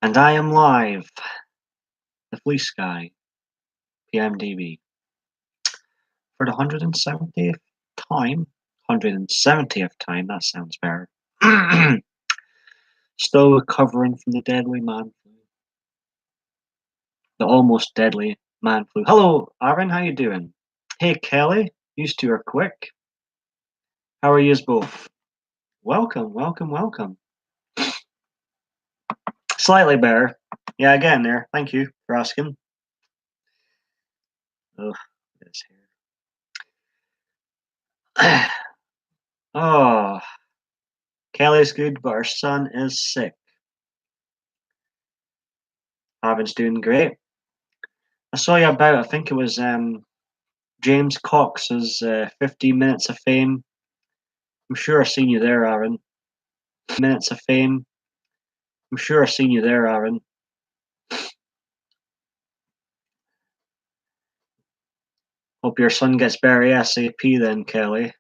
And I am live, the Fleece Guy, PMDB, for the 170th time. 170th time, that sounds better. Still recovering from the deadly man flu. The almost deadly man flu. Hello, Aaron, how you doing? Hey, Kelly, you two are quick. How are yous both? Welcome, welcome, welcome. Slightly better. Yeah, getting there. Thank you for asking. Oh, this here. Oh, Kelly's good, but her son is sick. Aaron's doing great. I saw you about, I think it was James Cox's 15 Minutes of Fame. I'm sure I've seen you there, Aaron. Minutes of Fame. I'm sure I've seen you there, Aaron. Hope your son gets better ASAP then, Kelly.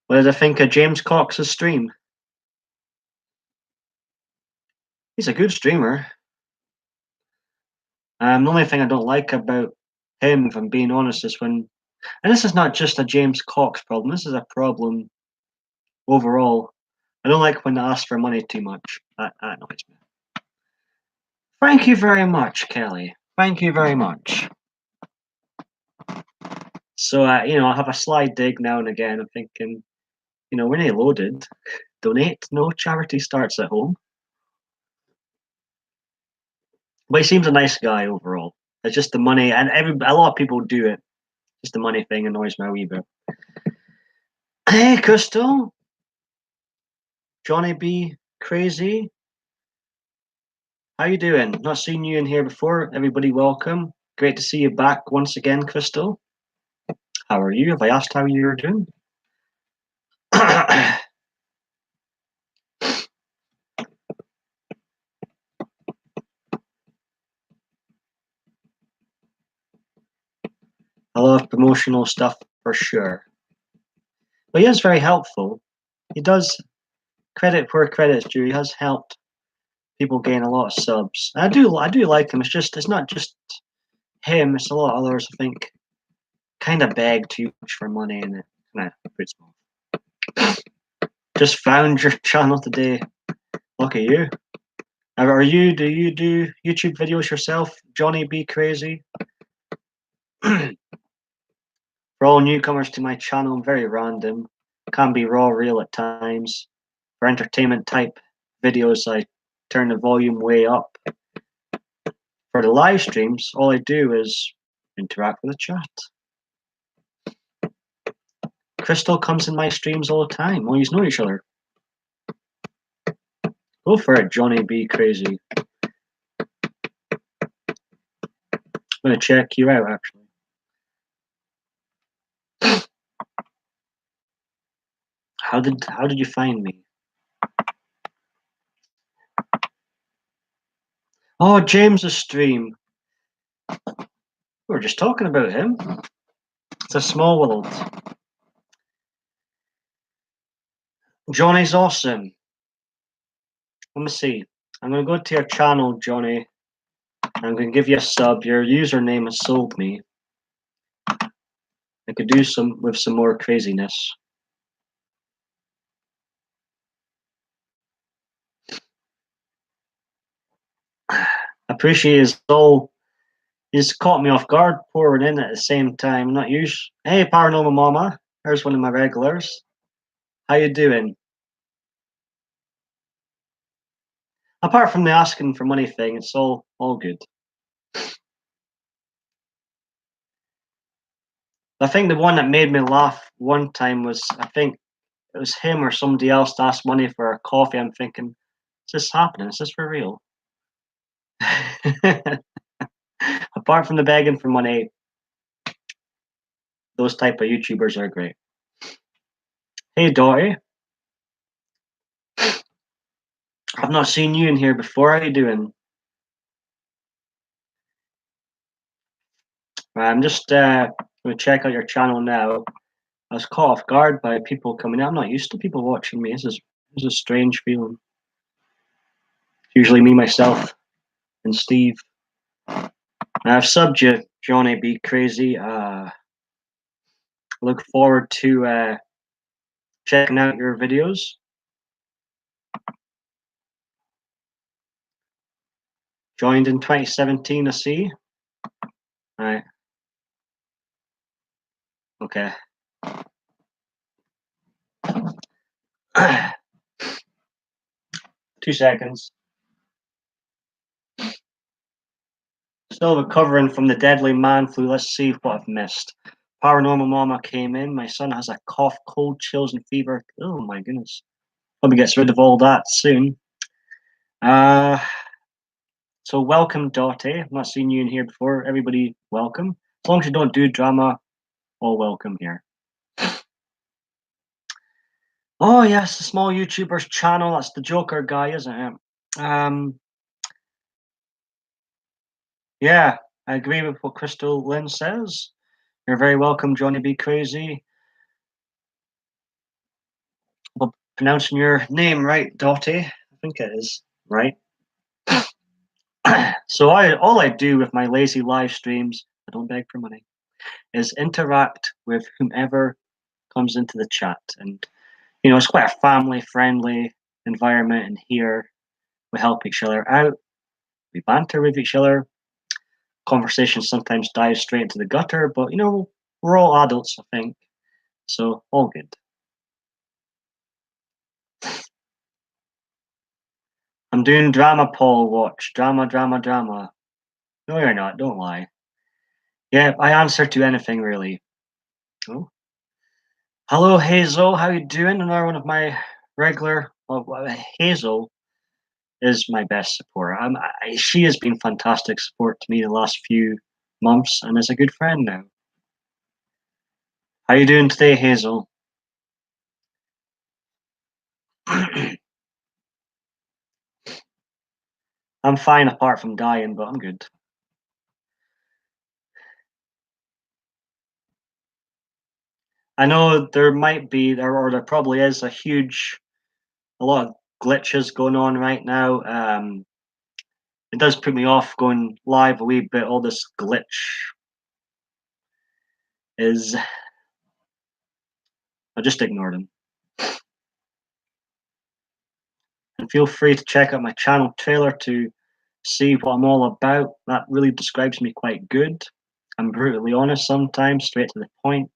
What did I think of James Cox's stream? He's a good streamer. The only thing I don't like about him, if I'm being honest, is when, and this is not just a James Cox problem, this is a problem overall. I don't like when they ask for money too much. That annoys me. Thank you very much, Kelly. Thank you very much. So, I have a sly dig now and again. I'm thinking, when they loaded, donate. No charity starts at home. But he seems a nice guy overall. It's just the money, and a lot of people do it. Just the money thing annoys me a wee bit. Hey, Crystal. Johnny B. Crazy. How you doing? Not seen you in here before. Everybody, welcome. Great to see you back once again, Crystal. How are you? Have I asked how you're doing? I love promotional stuff for sure. But he is very helpful. He does credit where credit's due. He has helped people gain a lot of subs. I do like him. It's not just him. It's a lot of others. I think kind of beg too much for money and it kind of puts me off. Just found your channel today. Look at you. Do you do YouTube videos yourself, Johnny B Crazy? For all newcomers to my channel, I'm very random. Can be raw, real at times. For entertainment type videos, I turn the volume way up. For the live streams, all I do is interact with the chat. Crystal comes in my streams all the time. We know each other. Go for it, Johnny B Crazy. I'm gonna check you out actually. How did you find me? Oh, James's stream. We were just talking about him. It's a small world. Johnny's awesome. Let me see. I'm gonna go to your channel, Johnny. I'm gonna give you a sub. Your username has sold me. I could do some more craziness. I appreciate his all. He's caught me off guard pouring in at the same time. Not used. Hey, Paranormal Mama. There's one of my regulars. How you doing? Apart from the asking for money thing, it's all good. I think the one that made me laugh one time was, I think it was him or somebody else to ask money for a coffee. I'm thinking, is this happening? Is this for real? Apart from the begging for money, those type of YouTubers are great. Hey, Dottie. I've not seen you in here before. How you doing? I'm just going to check out your channel now. I was caught off guard by people coming in. I'm not used to people watching me. This is a strange feeling. Usually me, myself, and Steve. I've subbed you, Johnny B. Crazy. Look forward to checking out your videos. Joined in 2017, I see. Right. Okay. 2 seconds. Still recovering from the deadly man flu. Let's see what I've missed. Paranormal Mama came in. My son has a cough, cold, chills, and fever. Oh my goodness. Hope he gets rid of all that soon. So welcome, Dottie. I've not seen you in here before. Everybody, welcome. As long as you don't do drama, all welcome here. Oh yes, the small YouTuber's channel. That's the Joker guy, isn't it? Yeah, I agree with what Crystal Lynn says. You're very welcome, Johnny B. Crazy. Well, pronouncing your name right, Dottie. I think it is right. So all I do with my lazy live streams, I don't beg for money, is interact with whomever comes into the chat. And it's quite a family-friendly environment in here. We help each other out. We banter with each other. Conversation sometimes dives straight into the gutter, but we're all adults, I think. So all good. I'm doing drama, Paul. Watch. Drama, drama, drama. No, you're not. Don't lie. Yeah, I answer to anything, really. Oh. Hello, Hazel. How you doing? Another one of my regular... Hazel is my best support. She has been fantastic support to me the last few months and is a good friend now. How you doing today, Hazel? I'm fine apart from dying, but I'm good. I know there might be, or there probably is a lot of glitches going on right now. It does put me off going live a wee bit. All this glitch is, I just ignore them. And feel free to check out my channel trailer to see what I'm all about. That really describes me quite good. I'm brutally honest sometimes, straight to the point.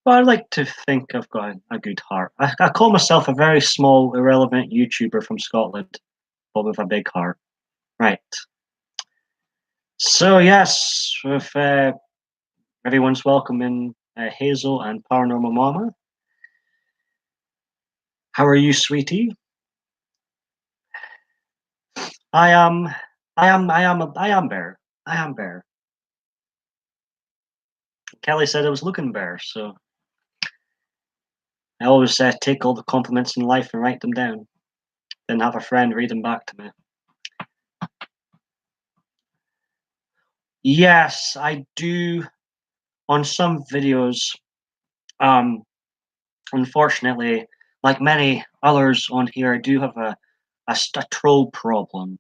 But I like to think I've got a good heart. I call myself a very small, irrelevant YouTuber from Scotland, but with a big heart. Right. So yes, with everyone's welcome in Hazel and Paranormal Mama. How are you, sweetie? I am Bear. I am Bear. Kelly said I was looking Bear, so I always take all the compliments in life and write them down. Then have a friend read them back to me. Yes, I do. On some videos, unfortunately, like many others on here, I do have a troll problem.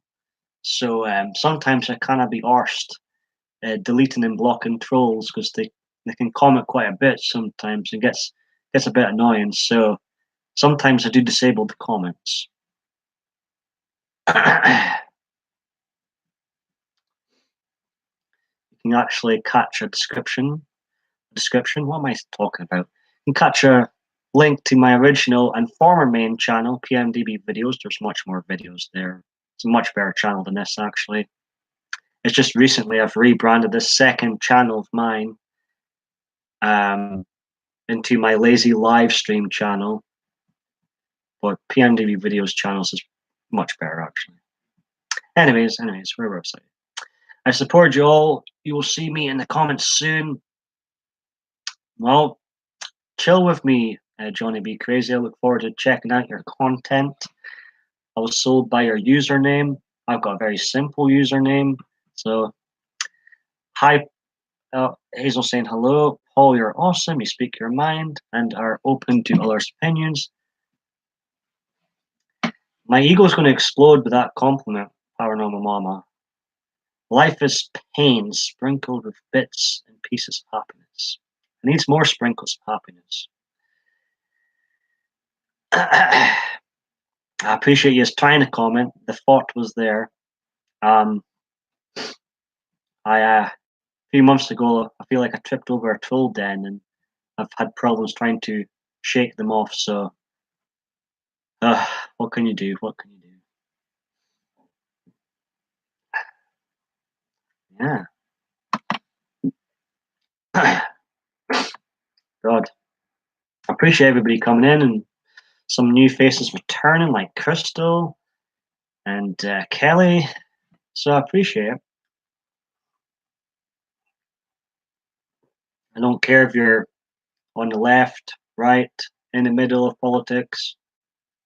So sometimes I cannot be arsed deleting and blocking trolls because they can comment quite a bit sometimes and gets a bit annoying. So sometimes I do disable the comments. You can actually catch a description. What am I talking about? You can catch a link to my original and former main channel, PMDB videos. There's much more videos there. It's a much better channel than this, actually. It's just recently I've rebranded this second channel of mine into my lazy live stream channel. But PMDB videos channels is much better, actually. Anyways, we're a website. I support you all. You will see me in the comments soon. Well, chill with me, Johnny B. Crazy. I look forward to checking out your content. I was sold by your username. I've got a very simple username. So, hi, Hazel saying hello. Paul, you're awesome. You speak your mind and are open to others' opinions. My ego's going to explode with that compliment, Paranormal Mama. Life is pain sprinkled with bits and pieces of happiness. It needs more sprinkles of happiness. I appreciate you trying to comment. The thought was there. A few months ago, I feel like I tripped over a troll den, and I've had problems trying to shake them off. So, what can you do? What can you do? Yeah. God, I appreciate everybody coming in and some new faces returning, like Crystal and Kelly. So I appreciate it. I don't care if you're on the left, right, in the middle of politics,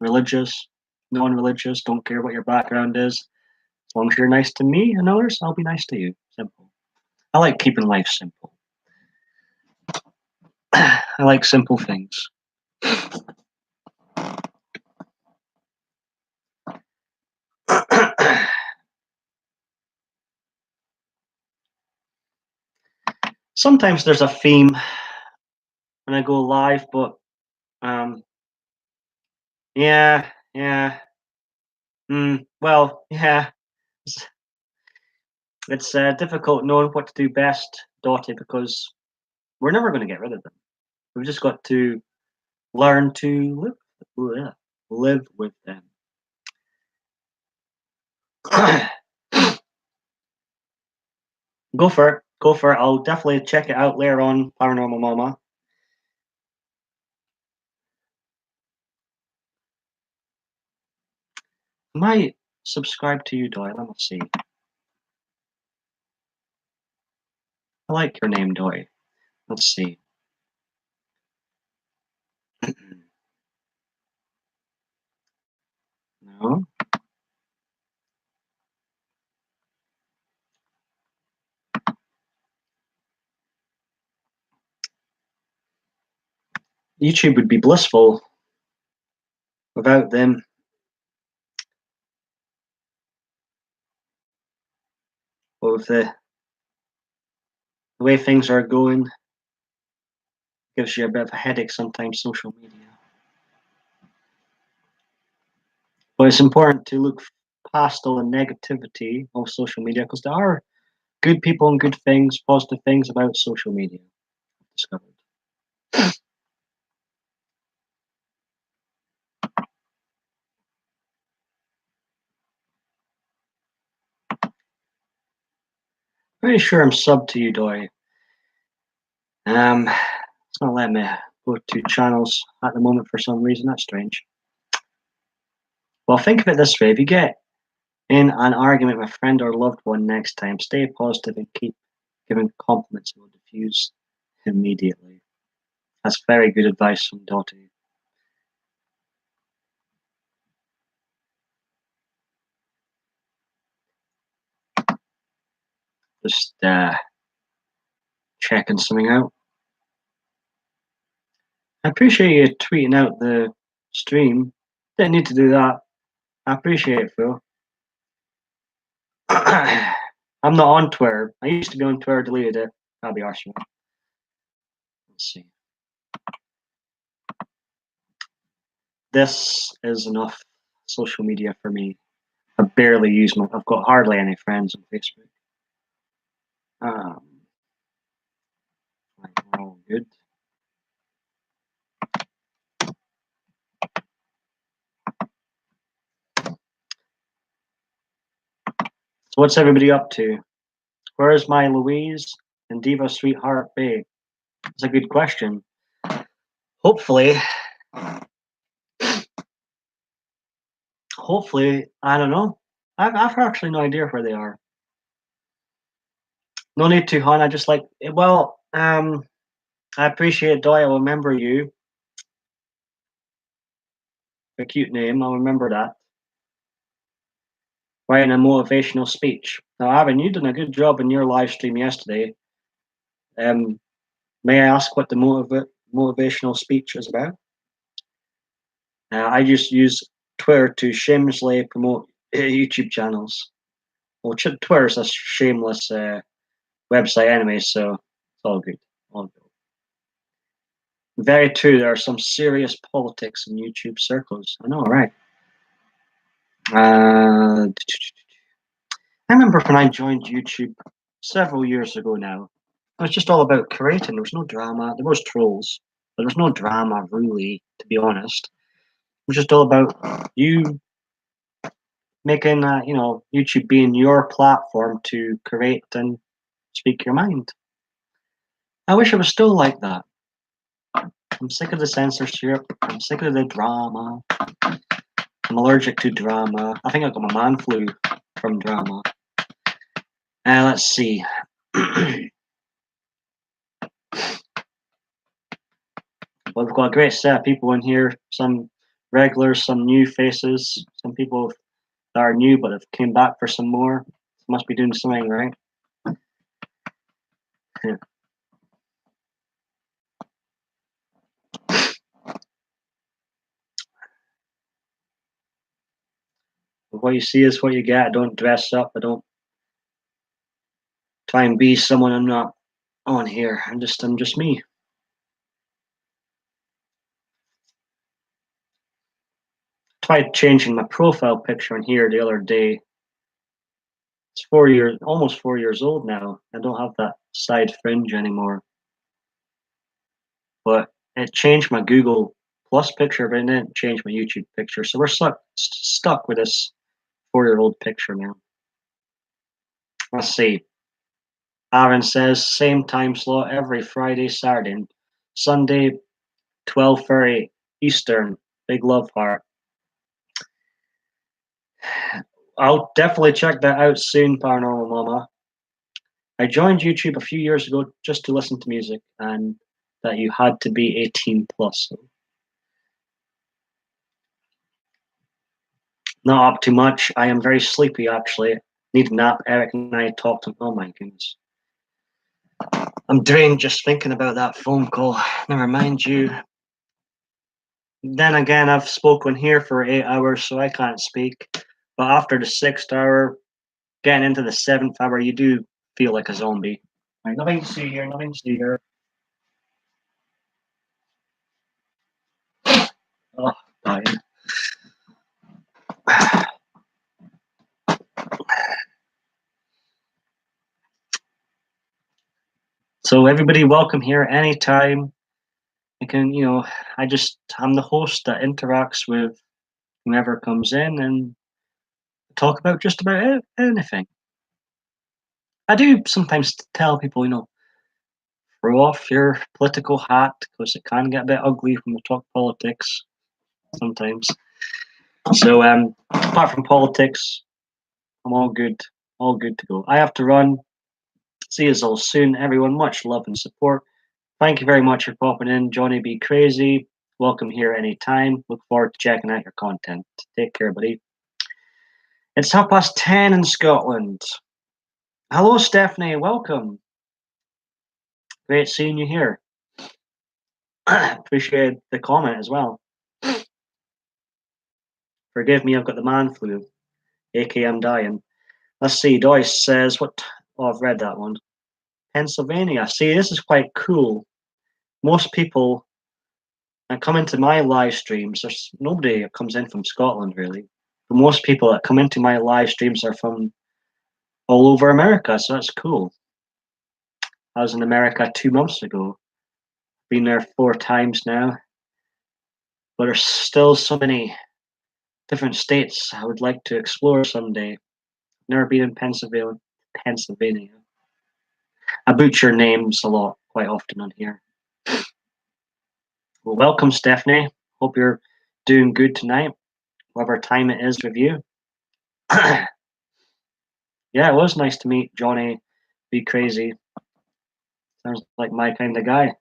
religious, non-religious. Don't care what your background is. As long as you're nice to me and others, I'll be nice to you. Simple. I like keeping life simple. I like simple things. Sometimes there's a theme when I go live, but yeah, yeah. Well, yeah. It's difficult knowing what to do best, Dottie, because we're never going to get rid of them. We've just got to learn to live with them. Go for it. Go for it. I'll definitely check it out later on, Paranormal Mama. I might subscribe to you, Doyle. Let me see. I like your name, Doyle. Let's see. No. YouTube would be blissful without them. With the way things are going, gives you a bit of a headache sometimes, social media. But it's important to look past all the negativity of social media because there are good people and good things, positive things about social media. I've discovered. Pretty sure I'm subbed to you, Doy. It's not letting me go to channels at the moment for some reason. That's strange. Well, think of it this way: if you get in an argument with a friend or loved one next time, stay positive and keep giving compliments. It will diffuse immediately. That's very good advice from Dottie. Just checking something out. I appreciate you tweeting out the stream. Didn't need to do that. I appreciate it, Phil. I'm not on Twitter. I used to be on Twitter, deleted it. That'll be awesome. Let's see. This is enough social media for me. I barely use my. I've got hardly any friends on Facebook. Like we're all good. So what's everybody up to? Where's my Louise and Diva Sweetheart Babe? It's a good question. Hopefully, I don't know. I've actually no idea where they are. No need to, hon. I just like. Well, I appreciate it, Doy. I'll remember you. A cute name. I'll remember that. Writing a motivational speech. Now, Aaron, you done a good job in your live stream yesterday. May I ask what the motivational speech is about? I just use Twitter to shamelessly promote YouTube channels. Well, Twitter's a shameless website anyway, so it's all good. All good. Very true. There are some serious politics in YouTube circles. I know, right? I remember when I joined YouTube several years ago now. It was just all about creating. There was no drama. There was trolls, but there was no drama really, to be honest. It was just all about you making, YouTube being your platform to create and speak your mind. I wish it was still like that. I'm sick of the censorship. I'm sick of the drama. I'm allergic to drama. I think I got my man flu from drama. Let's see. Well, we've got a great set of people in here. Some regulars, some new faces, some people that are new but have came back for some more. Must be doing something right. Yeah. What you see is what you get. I don't dress up. I don't try and be someone I'm not on here. I'm just me. Tried changing my profile picture in here the other day. It's almost 4 years old now. I don't have that side fringe anymore. But it changed my Google Plus picture, but it didn't change my YouTube picture. So we're stuck with this 4-year-old picture now. Let's see. Aaron says same time slot every Friday, Saturday, and Sunday, 12:30 Eastern. Big love heart. I'll definitely check that out soon, Paranormal Mama. I joined YouTube a few years ago just to listen to music, and that you had to be 18 plus. So not up too much. I am very sleepy actually. Need a nap. Eric and I talked. Oh my goodness. I'm drained just thinking about that phone call. Never mind you. Then again, I've spoken here for 8 hours, so I can't speak. But after the 6th hour, getting into the 7th hour, you do feel like a zombie. Right, nothing to see here, nothing to see here. Oh, dying. So everybody, welcome here anytime. I can, I'm the host that interacts with whoever comes in and talk about just about anything. I do sometimes tell people, throw off your political hat because it can get a bit ugly when we talk politics sometimes. So, apart from politics, I'm all good to go. I have to run. See you all soon, everyone. Much love and support. Thank you very much for popping in, Johnny B. Crazy. Welcome here anytime. Look forward to checking out your content. Take care, buddy. It's 10:30 in Scotland. Hello, Stephanie. Welcome. Great seeing you here. Appreciate the comment as well. Forgive me, I've got the man flu, aka I'm dying. Let's see. Doyce says, "What? Oh, I've read that one. Pennsylvania. See, this is quite cool. Most people that come into my live streams, there's nobody that comes in from Scotland really. But most people that come into my live streams are from all over America, so that's cool. I was in America 2 months ago. Been there 4 times now. But there's still so many different states I would like to explore someday. Never been in Pennsylvania. I butcher names a lot, quite often on here. Well, welcome, Stephanie. Hope you're doing good tonight, whatever time it is with you. Yeah, it was nice to meet Johnny Be Crazy. Sounds like my kind of guy.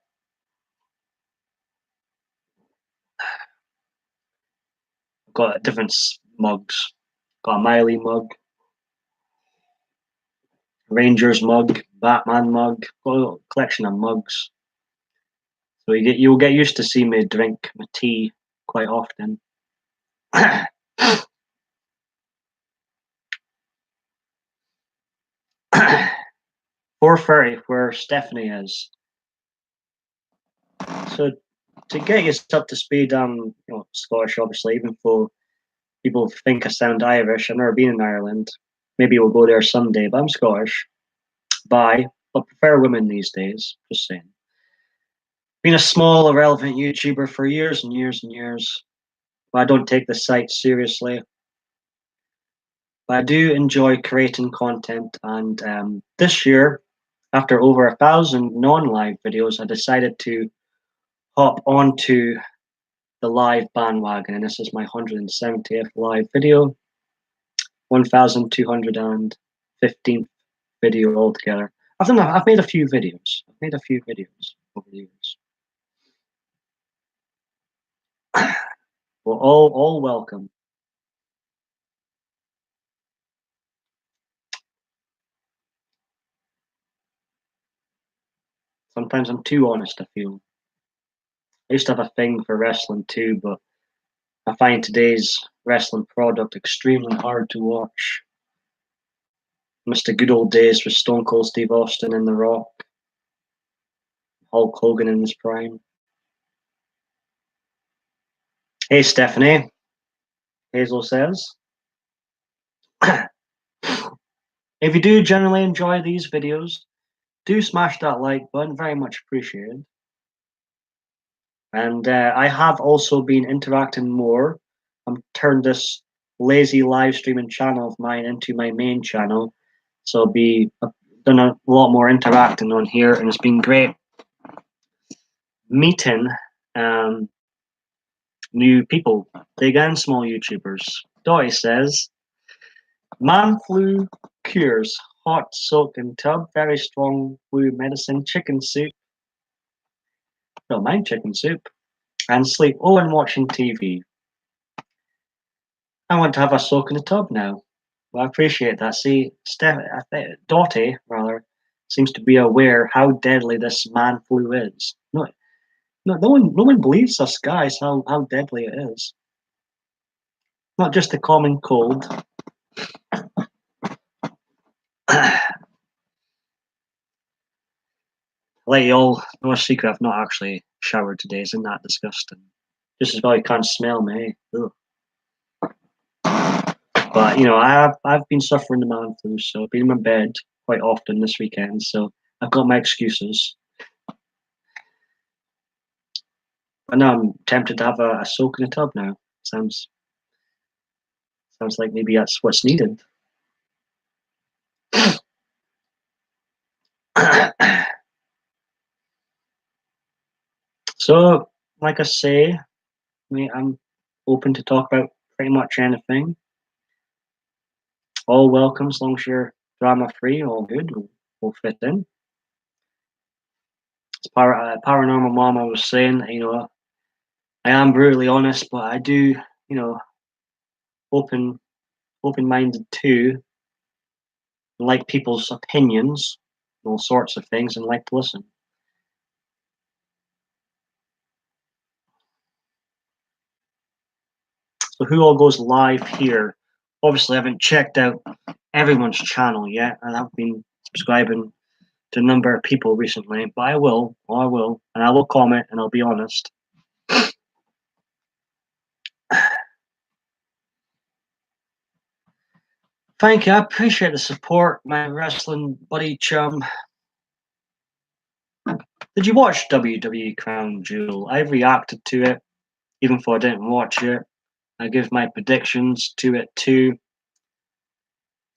Got different mugs. Got a Miley mug. Rangers mug, Batman mug, got a little collection of mugs. So you'll get used to seeing me drink my tea quite often. 4:30 where Stephanie is. So to get you up to speed, Scottish obviously, even though people think I sound Irish. I've never been in Ireland. Maybe we'll go there someday, but I'm Scottish. Bi, but prefer women these days. Just saying. Been a small, irrelevant YouTuber for years and years and years. But I don't take the site seriously. But I do enjoy creating content, and this year, after over 1,000 non-live videos, I decided to hop onto the live bandwagon, and this is my 170th live video, 1,215th video altogether. I've made a few videos. I've made a few videos over the years. Well, all welcome. Sometimes I'm too honest, I feel. I used to have a thing for wrestling too, but I find today's wrestling product extremely hard to watch. Missed the good old days with Stone Cold Steve Austin and The Rock, Hulk Hogan in his prime. Hey, Stephanie. Hazel says. If you do generally enjoy these videos, do smash that like button, very much appreciated. And I have also been interacting more. I'm turned this lazy live streaming channel of mine into my main channel, so I've done a lot more interacting on here, and it's been great meeting new people, big and small YouTubers. Dottie says, man flu cures, hot soak in tub, very strong flu medicine, chicken soup. Don't mind chicken soup. And sleep. Oh, and watching TV. I want to have a soak in the tub now. Well, I appreciate that. See, Dottie, rather, seems to be aware how deadly this man flu is. No one believes us guys how deadly it is. Not just a common cold. Let you all know a secret. I've not actually showered today. Isn't that disgusting? Just as well you can't smell me. Ugh. But I've been suffering the man flu, so I've been in my bed quite often this weekend. So I've got my excuses. But now I'm tempted to have a soak in a tub now. Sounds like maybe that's what's needed. So, like I say, I'm open to talk about pretty much anything. All welcome, as long as you're drama free, all good, we'll fit in. As Paranormal Mama was saying, I am brutally honest, but I do, open-minded too, and like people's opinions, all sorts of things, and like to listen. So who all goes live here? Obviously, I haven't checked out everyone's channel yet, and I've been subscribing to a number of people recently, but I will, and I will comment, and I'll be honest. Thank you, I appreciate the support, my wrestling buddy chum. Did you watch WWE Crown Jewel? I reacted to it, even though I didn't watch it. I give my predictions to it too.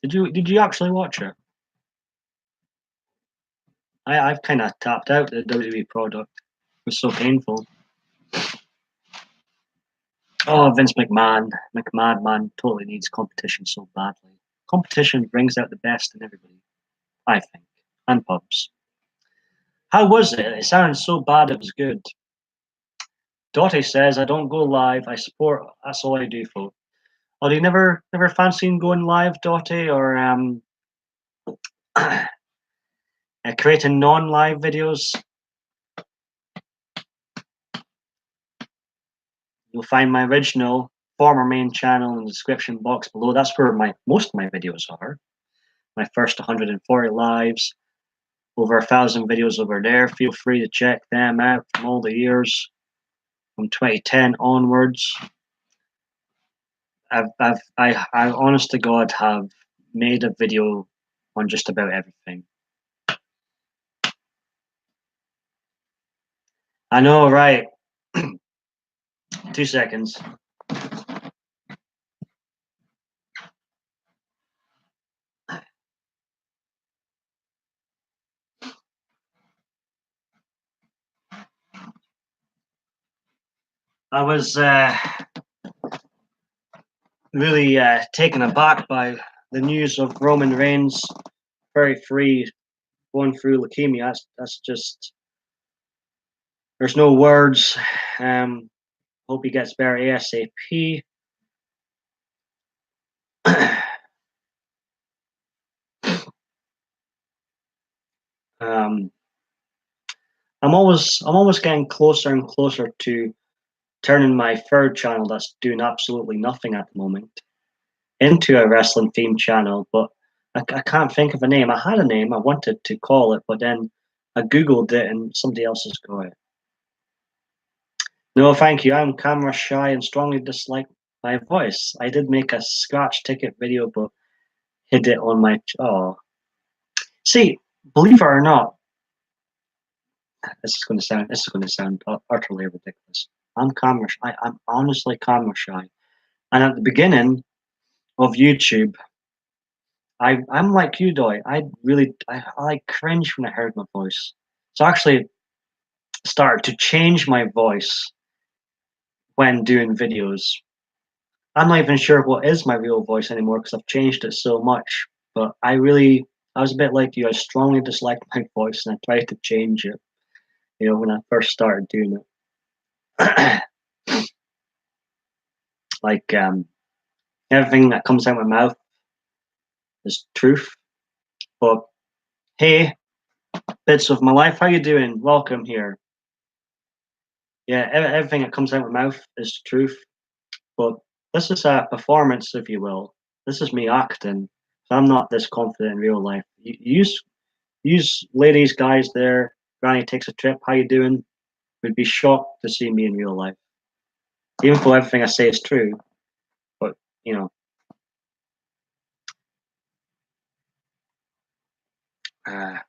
Did you actually watch it? I've kind of tapped out the WWE product. It was so painful. Oh, Vince McMahon, man, totally needs competition so badly. Competition brings out the best in everybody, I think, and pubs. How was it? It sounds so bad it was good. Dottie says, I don't go live, I support, that's all I do, folks. Oh, do you never fancy going live, Dottie, or Creating non-live videos. You'll find my original former main channel in the description box below. That's where most of my videos are. My first 140 lives, over 1,000 videos over there. Feel free to check them out from all the years from 2010 onwards. I honest to God have made a video on just about everything. I know, right? 2 seconds. I was really taken aback by the news of Roman Reigns very free going through leukemia. That's just, there's no words. Hope he gets better ASAP. I'm always getting closer and closer to turning my third channel that's doing absolutely nothing at the moment into a wrestling themed channel, but I can't think of a name. I had a name I wanted to call it, but then I googled it and somebody else has got it. No, thank you. I'm camera shy and strongly dislike my voice. I did make a scratch ticket video, but hid it on my. Oh, see, believe it or not, this is going to sound utterly ridiculous. I'm camera shy. I'm honestly camera shy, and at the beginning of YouTube, I'm like you, Doy. I cringe when I heard my voice. So I actually started to change my voice when doing videos. I'm not even sure what is my real voice anymore because I've changed it so much. But I was a bit like you. I strongly disliked my voice and I tried to change it, when I first started doing it. Like, everything that comes out of my mouth is truth. But hey, bits of my life, how you doing? Welcome here. Yeah, everything that comes out of my mouth is truth. But this is a performance, if you will. This is me acting. So I'm not this confident in real life. Use ladies, guys there. Granny takes a trip. How you doing? Would be shocked to see me in real life. Even though everything I say is true, but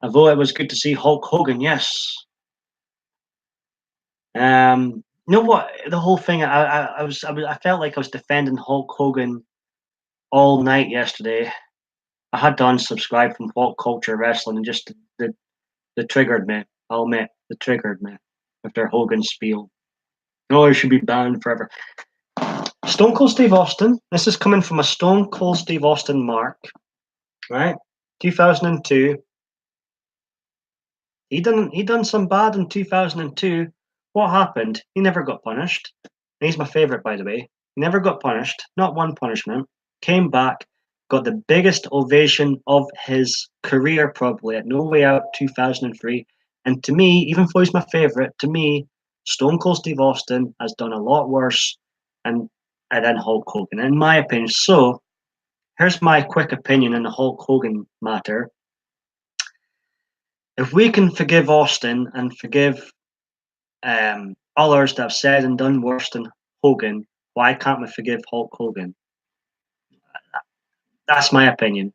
although it was good to see Hulk Hogan, yes. You know what? The whole thing. I felt like I was defending Hulk Hogan all night yesterday. I had to unsubscribe from Pop Culture Wrestling and just the triggered me. I'll admit, the triggered me with their Hogan spiel. Oh, he should be banned forever. Stone Cold Steve Austin. This is coming from a Stone Cold Steve Austin mark, right? 2002. He done some bad in 2002. What happened? He never got punished. And he's my favorite, by the way. He never got punished. Not one punishment. Came back, got the biggest ovation of his career, probably at No Way Out 2003. And to me, even though he's my favorite, to me, Stone Cold Steve Austin has done a lot worse than Hulk Hogan, in my opinion. So here's my quick opinion on the Hulk Hogan matter. If we can forgive Austin and forgive others that have said and done worse than Hogan, why can't we forgive Hulk Hogan? That's my opinion.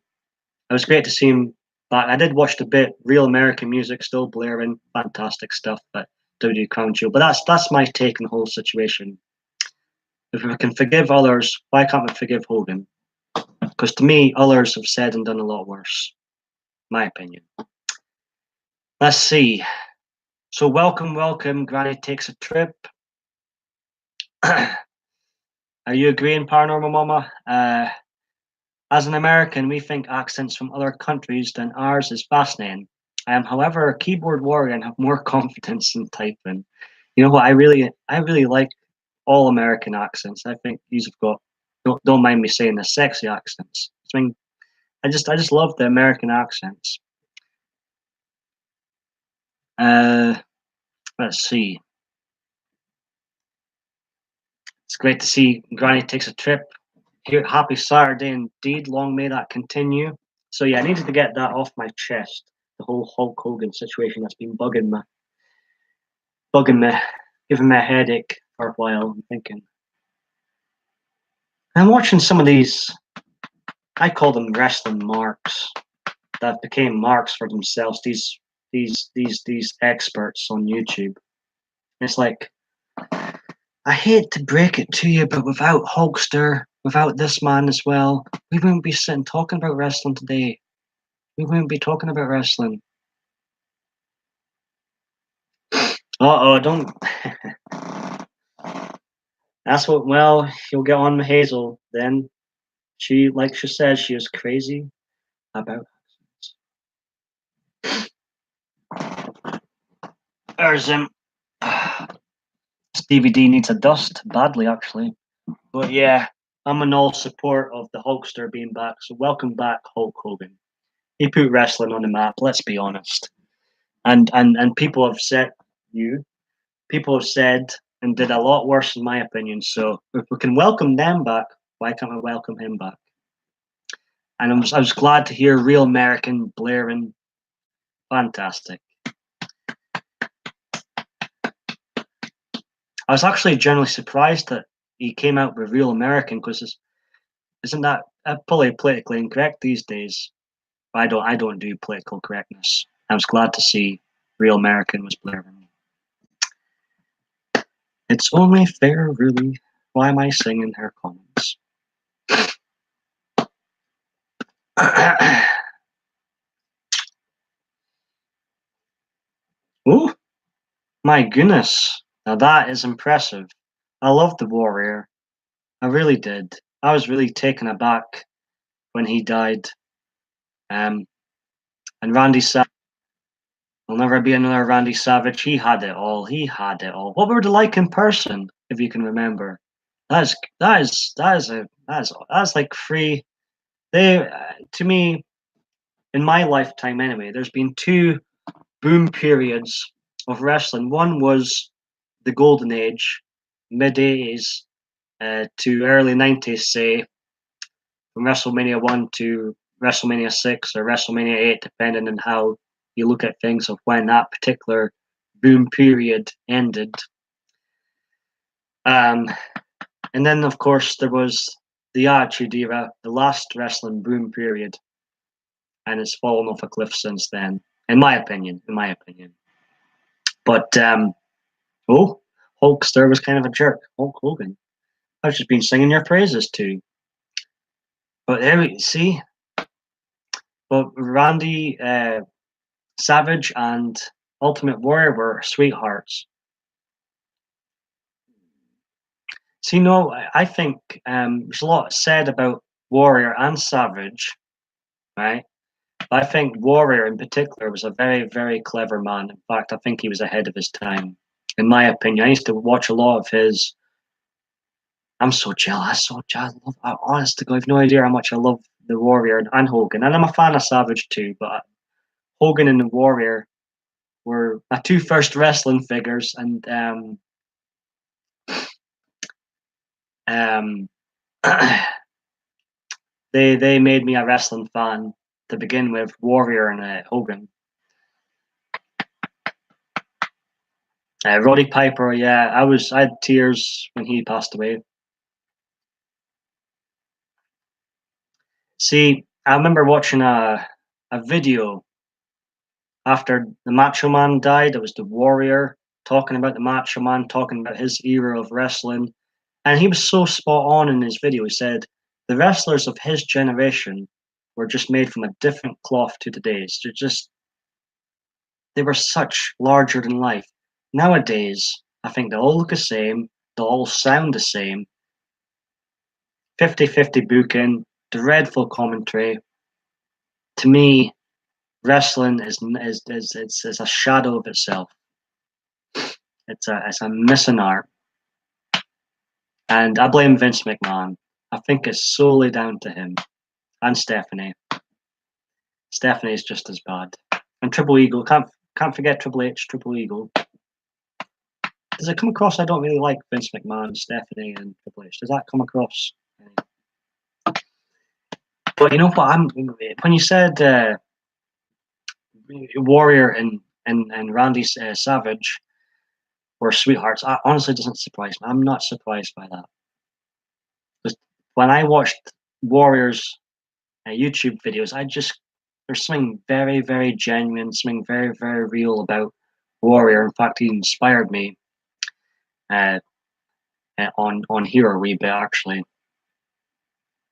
It was great to see him back. I did watch the bit, real American music still blaring, fantastic stuff at WWE Crown Jewel. But that's my take on the whole situation. If we can forgive others, why can't we forgive Hogan? Because to me, others have said and done a lot worse. My opinion. Let's see. So welcome, Granny Takes a Trip. Are you agreeing, Paranormal Mama? As an American, we think accents from other countries than ours is fascinating. I am, however, a keyboard warrior and have more confidence in typing. You know what? I really like all American accents. I think these have got. Don't mind me saying the sexy accents. I mean, I just love the American accents. Let's see. It's great to see Granny takes a trip. Here, happy Saturday indeed. Long may that continue. So yeah, I needed to get that off my chest. The whole Hulk Hogan situation that's been bugging me, giving me a headache for a while. I'm thinking. I'm watching some of these. I call them wrestling marks that became marks for themselves. These experts on YouTube. It's like, I hate to break it to you, but without Hulkster, without this man as well, we wouldn't be sitting talking about wrestling today. We wouldn't be talking about wrestling. Uh-oh, don't. That's what, well, you'll get on with Hazel then. She, like she said, she is crazy about There's him. This DVD needs a dust badly, actually. But yeah, I'm in all support of the Hulkster being back. So welcome back, Hulk Hogan. He put wrestling on the map. Let's be honest. And people have said people have said and did a lot worse, in my opinion. So if we can welcome them back, why can't we welcome him back? And I was glad to hear Real American blaring. Fantastic. I was actually generally surprised that he came out with Real American because isn't that probably politically incorrect these days? I don't do political correctness. I was glad to see Real American was blaring. It's only fair, really. Why am I singing her comments? Oh, my goodness. Now that is impressive. I love the Warrior. I really did. I was really taken aback when he died. And Randy Savage, will never be another Randy Savage. He had it all. He had it all. What were they like in person, if you can remember? That's like free. They to me, in my lifetime anyway, there's been two boom periods of wrestling. One was the golden age, mid 80s to early 90s, say, from WrestleMania 1 to WrestleMania 6 or WrestleMania 8, depending on how you look at things of when that particular boom period ended. And then, of course, there was the Attitude Era, the last wrestling boom period, and it's fallen off a cliff since then, in my opinion. But Hulkster was kind of a jerk. Hulk Hogan. I've just been singing your praises too. But there we see. But Randy Savage and Ultimate Warrior were sweethearts. See, no, I think there's a lot said about Warrior and Savage, right? But I think Warrior in particular was a very, very clever man. In fact, I think he was ahead of his time, in my opinion. I used to watch a lot of his. I'm so jealous, honest to God, I have no idea how much I love the Warrior and Hogan. And I'm a fan of Savage too, but Hogan and the Warrior were my two first wrestling figures, and they made me a wrestling fan to begin with. Warrior and Hogan. Roddy Piper, yeah, I had tears when he passed away. See, I remember watching a video after the Macho Man died. It was the Warrior talking about the Macho Man, talking about his era of wrestling. And he was so spot on in his video. He said, the wrestlers of his generation were just made from a different cloth to today's. They were such larger than life. Nowadays, I think they all look the same. They all sound the same. 50-50 booking, dreadful commentary. To me, wrestling is a shadow of itself. It's a missing art, and I blame Vince McMahon. I think it's solely down to him and Stephanie. Stephanie's just as bad. And Triple Eagle, can't forget Triple H, Triple Eagle. Does it come across? I don't really like Vince McMahon, Stephanie, and Triple H. Does that come across? But you know what? When you said Warrior and Randy Savage were sweethearts, I honestly doesn't surprise me. I'm not surprised by that. Because when I watched Warrior's YouTube videos, there's something very, very genuine, something very, very real about Warrior. In fact, he inspired me on here a wee bit, actually.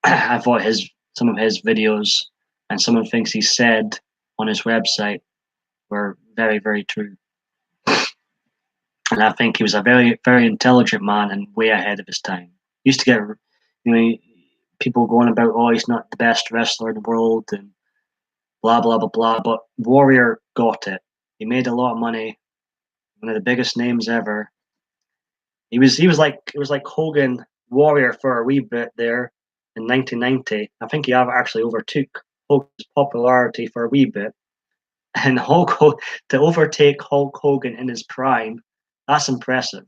I thought some of his videos and some of the things he said on his website were very, very true. And I think he was a very, very intelligent man and way ahead of his time. He used to get, people going about, oh, he's not the best wrestler in the world and blah, blah, blah, blah. But Warrior got it. He made a lot of money, one of the biggest names ever. It was like Hogan Warrior for a wee bit there in 1990. I think he actually overtook Hogan's popularity for a wee bit. And to overtake Hulk Hogan in his prime, that's impressive.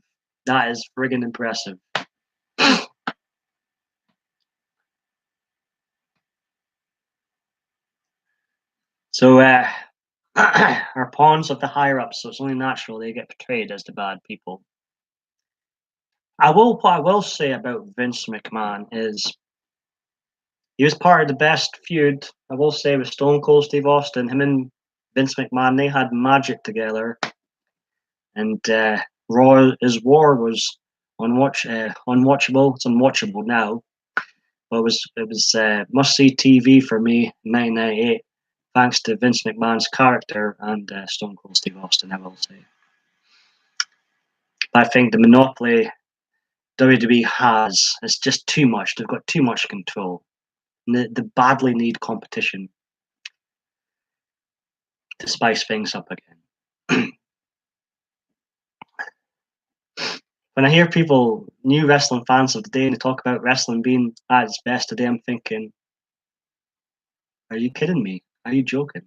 That is friggin' impressive. So are pawns of the higher ups, so it's only natural they get portrayed as the bad people. What I will say about Vince McMahon is he was part of the best feud, I will say, with Stone Cold Steve Austin. Him and Vince McMahon, they had magic together. And his war was unwatchable. It's unwatchable now. But it was must see TV for me in 1998, thanks to Vince McMahon's character and Stone Cold Steve Austin, I will say. I think the monopoly WWE has is just too much. They've got too much control. And they badly need competition to spice things up again. When I hear people, new wrestling fans of the day, and they talk about wrestling being at its best today, I'm thinking, are you kidding me? Are you joking?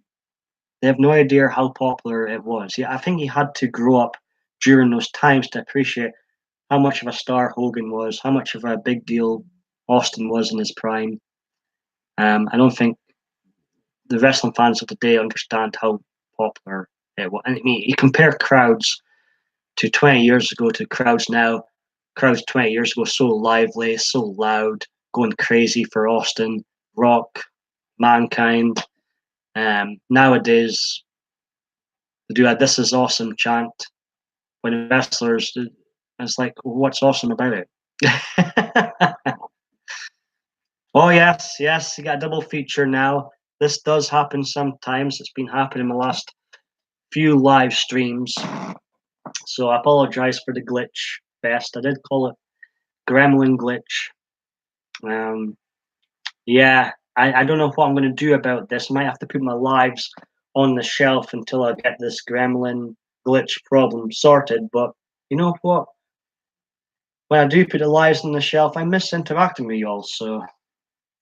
They have no idea how popular it was. Yeah, I think he had to grow up during those times to appreciate how much of a star Hogan was, how much of a big deal Austin was in his prime. I don't think the wrestling fans of today understand how popular it was. And I mean, you compare crowds to 20 years ago to crowds now. Crowds 20 years ago so lively, so loud, going crazy for Austin, Rock, Mankind. Nowadays, they do a "This is awesome" chant when wrestlers. It's like, what's awesome about it? Oh yes, yes, you got a double feature now. This does happen sometimes. It's been happening in the last few live streams. So I apologize for the glitch fest. I did call it Gremlin glitch. Yeah, I don't know what I'm going to do about this. I might have to put my lives on the shelf until I get this Gremlin glitch problem sorted. But you know what? When I do put the lives on the shelf, I miss interacting with y'all. So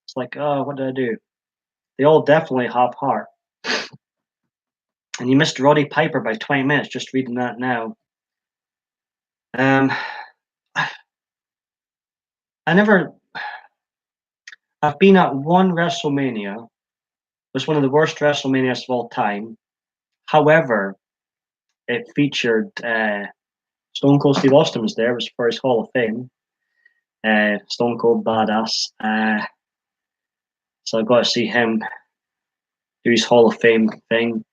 it's like, oh, what did I do? They all definitely have heart. And you missed Roddy Piper by 20 minutes just reading that now. I've been at one WrestleMania. It was one of the worst WrestleManias of all time. However, it featured Stone Cold Steve Austin was there. It was for his Hall of Fame. Stone Cold Badass. So I got to see him do his Hall of Fame thing.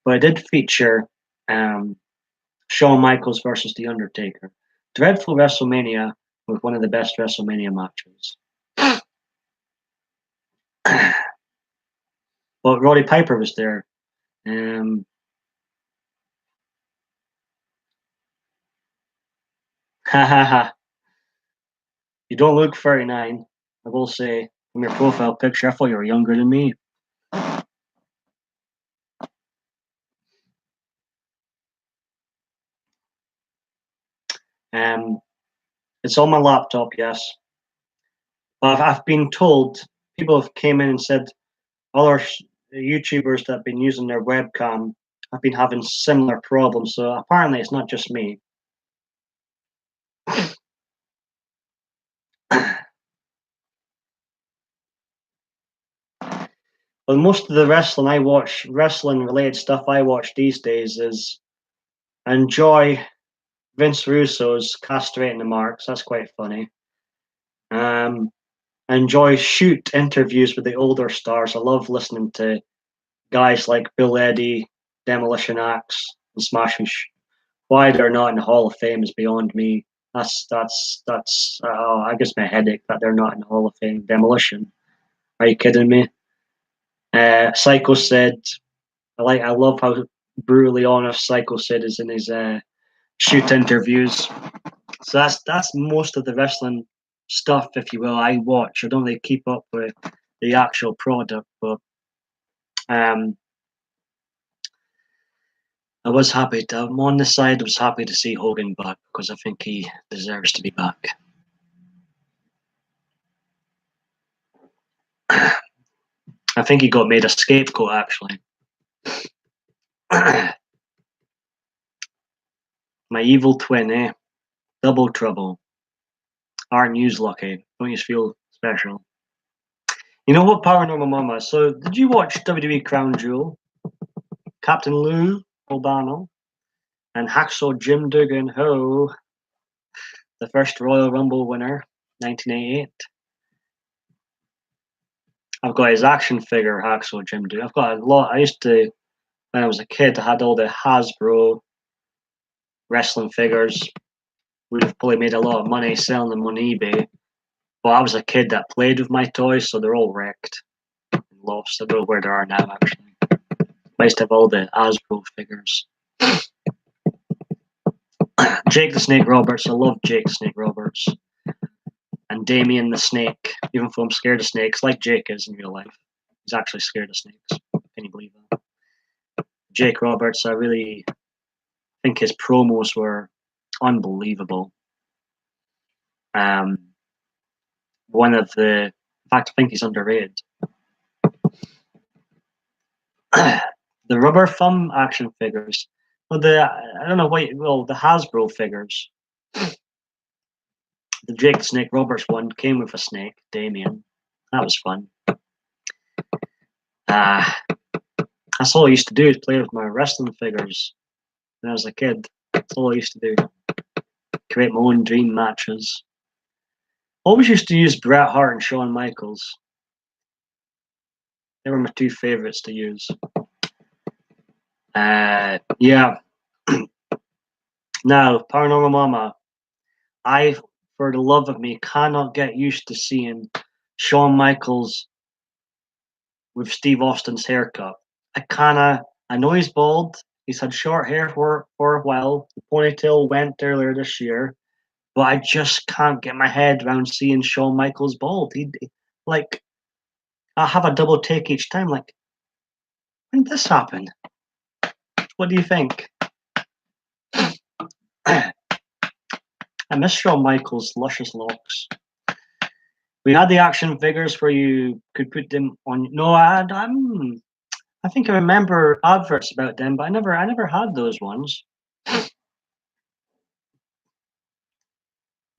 But it did feature Shawn Michaels versus The Undertaker. Dreadful WrestleMania with one of the best WrestleMania matches. But Roddy Piper was there. Ha ha ha. You don't look 39. I will say, from your profile picture, I thought you were younger than me. It's on my laptop, yes. But I've been told, people have came in and said, other YouTubers that have been using their webcam have been having similar problems. So apparently, it's not just me. But most of the wrestling related stuff I watch these days is I enjoy Vince Russo's castrating the marks. That's quite funny. I enjoy shoot interviews with the older stars. I love listening to guys like Bill Eddy, Demolition Axe, and Smash Mouth. Why they're not in the Hall of Fame is beyond me. That's. Oh, I guess my headache that they're not in the Hall of Fame. Demolition. Are you kidding me? Psycho Sid. I love how brutally honest Psycho Sid is in his shoot interviews. So that's most of the wrestling stuff, if you will, I watch. I don't really keep up with the actual product, but um, I'm on the side. I was happy to see Hogan back because I think he deserves to be back. I think he got made a scapegoat, actually. My evil twin, eh? Double trouble. Aren't yous lucky? Don't you feel special? You know what, Paranormal Mama? So, did you watch WWE Crown Jewel? Captain Lou Albano and Hacksaw Jim Duggan, ho, the first Royal Rumble winner, 1988. I've got his action figure, Hacksaw Jim Duggan. I've got a lot. I used to, when I was a kid, I had all the Hasbro wrestling figures. Would have probably made a lot of money selling them on eBay. But I was a kid that played with my toys, so they're all wrecked and lost. I don't know where they are now, actually. I used to have all the Hasbro figures. Jake the Snake Roberts. I love Jake the Snake Roberts. And Damien the Snake, even though I'm scared of snakes, like Jake is in real life. He's actually scared of snakes. Can you believe that? Jake Roberts, I really think his promos were unbelievable. One of the, in fact, I think he's underrated. The rubber thumb action figures. Well, I don't know what, well, the Hasbro figures. The Jake the Snake Roberts one came with a snake, Damien. That was fun. That's all I used to do is play with my wrestling figures when I was a kid. That's all I used to do. Create my own dream matches. Always used to use Bret Hart and Shawn Michaels. They were my two favorites to use. Yeah. Now, Paranormal Mama, I, for the love of me, cannot get used to seeing Shawn Michaels with Steve Austin's haircut. I know he's bald. He's had short hair for a while. The ponytail went earlier this year, but I just can't get my head around seeing Shawn Michaels bald. Like, I have a double take each time. Like, when did this happen? What do you think? I miss Shawn Michaels' luscious locks. We had the action figures where you could put them on. No, I think I remember adverts about them, but I never had those ones.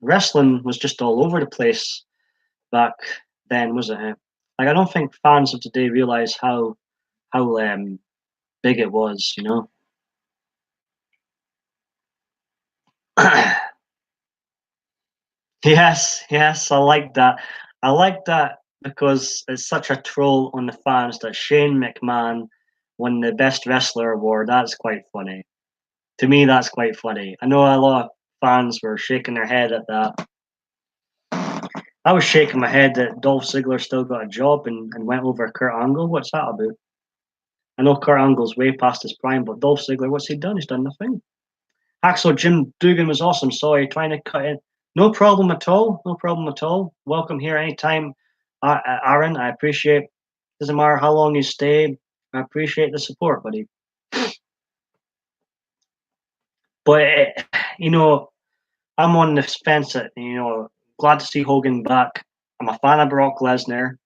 Wrestling was just all over the place back then, wasn't it? Like, I don't think fans of today realize how big it was, you know. Yes, I like that. I like that because it's such a troll on the fans that Shane McMahon won the Best Wrestler award. That's quite funny. To me, that's quite funny. I know a lot of fans were shaking their head at that. I was shaking my head that Dolph Ziggler still got a job and went over Kurt Angle. What's that about? I know Kurt Angle's way past his prime, but Dolph Ziggler, what's he done? He's done nothing. Hacksaw Jim Duggan was awesome. Sorry, trying to cut in. No problem at all. No problem at all. Welcome here anytime, Aaron. I appreciate. Doesn't matter how long you stay. I appreciate the support, buddy. But you know, I'm on the fence. Glad to see Hogan back. I'm a fan of Brock Lesnar,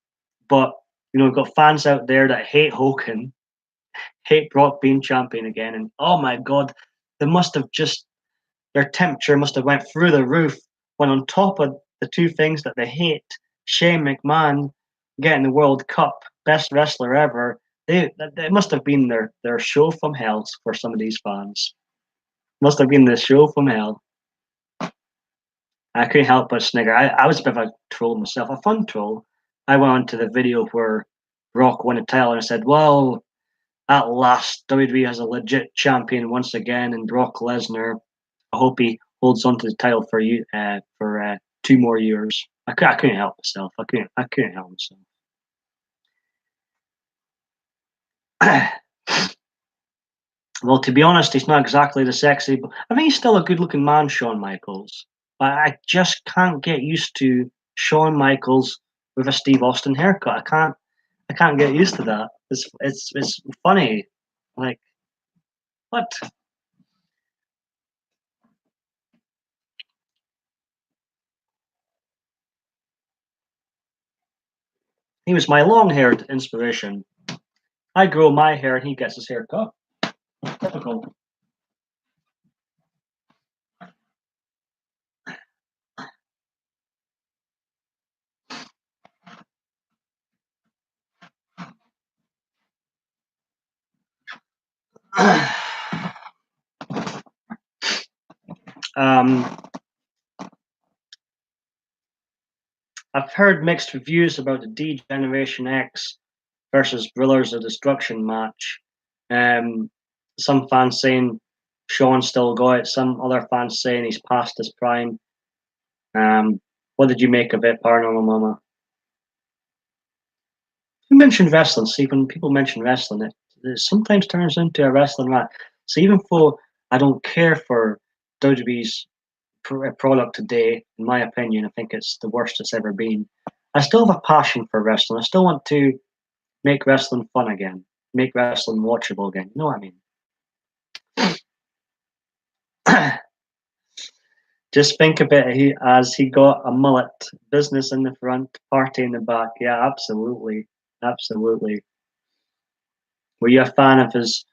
but You know, we've got fans out there that hate Hogan, hate Brock being champion again, and oh my God, they must have just their temperature must have went through the roof when on top of the two things that they hate, Shane McMahon getting the World Cup, best wrestler ever. They must have been their show from hell for some of these fans. Must have been the show from hell. I couldn't help but snigger. I was a bit of a troll myself, a fun troll. I went on to the video where Brock won a title and I said, well, at last, WWE has a legit champion once again in Brock Lesnar. I hope he holds on to the title for 2 more years. I couldn't help myself. I couldn't help myself. Well, to be honest, he's not exactly the sexy, but I think he's still a good-looking man, Shawn Michaels. But I just can't get used to Shawn Michaels with a Steve Austin haircut. I can't get used to that. It's funny. Like, what? He was my long-haired inspiration. I grow my hair and he gets his hair cut. Typical. um, I've heard mixed reviews about the D Generation X versus Brillers of Destruction match. Some fans saying Sean still got it. Some other fans saying he's past his prime. What did you make of it, Paranormal Mama? You mentioned wrestling. See, when people mention wrestling, it sometimes turns into a wrestling match. So even though I don't care for WWE's product today, in my opinion, I think it's the worst it's ever been. I still have a passion for wrestling. I still want to make wrestling fun again, make wrestling watchable again. You know what I mean? Just think of it as he got a mullet, business in the front, party in the back. Yeah, absolutely, absolutely. Were you a fan of his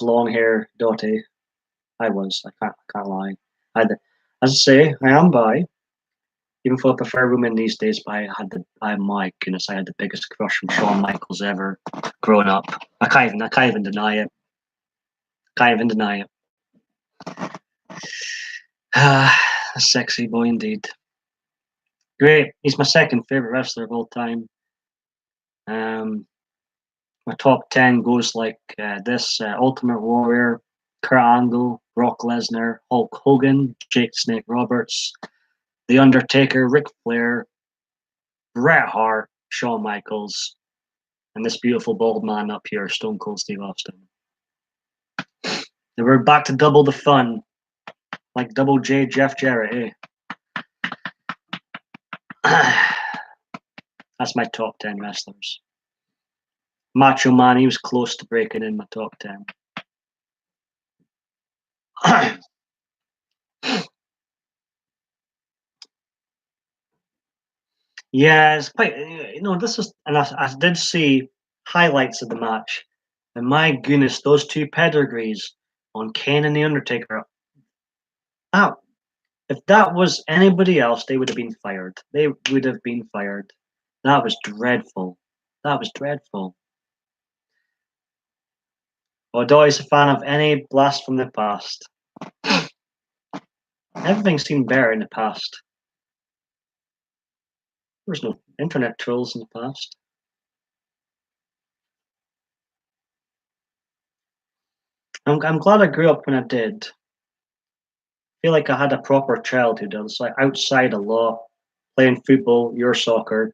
long hair, Dottie? I was. I can't lie. I, as I say, I am bi. Even though I prefer women these days, but my goodness, I had the biggest crush on Shawn Michaels ever growing up. I can't even deny it. Can't even deny it. Ah, a sexy boy indeed. Great. He's my second favorite wrestler of all time. My top 10 goes like this: Ultimate Warrior, Kurt Angle, Brock Lesnar, Hulk Hogan, Jake Snake Roberts, The Undertaker, Ric Flair, Bret Hart, Shawn Michaels, and this beautiful bald man up here, Stone Cold Steve Austin. And we're back to double the fun, like Double J Jeff Jarrett, eh? That's my top 10 wrestlers. Macho Man, he was close to breaking in my top 10. Yeah, it's quite. This is, and I did see highlights of the match, and my goodness, those two pedigrees on Kane and the Undertaker. Ah, if that was anybody else, they would have been fired. They would have been fired. That was dreadful. That was dreadful. Although he's a fan of any blast from the past. Everything seemed better in the past. There was no internet trolls in the past. I'm glad I grew up when I did. I feel like I had a proper childhood. I was like outside a lot, playing football, your soccer,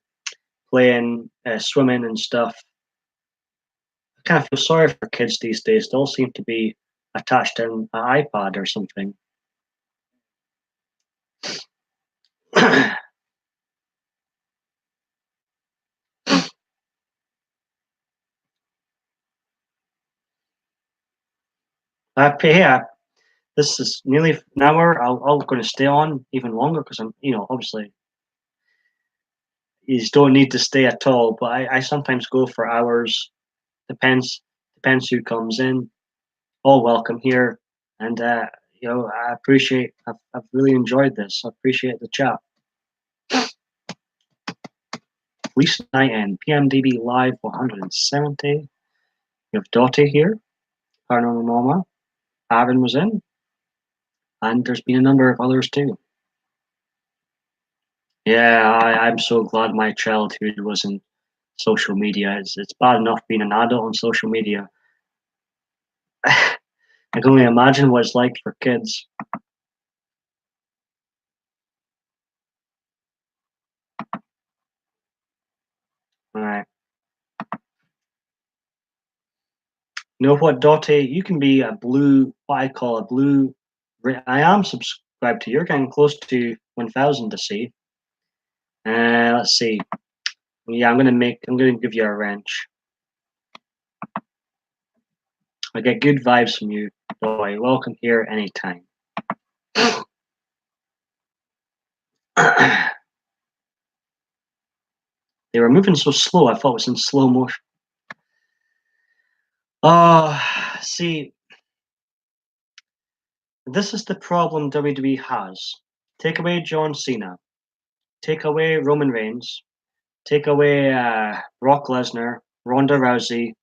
playing swimming and stuff. I kind of feel sorry for kids these days. They all seem to be attached to an iPad or something. Yeah, this is nearly an hour. I'm going to stay on even longer because I'm, obviously, you just don't need to stay at all. But I sometimes go for hours. Depends who comes in. All welcome here, and I appreciate. I've really enjoyed this. I appreciate the chat. Fleece Night and PMDB Live 170. You have Dottie here, Paranormal Mama. Aaron was in, and there's been a number of others too. Yeah, I'm so glad my childhood wasn't social media. It's bad enough being an adult on social media. I can only imagine what it's like for kids. All right. You know what, Dottie? You can be a blue, what I call a blue. I am subscribed to. You're getting close to 1,000 to see. Let's see. Yeah, I'm gonna give you a wrench. I get good vibes from you, boy. Welcome here anytime. They were moving so slow. I thought it was in slow motion. Oh, see, this is the problem WWE has. Take away John Cena. Take away Roman Reigns. Take away Brock Lesnar, Ronda Rousey.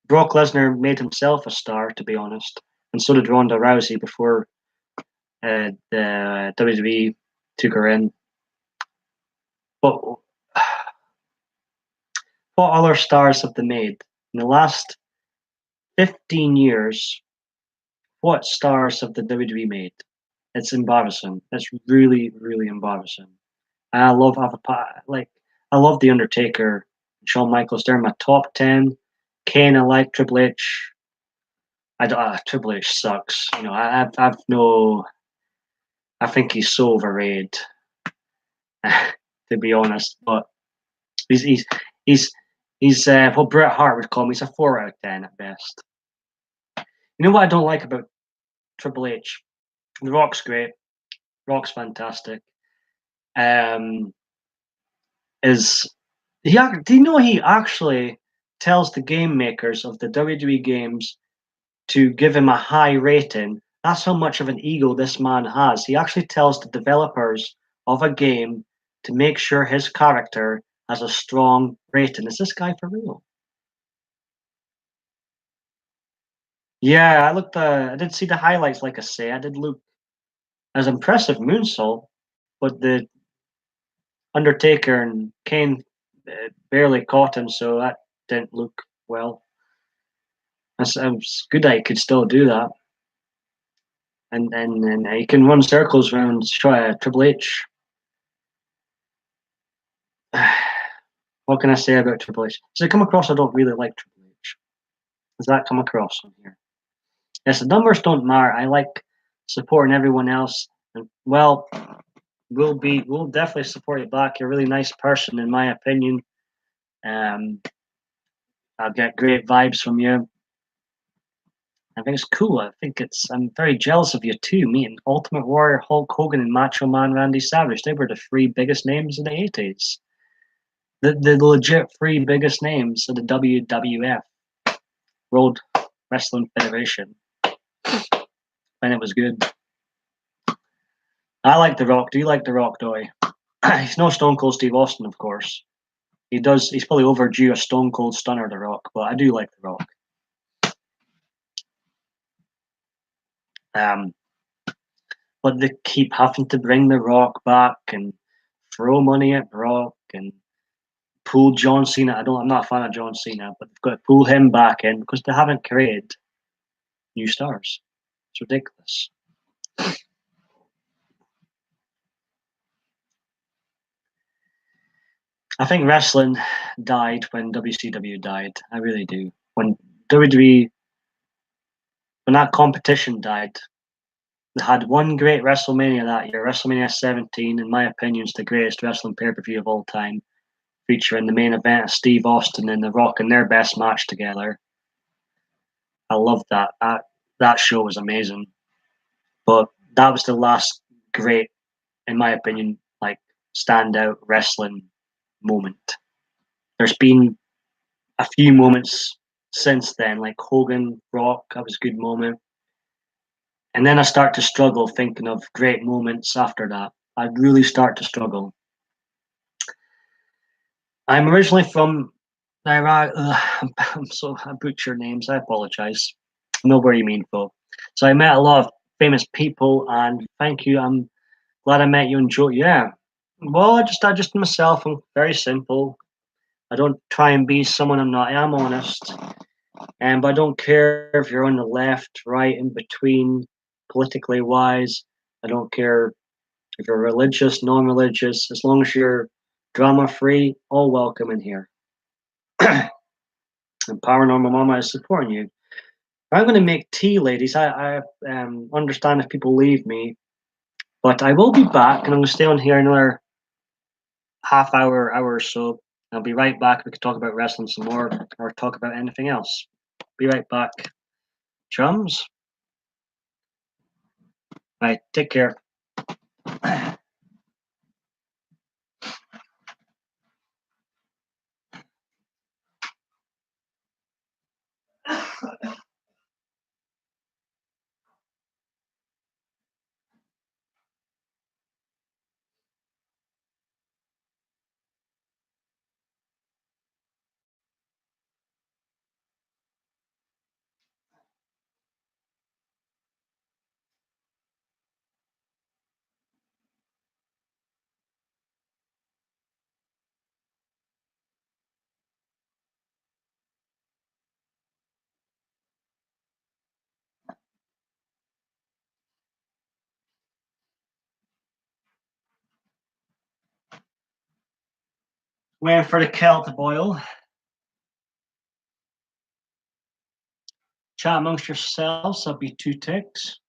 Brock Lesnar made himself a star, to be honest, and so did Ronda Rousey before the WWE took her in. But what other stars have they made in the last 15 years? What stars have the WWE made? It's embarrassing. It's really, really embarrassing. I love I love the Undertaker, Shawn Michaels. They're in my top 10. Kane, I like Triple H. Triple H sucks. You know, I've no. I think he's so overrated, to be honest. But he's he's he's he's what Bret Hart would call me. He's a 4 out of 10 at best. You know what I don't like about Triple H? The Rock's great. Rock's fantastic. Um, is do you know he actually tells the game makers of the WWE games to give him a high rating? That's how much of an ego this man has. He actually tells the developers of a game to make sure his character has a strong rating. Is this guy for real? Yeah, I did see the highlights. Like I say, I did look as impressive moonsault, but the Undertaker and Kane barely caught him, so that didn't look well. It's good that he could still do that, and he can run circles around Triple H. What can I say about Triple H? Does it come across? I don't really like Triple H. Does that come across on here? Yes, the numbers don't matter. I like supporting everyone else, and well, we'll definitely support you back. You're a really nice person, in my opinion. Um, I'll get great vibes from you. I think it's cool. I'm very jealous of you too. Meeting Ultimate Warrior, Hulk Hogan, and Macho Man Randy Savage. They were the 3 biggest names in the 80s. The legit 3 biggest names of the WWF, World Wrestling Federation. And it was good. I like The Rock. Do you like The Rock, Doy? He's no Stone Cold Steve Austin, of course. He's probably overdue a Stone Cold Stunner, The Rock, but I do like The Rock. But they keep having to bring The Rock back and throw money at Brock and pull John Cena. I'm not a fan of John Cena, but they've got to pull him back in because they haven't created new stars. It's ridiculous. I think wrestling died when WCW died. I really do. When WWE, when that competition died, they had one great WrestleMania that year. WrestleMania 17, in my opinion, is the greatest wrestling pay-per-view of all time, featuring the main event of Steve Austin and The Rock in their best match together. I loved that. That show was amazing. But that was the last great, in my opinion, like standout wrestling moment. There's been a few moments since then, like Hogan, Rock, that was a good moment. And then I start to struggle thinking of great moments after that. I really start to struggle. I'm originally from Iraq. I butcher names. I apologize. I know where you mean, Phil. So I met a lot of famous people, and thank you. I'm glad I met you and Joe. Yeah. Well, I just myself. I'm very simple. I don't try and be someone I'm not. I'm honest, and but I don't care if you're on the left, right, in between, politically wise. I don't care if you're religious, non-religious. As long as you're drama free, all welcome in here. And Paranormal Mama is supporting you. I'm going to make tea, ladies. I understand if people leave me, but I will be back, and I'm going to stay on here another half hour or so. I'll be right back. We can talk about wrestling some more, or talk about anything else. Be right back, chums. Right, take care. Waiting for the kettle to boil. Chat amongst yourselves. That'll be 2 ticks.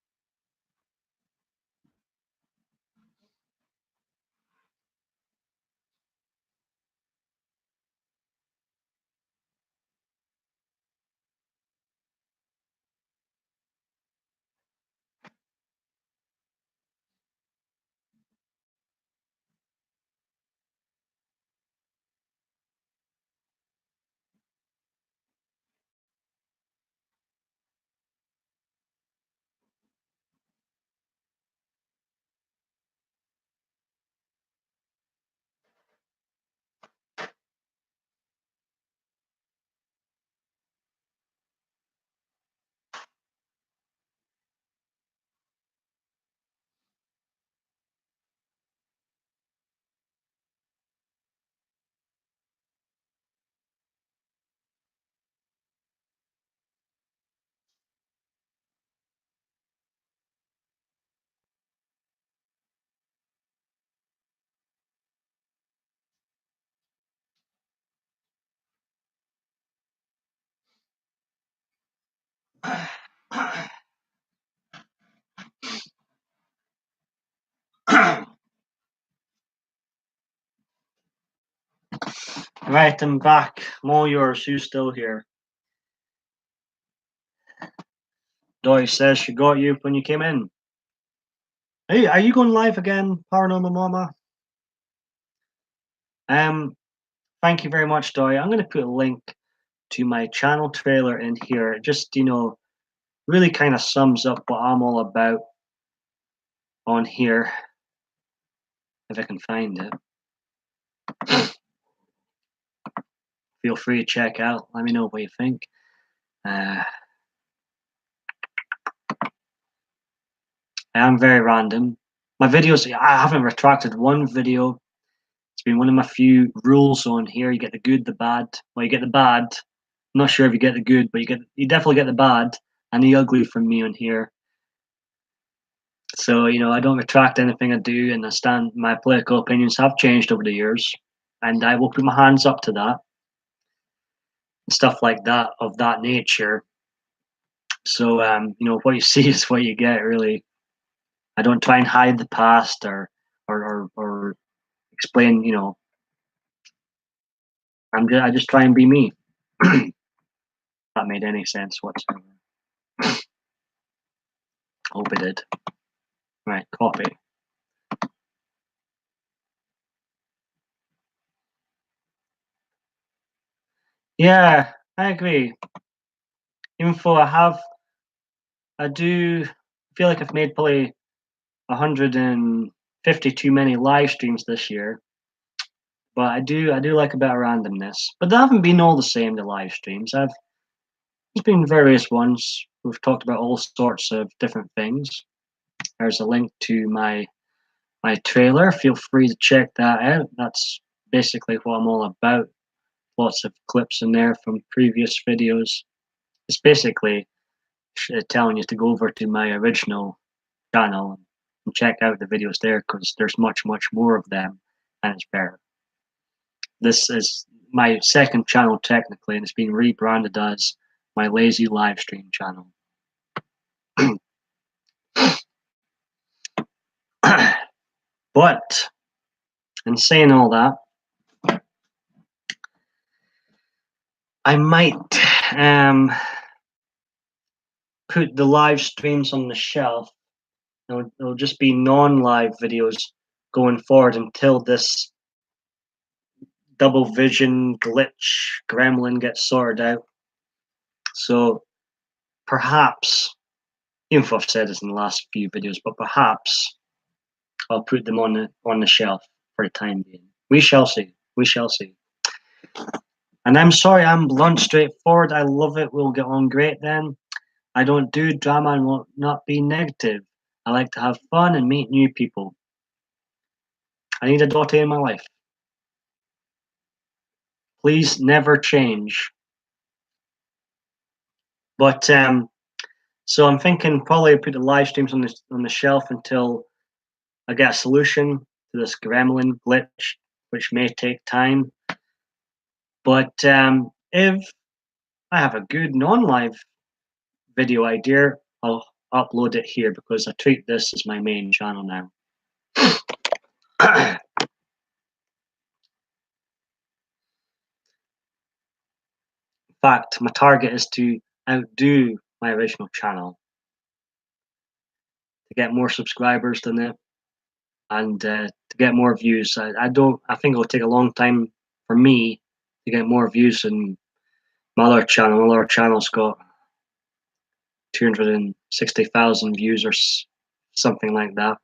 Right, I'm back. I'm all yours. Who's still here? Dory says she got you when you came in. Hey, are you going live again, Paranormal Mama? Thank you very much, Dory. I'm going to put a link to my channel trailer in here. It just, really kind of sums up what I'm all about on here, if I can find it. Feel free to check out. Let me know what you think. I am very random. My videos, I haven't retracted one video. It's been one of my few rules on here. You get the good, the bad. Well, you get the bad. I'm not sure if you get the good, but you definitely get the bad and the ugly from me on here. So, I don't retract anything I do, and my political opinions have changed over the years, and I will put my hands up to that. Stuff like that, of that nature. So, what you see is what you get, really. I don't try and hide the past or explain, I just try and be me. If that made any sense whatsoever. Hope it did. Right, copy. Yeah, I agree. Even though I do feel like I've made probably 150 too many live streams this year, but I do like a bit of randomness. But they haven't been all the same, the live streams. There's been various ones. We've talked about all sorts of different things. There's a link to my trailer. Feel free to check that out. That's basically what I'm all about. Lots of clips in there from previous videos. It's basically telling you to go over to my original channel and check out the videos there because there's much, much more of them and it's better. This is my second channel technically, and it's been rebranded as my lazy live stream channel. But in saying all that, I might put the live streams on the shelf. It'll just be non-live videos going forward until this double vision glitch gremlin gets sorted out. So perhaps, even if I've said this in the last few videos, but perhaps I'll put them on the shelf for the time being. We shall see. We shall see. And I'm sorry, I'm blunt, straightforward. I love it. We'll get on great then. I don't do drama and will not be negative. I like to have fun and meet new people. I need a daughter in my life. Please never change. But so I'm thinking probably put the live streams on the shelf until I get a solution to this gremlin glitch, which may take time. But if I have a good non-live video idea, I'll upload it here because I treat this as my main channel now. In fact, my target is to outdo my original channel, to get more subscribers than it, and to get more views. I think it'll take a long time for me to get more views than my other channel. My other channel's got 260,000 views or something like that.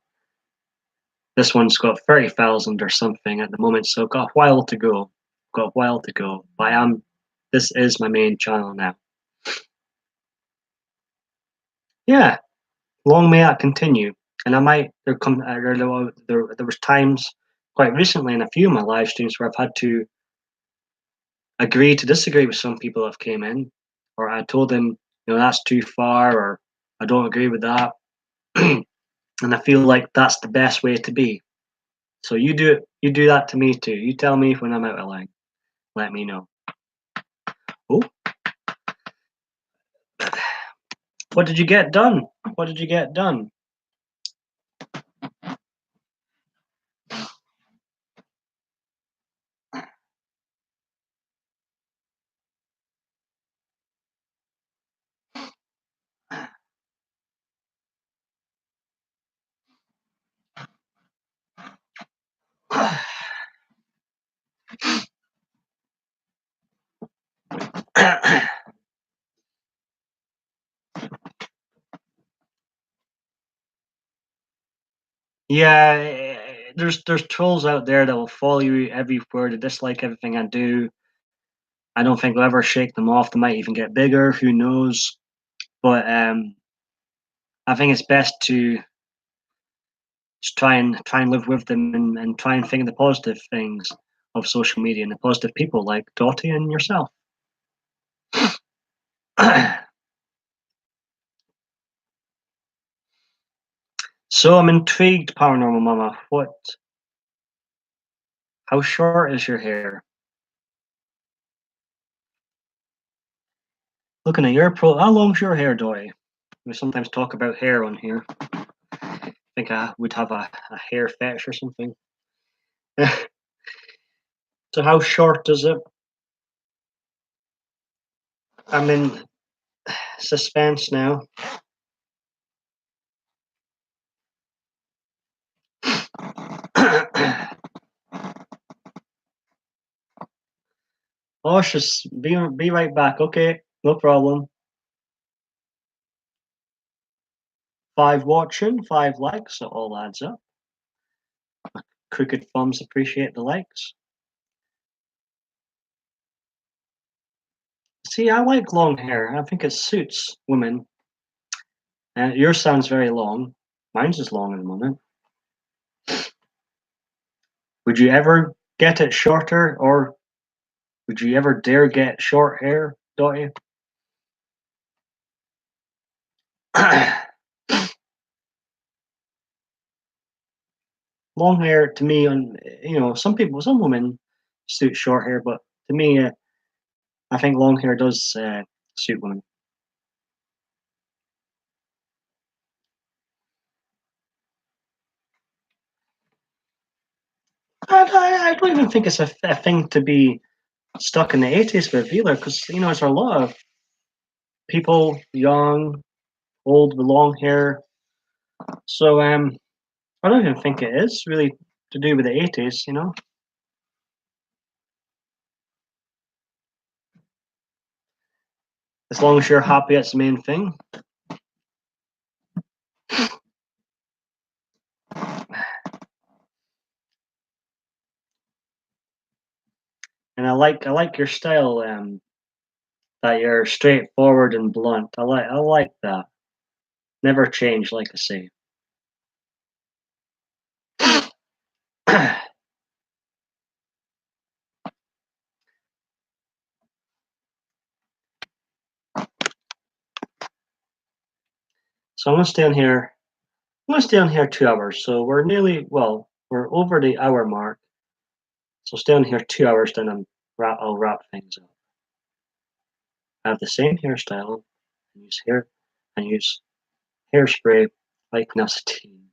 This one's got 30,000 or something at the moment, so I've got a while to go. Got a while to go. But this is my main channel now. Yeah, long may that continue. And I might there was times quite recently in a few of my live streams where I've had to agree to disagree with some people that came in, or I told them, that's too far, or I don't agree with that. And I feel like that's the best way to be. So you do that to me too. You tell me when I'm out of line. Let me know. Oh, what did you get done? What did you get done? Yeah, there's trolls out there that will follow you everywhere, to dislike everything I do. I don't think we'll ever shake them off. They might even get bigger. Who knows? But I think it's best to just try and live with them and try and think of the positive things of social media and the positive people like Dottie and yourself. So I'm intrigued, Paranormal Mama. How short is your hair? Looking at your how long's your hair, Dottie? We sometimes talk about hair on here. I think I would have a hair fetish or something. So how short is it? I'm in suspense now. Oh, just be right back. Okay, no problem. 5 watching, 5 likes, it all adds up. Crooked thumbs appreciate the likes. See, I like long hair. I think it suits women. And yours sounds very long. Mine's is long at the moment. Would you ever get it shorter, or would you ever dare get short hair, Dottie? Long hair to me, on some people, some women suit short hair, but to me, I think long hair does suit women. I don't even think it's a thing to be stuck in the 80s with either, because there's a lot of people, young, old, with long hair. So I don't even think it is really to do with the 80s. As long as you're happy, it's the main thing. And I like your style, that you're straightforward and blunt. I like that. Never change, like I say. So I'm gonna stay on here. I'm gonna stay on here 2 hours. So we're over the hour mark. So stay on here 2 hours, then I'll wrap things up. I have the same hairstyle, and use hairspray like nicotine.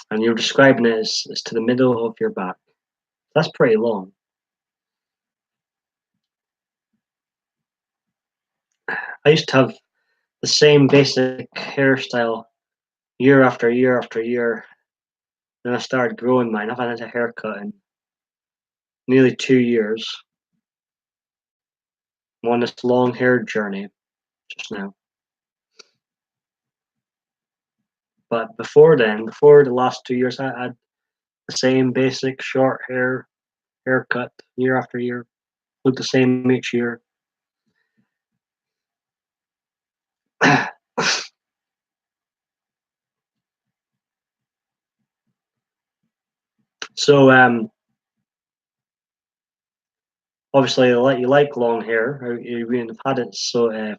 And you're describing it as to the middle of your back. That's pretty long. I used to have the same basic hairstyle year after year after year. Then I started growing mine. I've had a haircut in nearly 2 years. I'm on this long hair journey just now. But before then, before the last 2 years, I had the same basic short haircut year after year. Looked the same each year. So obviously, you like long hair. You've had it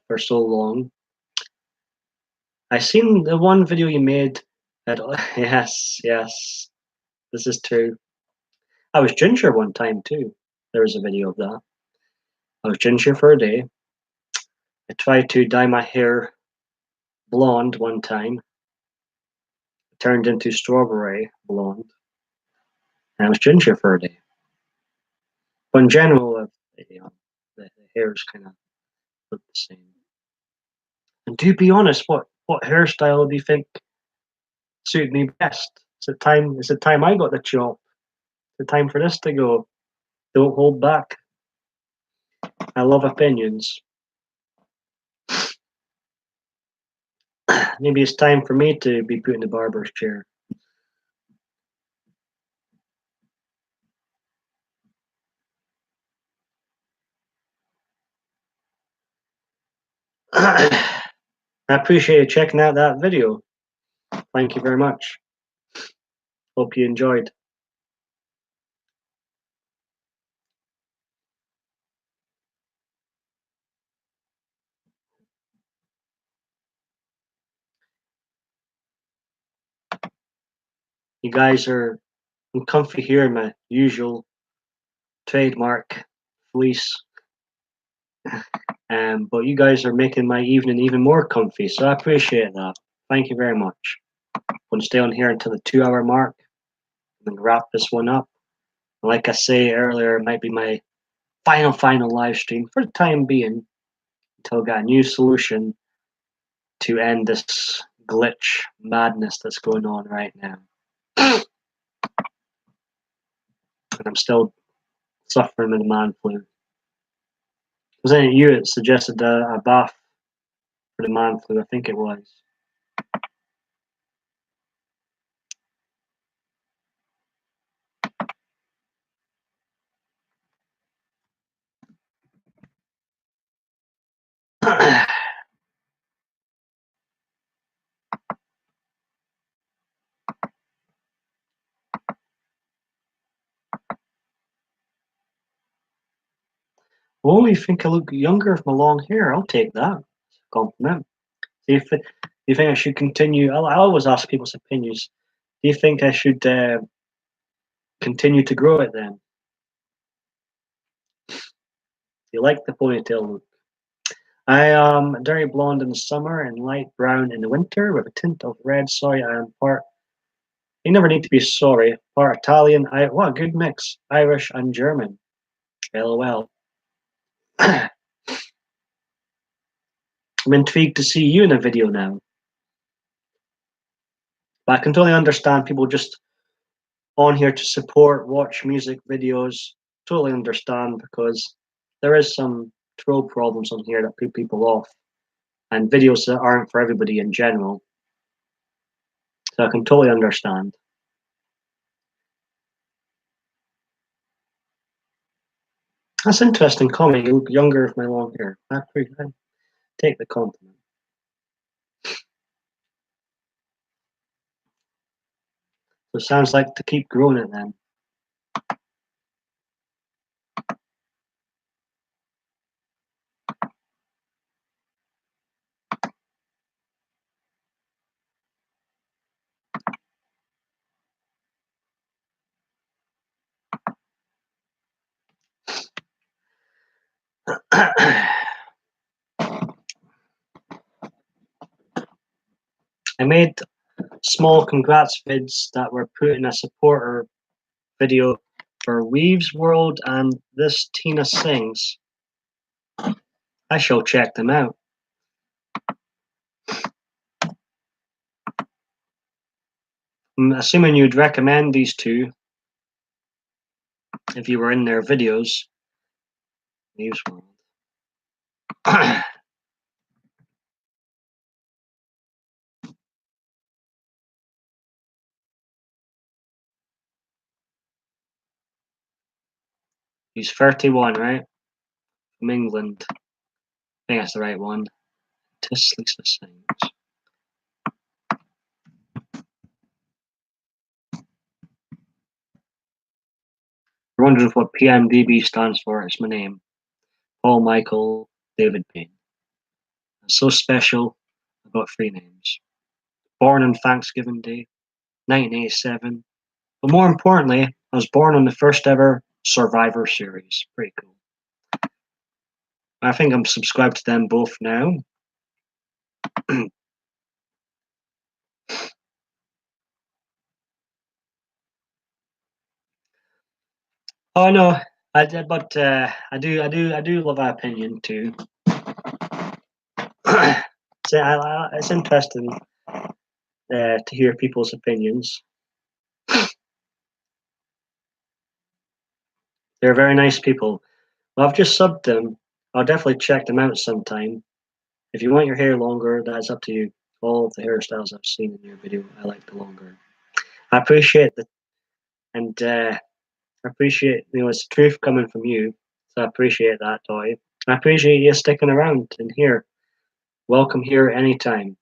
for so long. I seen the one video you made. That yes, yes, this is true. I was ginger one time too. There was a video of that. I was ginger for a day. I tried to dye my hair blonde one time. It turned into strawberry blonde, and I was ginger for a day. But in general, the hairs kind of look the same. And to be honest, what hairstyle do you think suited me best? It's the time I got the chop. The time for this to go. Don't hold back. I love opinions. Maybe it's time for me to be put in the barber's chair. I appreciate you checking out that video. Thank you very much. Hope you enjoyed. You guys are comfy here in my usual trademark fleece. But you guys are making my evening even more comfy, so I appreciate that. Thank you very much. I'm going to stay on here until the 2 hour mark and wrap this one up. Like I say earlier, it might be my final live stream for the time being until I got a new solution to end this glitch madness that's going on right now. I'm still suffering with the man flu. Was it you that suggested a bath for the man flu? I think it was. Oh, you think I look younger with my long hair? I'll take that. It's a compliment. Do you think I should continue? I always ask people's opinions. Do you think I should continue to grow it then? Do you like the ponytail look? I am dirty blonde in the summer and light brown in the winter with a tint of red. Sorry, I am part. You never need to be sorry. Part Italian. What a good mix. Irish and German. LOL. I'm intrigued to see you in a video now. But I can totally understand people just on here to support, watch music videos. Totally understand because there is some troll problems on here that put people off and videos that aren't for everybody in general. So I can totally understand. That's an interesting comment. You look younger with my long hair. I take the compliment. So it sounds like to keep growing it then. I made small congrats vids that were put in a supporter video for Weaves World and this Tina Sings. I shall check them out. I'm assuming you'd recommend these two if you were in their videos. Weaves World. He's 31, right? From England. I think that's the right one. Tis Lisa Sings. You're wondering what PMDB stands for. It's my name. Paul Michael David Payne. I'm so special. I've got 3 names. Born on Thanksgiving Day, 1987. But more importantly, I was born on the first ever Survivor series. Pretty cool. I think I'm subscribed to them both now. Oh no, I do love our opinion too. So it's interesting to hear people's opinions. They're very nice people. Well, I've just subbed them. I'll definitely check them out sometime. If you want your hair longer, that's up to you. All of the hairstyles I've seen in your video, I like the longer. I appreciate the and I appreciate it's the truth coming from you. So I appreciate that, Toy. I appreciate you sticking around and here. Welcome here anytime.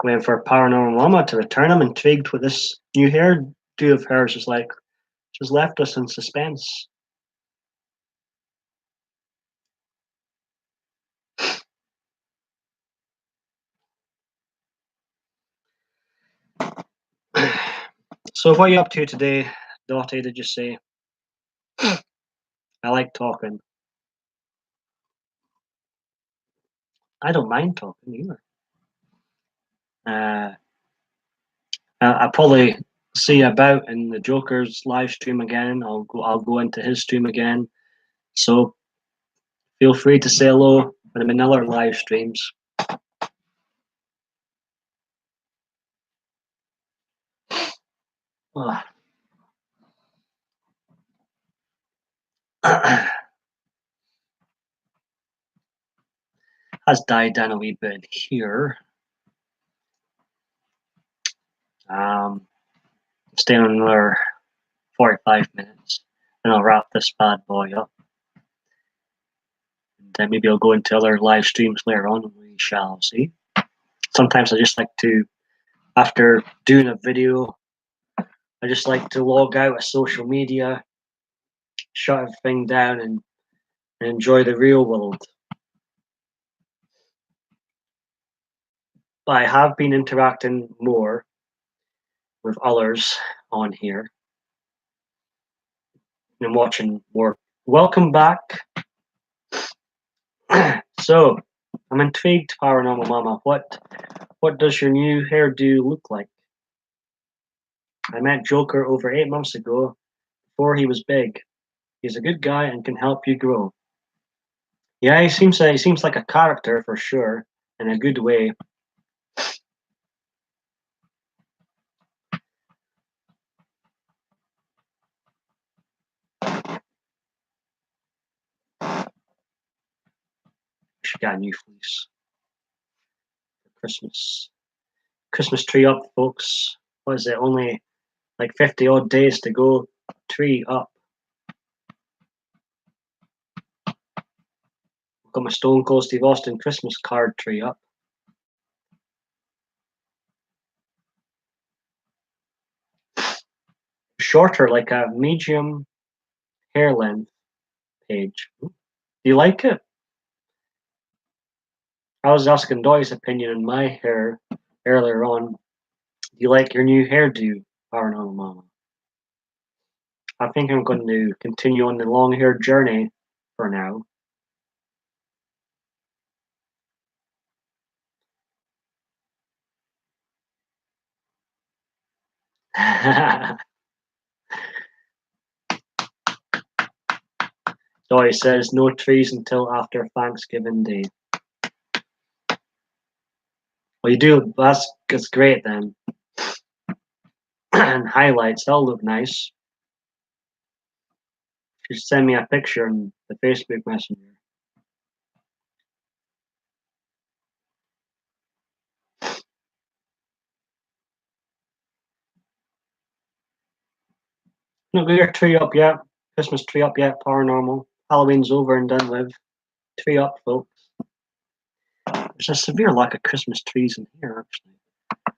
Waiting for Paranormal Mama to return. I'm intrigued what this new hairdo of hers is like. She's left us in suspense. So what are you up to today, Dottie, did you say? I like talking. I don't mind talking either. I'll probably see you about in the Joker's live stream again. I'll go into his stream again. So feel free to say hello when I'm in other live streams. Ah. Has died down a wee bit in here. Staying on another 45 minutes, and I'll wrap this bad boy up. And then maybe I'll go into other live streams later on. We shall see. Sometimes I just like to, after doing a video, I just like to log out of social media, shut everything down, and enjoy the real world. But I have been interacting more with others on here and watching more. Welcome back. So, I'm intrigued, Paranormal Mama. What does your new hairdo look like? I met Joker over 8 months ago, before he was big. He's a good guy and can help you grow. Yeah, he seems like a character for sure, in a good way. She got a new fleece for Christmas. Christmas tree up, folks. What is it? Only like 50 odd days to go. Tree up. I've got my Stone Cold Steve Austin Christmas card tree up. Shorter, like a medium hair length page. Do you like it? I was asking Doy's opinion on my hair earlier on. Do you like your new hairdo, Paranormal Mama? I think I'm going to continue on the long hair journey for now. Doy says no trees until after Thanksgiving Day. Well, you do. That's great then. And highlights, that'll look nice. Just send me a picture on the Facebook Messenger. No, get your tree up yet. Christmas tree up yet, Paranormal. Halloween's over and done with. Tree up, folks. There's a severe lack of Christmas trees in here, actually.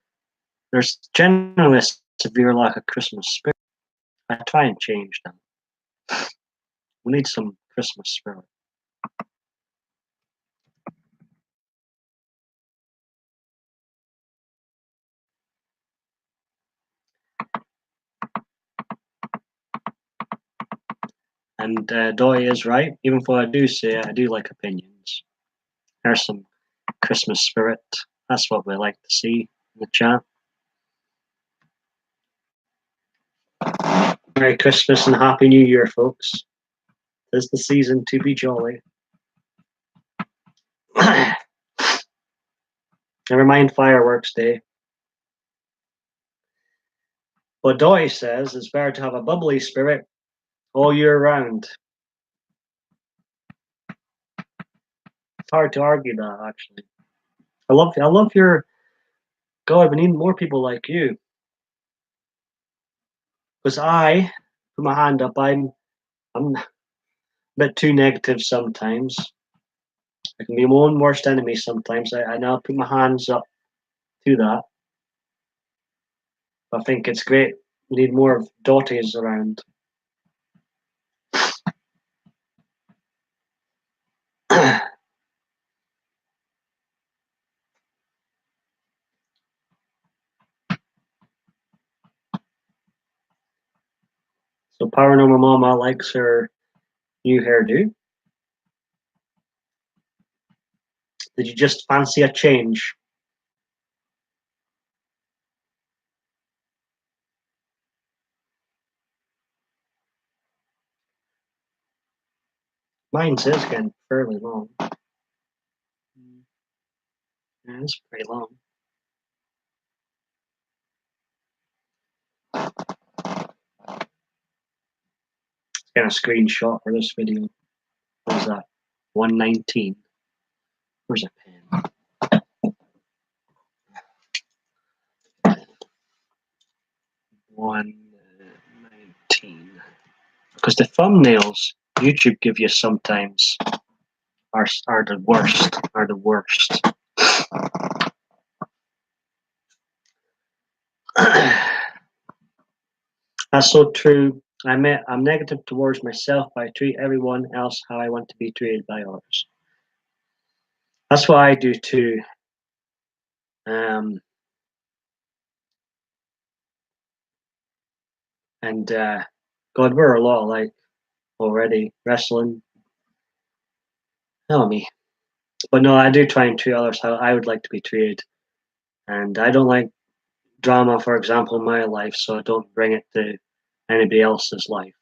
There's generally a severe lack of Christmas spirit. I try and change them. We need some Christmas spirit. And Doy is right. Even though I do say it, I do like opinions. There's some Christmas spirit. That's what we like to see in the chat. Merry Christmas and Happy New Year, folks. Tis the season to be jolly. Never mind Fireworks Day. But Doy says it's better to have a bubbly spirit all year round. It's hard to argue that, actually. I love your. God, we need more people like you. Because I put my hand up. I'm a bit too negative sometimes. I can be my own worst enemy sometimes. I now put my hands up to that. I think it's great. We need more of Dotties around. So Paranormal Mama likes her new hairdo. Did you just fancy a change? Mine's is getting fairly long. Yeah, it's pretty long. Get a screenshot for this video. What was that? 119. Where's a pen? 119. Because the thumbnails YouTube give you sometimes are the worst. Are the worst. That's so true. I'm negative towards myself, but I treat everyone else how I want to be treated by others. That's what I do too. And God, we're a lot alike already. Wrestling. Oh me. But no, I do try and treat others how I would like to be treated. And I don't like drama, for example, in my life, so I don't bring it to anybody else's life.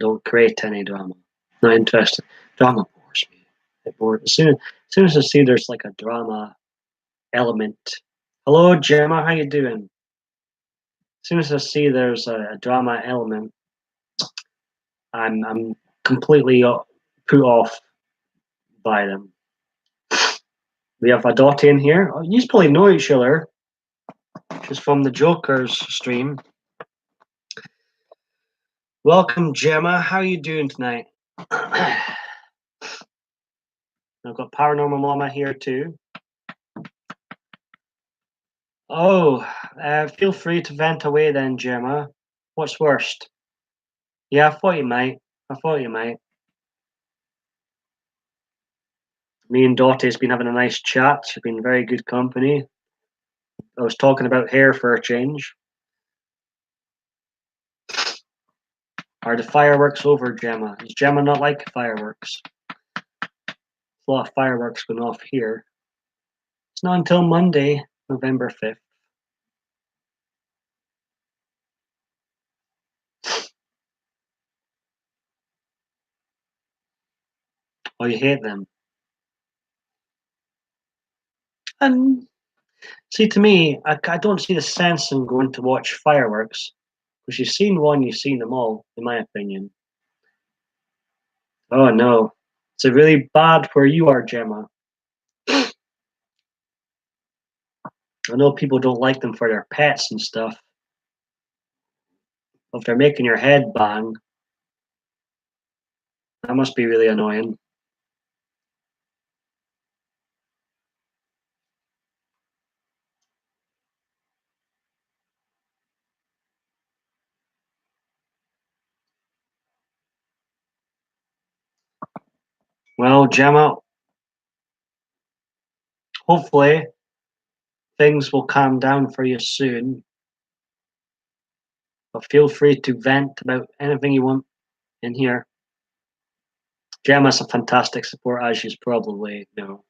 Don't create any drama. Not interested. Drama bores me. It bores. As soon as I see there's like a drama element. Hello, Gemma. How you doing? As soon as I see there's a drama element, I'm completely put off by them. We have a Dottie in here. Oh, you probably know each other. She's from the Joker's stream. Welcome, Gemma. How are you doing tonight? I've got Paranormal Mama here too. Oh, feel free to vent away then, Gemma. What's worst? Yeah, I thought you might. Me and Dottie's been having a nice chat. She's been very good company. I was talking about hair for a change. Are the fireworks over, Gemma? Does Gemma not like fireworks? There's a lot of fireworks going off here. It's not until Monday, November 5th. Oh, you hate them. And see, to me, I don't see the sense in going to watch fireworks. Because you've seen one, you've seen them all, in my opinion. Oh no. It's a really bad where you are, Gemma. I know people don't like them for their pets and stuff. If they're making your head bang, that must be really annoying. Well, Gemma, hopefully things will calm down for you soon. But feel free to vent about anything you want in here. Gemma's a fantastic support, as you probably know.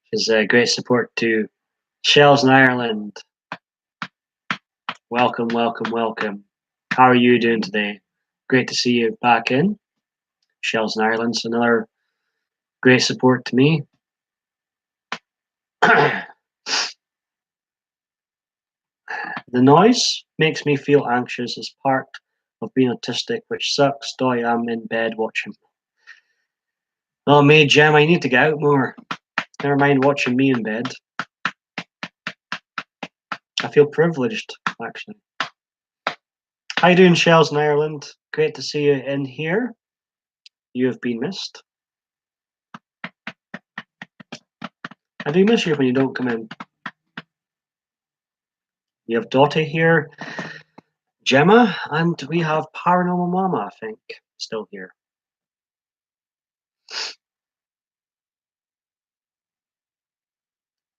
She's a great support to Shells in Ireland. Welcome, welcome, welcome. How are you doing today? Great to see you back in. Shells in Ireland's another great support to me. The noise makes me feel anxious as part of being autistic, which sucks, though I am in bed watching. Oh, me, Gemma, you need to get out more. Never mind watching me in bed. I feel privileged, actually. How you doing, Shells in Ireland? Great to see you in here. You have been missed. I do miss you when you don't come in. You have Dottie here, Gemma, and we have Paranormal Mama, I think, still here.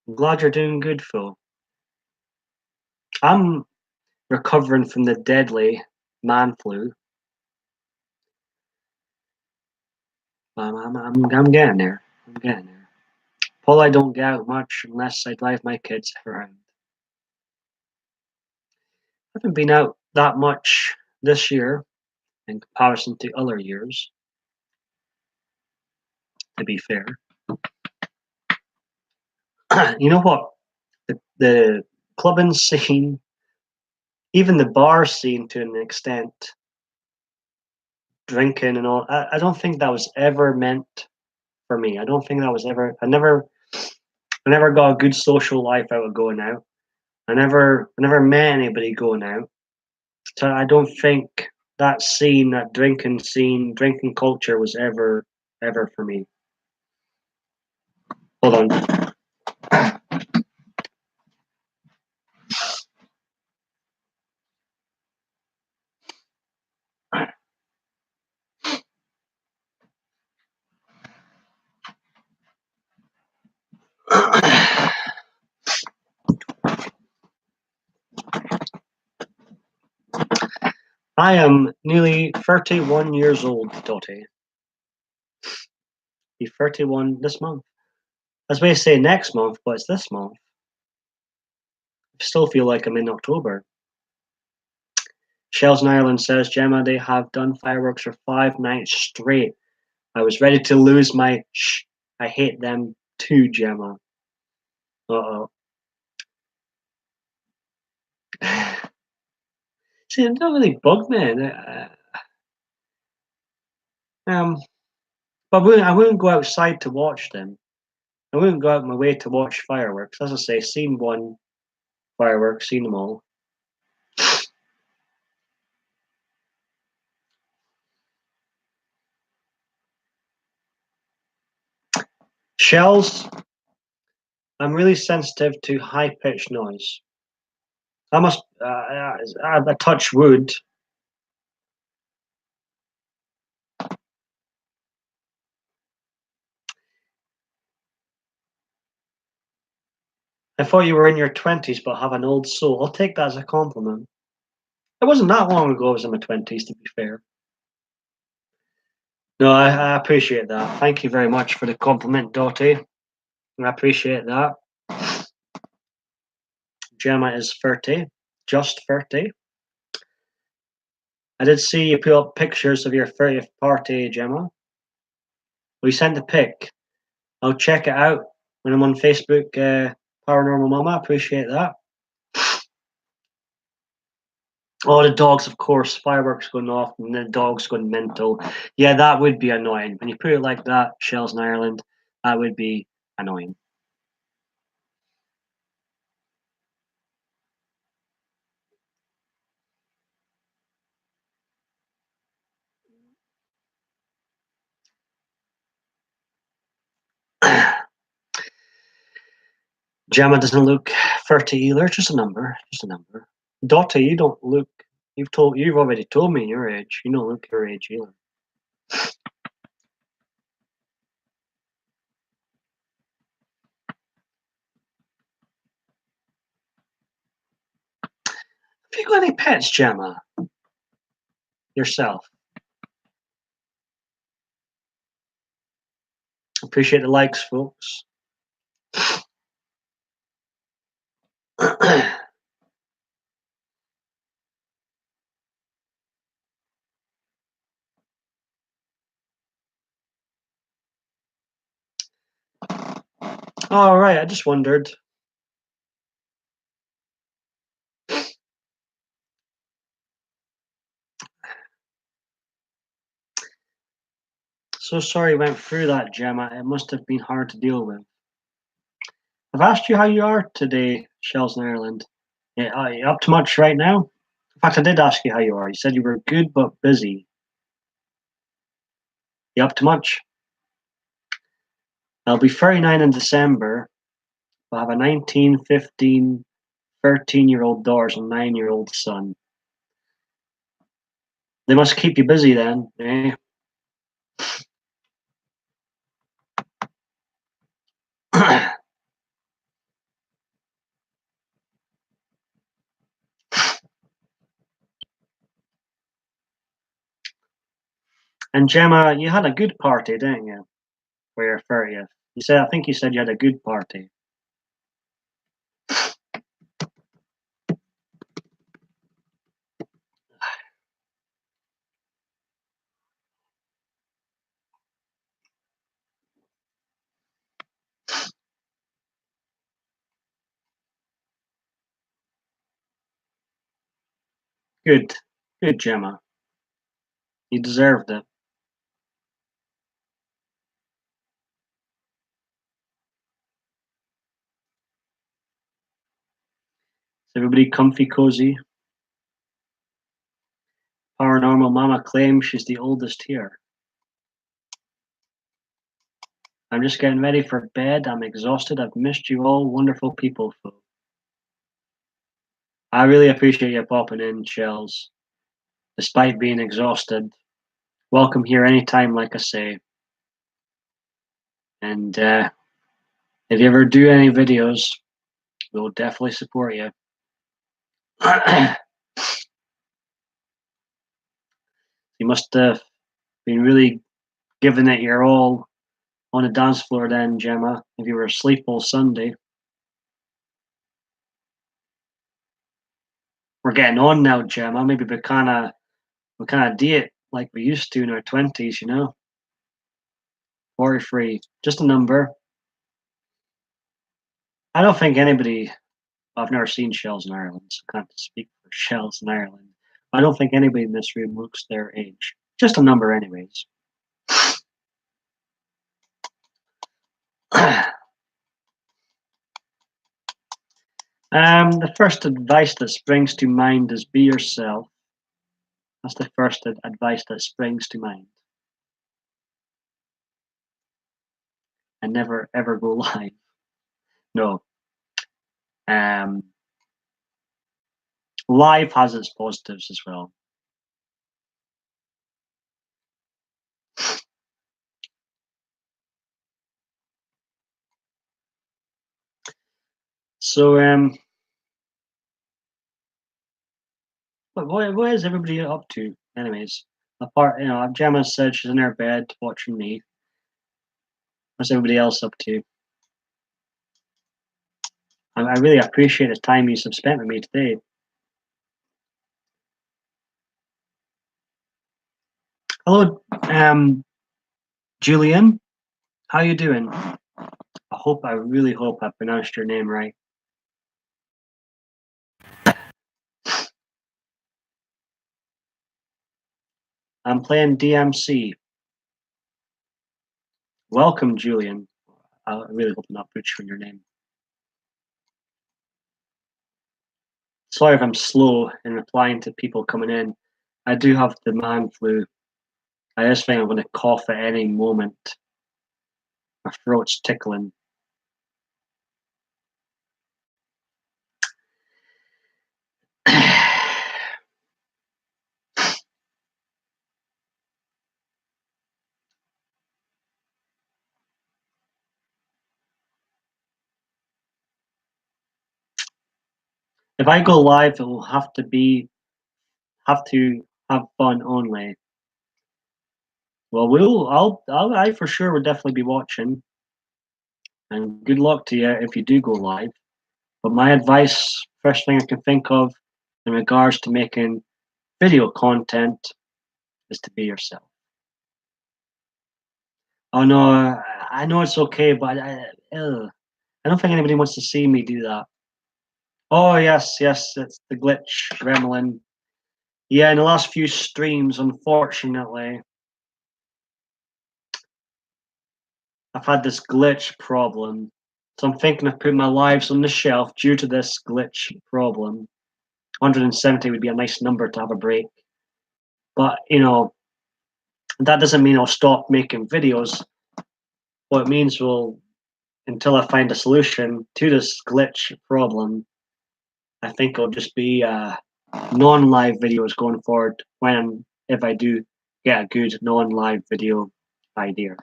I'm glad you're doing good, Phil. I'm recovering from the deadly man flu. I'm getting there. I'm getting there. Paul, I don't get out much unless I drive my kids around. I haven't been out that much this year in comparison to other years, to be fair. You know what? The clubbing scene even the bar scene to an extent, drinking and all. I don't think that was ever meant for me. I don't think that was ever. I never got a good social life out of going out. I never met anybody going out. So I don't think that scene, that drinking scene, drinking culture was ever for me. Hold on. I am nearly 31 years old, Dottie. Be 31 this month. I was going to say next month, but it's this month. I still feel like I'm in October. Shells in Ireland says, Gemma, they have done fireworks for 5 nights straight. I was ready to lose my shh. I hate them too, Gemma. Uh-oh. See, it don't really bug me. Um, but I wouldn't go outside to watch them. I wouldn't go out my way to watch fireworks. As I say, seen one fireworks, seen them all. Shells, I'm really sensitive to high-pitched noise. I must, I touch wood. I thought you were in your 20s but have an old soul. I'll take that as a compliment. It wasn't that long ago I was in my 20s, to be fair. No, I appreciate that. Thank you very much for the compliment, Dottie. I appreciate that. Gemma is 30, just 30. I did see you put up pictures of your 30th party, Gemma. We sent the pic. I'll check it out when I'm on Facebook. Paranormal Mama, I appreciate that. Oh, the dogs, of course. Fireworks going off and the dogs going mental. Yeah, that would be annoying. When you put it like that, Shells in Ireland, that would be annoying. Gemma doesn't look 30 either. Just a number. Just a number. Dottie, you don't look. You've already told me your age. You don't look your age either. Have you got any pets, Gemma? Yourself. Appreciate the likes, folks. All right, I just wondered. So sorry I went through that, Gemma. It must have been hard to deal with. I've asked you how you are today, Shells in Ireland. Yeah, are you up to much right now? In fact, I did ask you how you are. You said you were good but busy. You up to much? I'll be 39 in December. I'll have a 19, 15, 13-year-old daughter and 9-year-old son. They must keep you busy then, eh? And Gemma, you had a good party, didn't you? For your 30th. I think you said you had a good party. Good. Good, Gemma. You deserved it. Is everybody comfy cozy? Paranormal Mama claims she's the oldest here. I'm just getting ready for bed. I'm exhausted. I've missed you all, wonderful people. I really appreciate you popping in, Shells. Despite being exhausted, welcome here anytime, like I say. And if you ever do any videos, we'll definitely support you. You must have been really giving it your all on the dance floor then, Gemma, if you were asleep all Sunday. We're getting on now, Gemma. Maybe we kinda date like we used to in our 20s, you know? Worry free. Just a number. I don't think anybody I've never seen Shells in Ireland, so I can't speak for Shells in Ireland. I don't think anybody in this room looks their age. Just a number anyways. The first advice that springs to mind is be yourself. That's the first advice that springs to mind. And never ever go live. No. Um, Live has its positives as well. So what is everybody up to, anyways? Apart, Gemma said she's in her bed watching me. What's everybody else up to? I really appreciate the time you have spent with me today. Hello, Julian. How you doing? I really hope I pronounced your name right. I'm playing DMC. Welcome, Julian. I really hope I'm not butchering your name. Sorry if I'm slow in replying to people coming in. I do have the man flu. I just think I'm going to cough at any moment. My throat's tickling. If I go live, it will have to have fun only. Well, I for sure would definitely be watching. And good luck to you if you do go live. But my advice, first thing I can think of in regards to making video content, is to be yourself. Oh no, I know it's okay, but I don't think anybody wants to see me do that. Oh yes, yes, it's the glitch gremlin. Yeah, in the last few streams, unfortunately, I've had this glitch problem. So I'm thinking of putting my lives on the shelf due to this glitch problem. 170 would be a nice number to have a break. But, that doesn't mean I'll stop making videos. What it means until I find a solution to this glitch problem, I think it'll just be non-live videos going forward if I do get a good non-live video idea.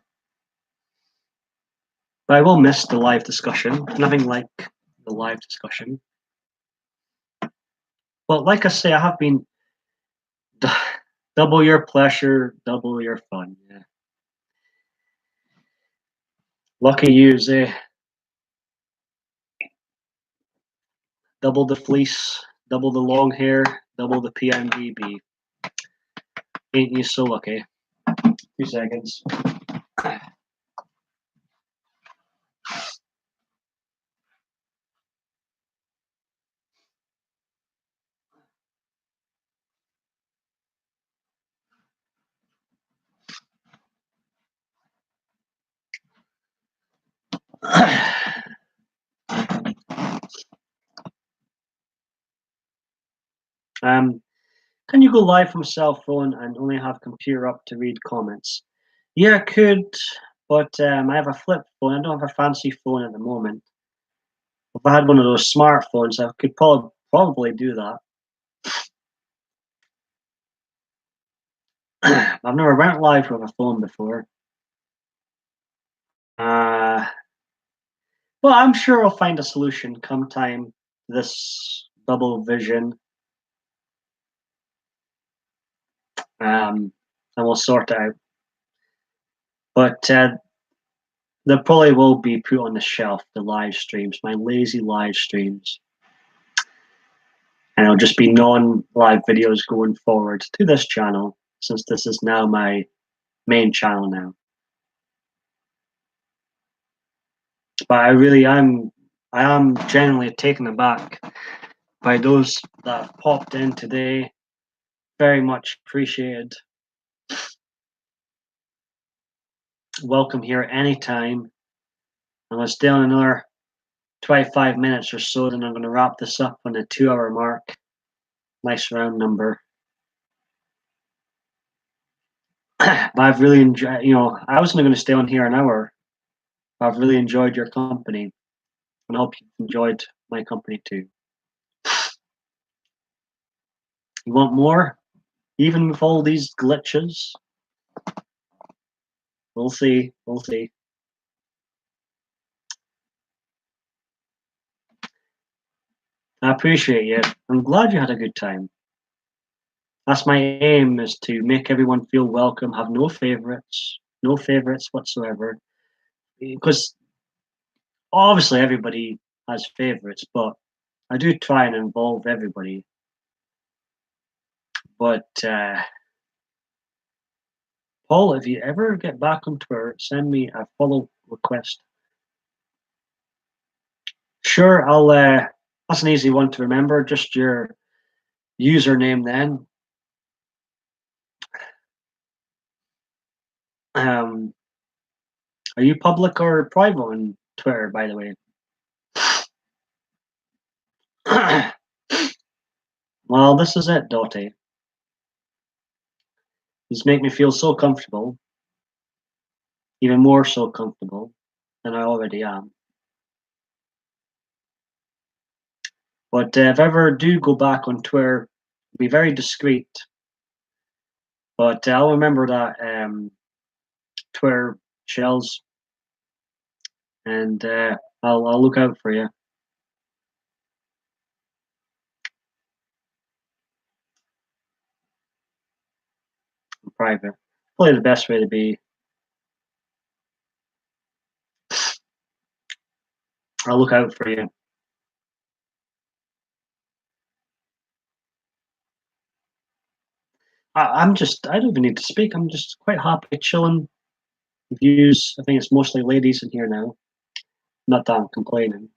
But I will miss the live discussion. Nothing like the live discussion. Well, like I say, I have been double your pleasure, double your fun. Yeah. Lucky you, eh? Double the fleece, double the long hair, double the PMDB. Ain't you so lucky? 2 seconds. Can you go live from cell phone and only have computer up to read comments? Yeah, I could, but I have a flip phone. I don't have a fancy phone at the moment. If I had one of those smartphones, I could probably do that. I've never went live with a phone before. Uh, well, I'm sure I'll find a solution come time this double vision, and we'll sort it out. But there probably will be put on the shelf the live streams, my lazy live streams, and it'll just be non-live videos going forward to this channel, since this is now my main channel now. But I am genuinely taken aback by those that popped in today. Very much appreciated. Welcome here anytime. I'm going to stay on another 25 minutes or so, then I'm going to wrap this up on the 2-hour mark. Nice round number. But I've really enjoyed, I was only going to stay on here an hour. I've really enjoyed your company, and I hope you enjoyed my company too. You want more? Even with all these glitches? We'll see. We'll see. I appreciate you. I'm glad you had a good time. That's my aim, is to make everyone feel welcome, have no favorites whatsoever. Because obviously everybody has favorites, but I do try and involve everybody. But Paul, if you ever get back on Twitter, send me a follow request. Sure, I'll. That's an easy one to remember. Just your username then. Are you public or private on Twitter, by the way? Well, this is it, Dottie. These make me feel so comfortable, even more so comfortable than I already am. But if I ever do go back on Twitter, be very discreet. But I'll remember that Twitter shells, and I'll look out for you. Private, probably the best way to be. I'll look out for you. I don't even need to speak. I'm just quite happy chilling. Views. I think it's mostly ladies in here now. Not that I'm complaining.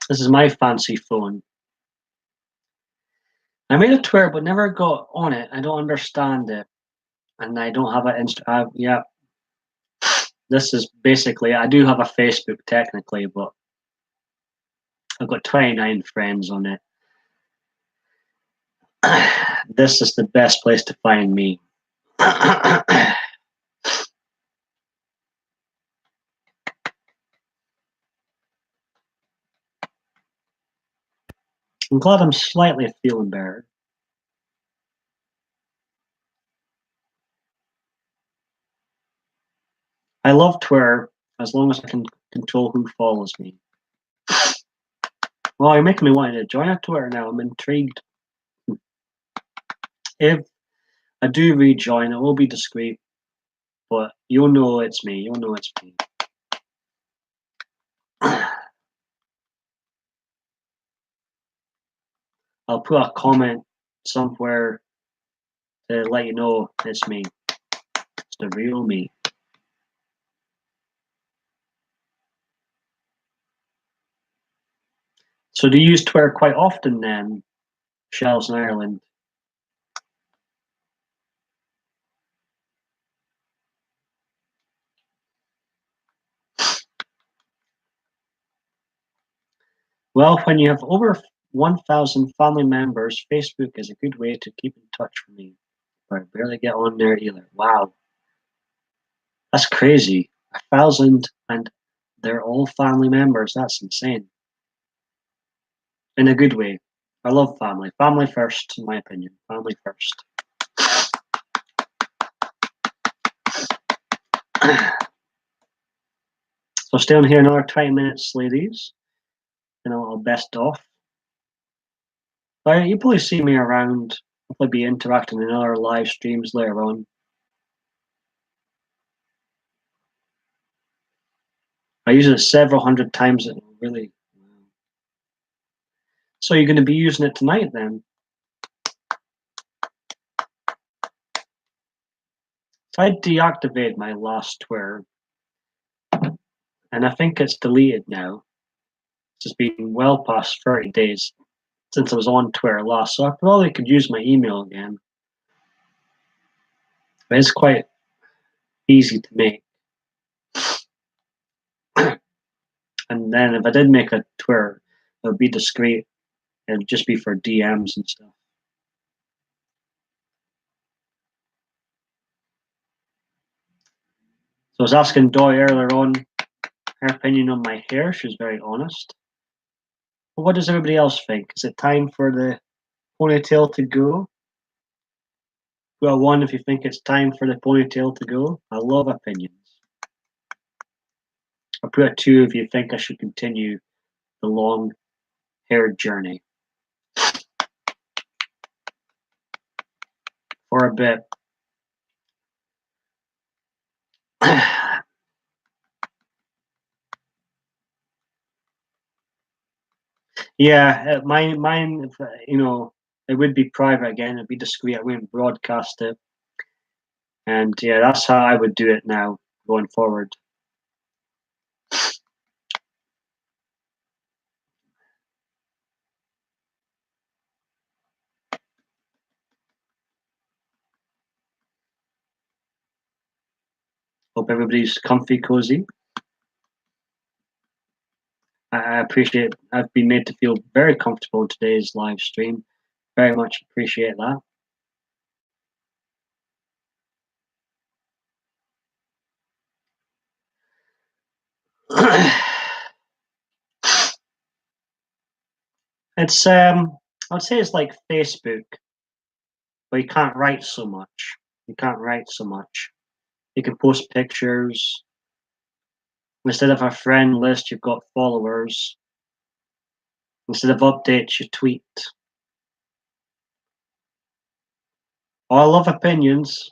This is my fancy phone. I made a Twitter, but never got on it. I don't understand it, and I don't have an yeah. This is basically. I do have a Facebook technically, but I've got 29 friends on it. This is the best place to find me. I'm glad I'm slightly feeling better. I love Twitter as long as I can control who follows me. Well, you're making me want to join a Twitter now. I'm intrigued. If I do rejoin, it will be discreet, but you'll know it's me. You'll know it's me. I'll put a comment somewhere to let you know it's me. It's the real me. So do you use Twitter quite often then, Shells in Ireland? Well, when you have over 1,000 family members, Facebook is a good way to keep in touch with me. But I barely get on there either. Wow, that's crazy. 1,000 and they're all family members. That's insane. In a good way. I love family. Family first, in my opinion. Family first. So stay on here another 20 minutes, ladies. And I'll best off. But you'll probably see me around. I'll probably be interacting in other live streams later on. I use it several hundred times. Really. So you're going to be using it tonight then? So I deactivated my last Twitter, and I think it's deleted now. It's been well past 30 days since I was on Twitter last, so I probably could use my email again. But it's quite easy to make. And then if I did make a Twitter, it would be discreet. It would just be for DMs and stuff. So I was asking Doy earlier on her opinion on my hair. She was very honest. But what does everybody else think? Is it time for the ponytail to go? Put a 1 if you think it's time for the ponytail to go. I love opinions. I'll put a 2 if you think I should continue the long hair journey for a bit. Yeah, mine, if, it would be private again. It'd be discreet. I wouldn't broadcast it. And yeah, that's how I would do it now going forward. Hope everybody's comfy, cozy. I appreciate. I've been made to feel very comfortable in today's live stream. Very much appreciate that. It's I'd say it's like Facebook, but you can't write so much. You can't write so much. You can post pictures. Instead of a friend list, you've got followers. Instead of updates, you tweet. Oh, I love opinions.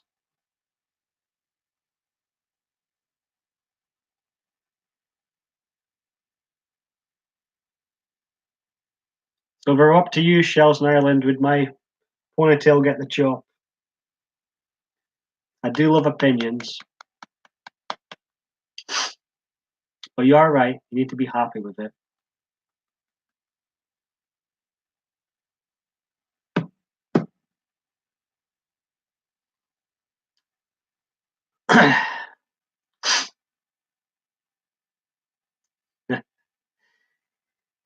So we're up to you, Shells in Ireland. Would my ponytail get the chop? I do love opinions. But you are right. You need to be happy with it.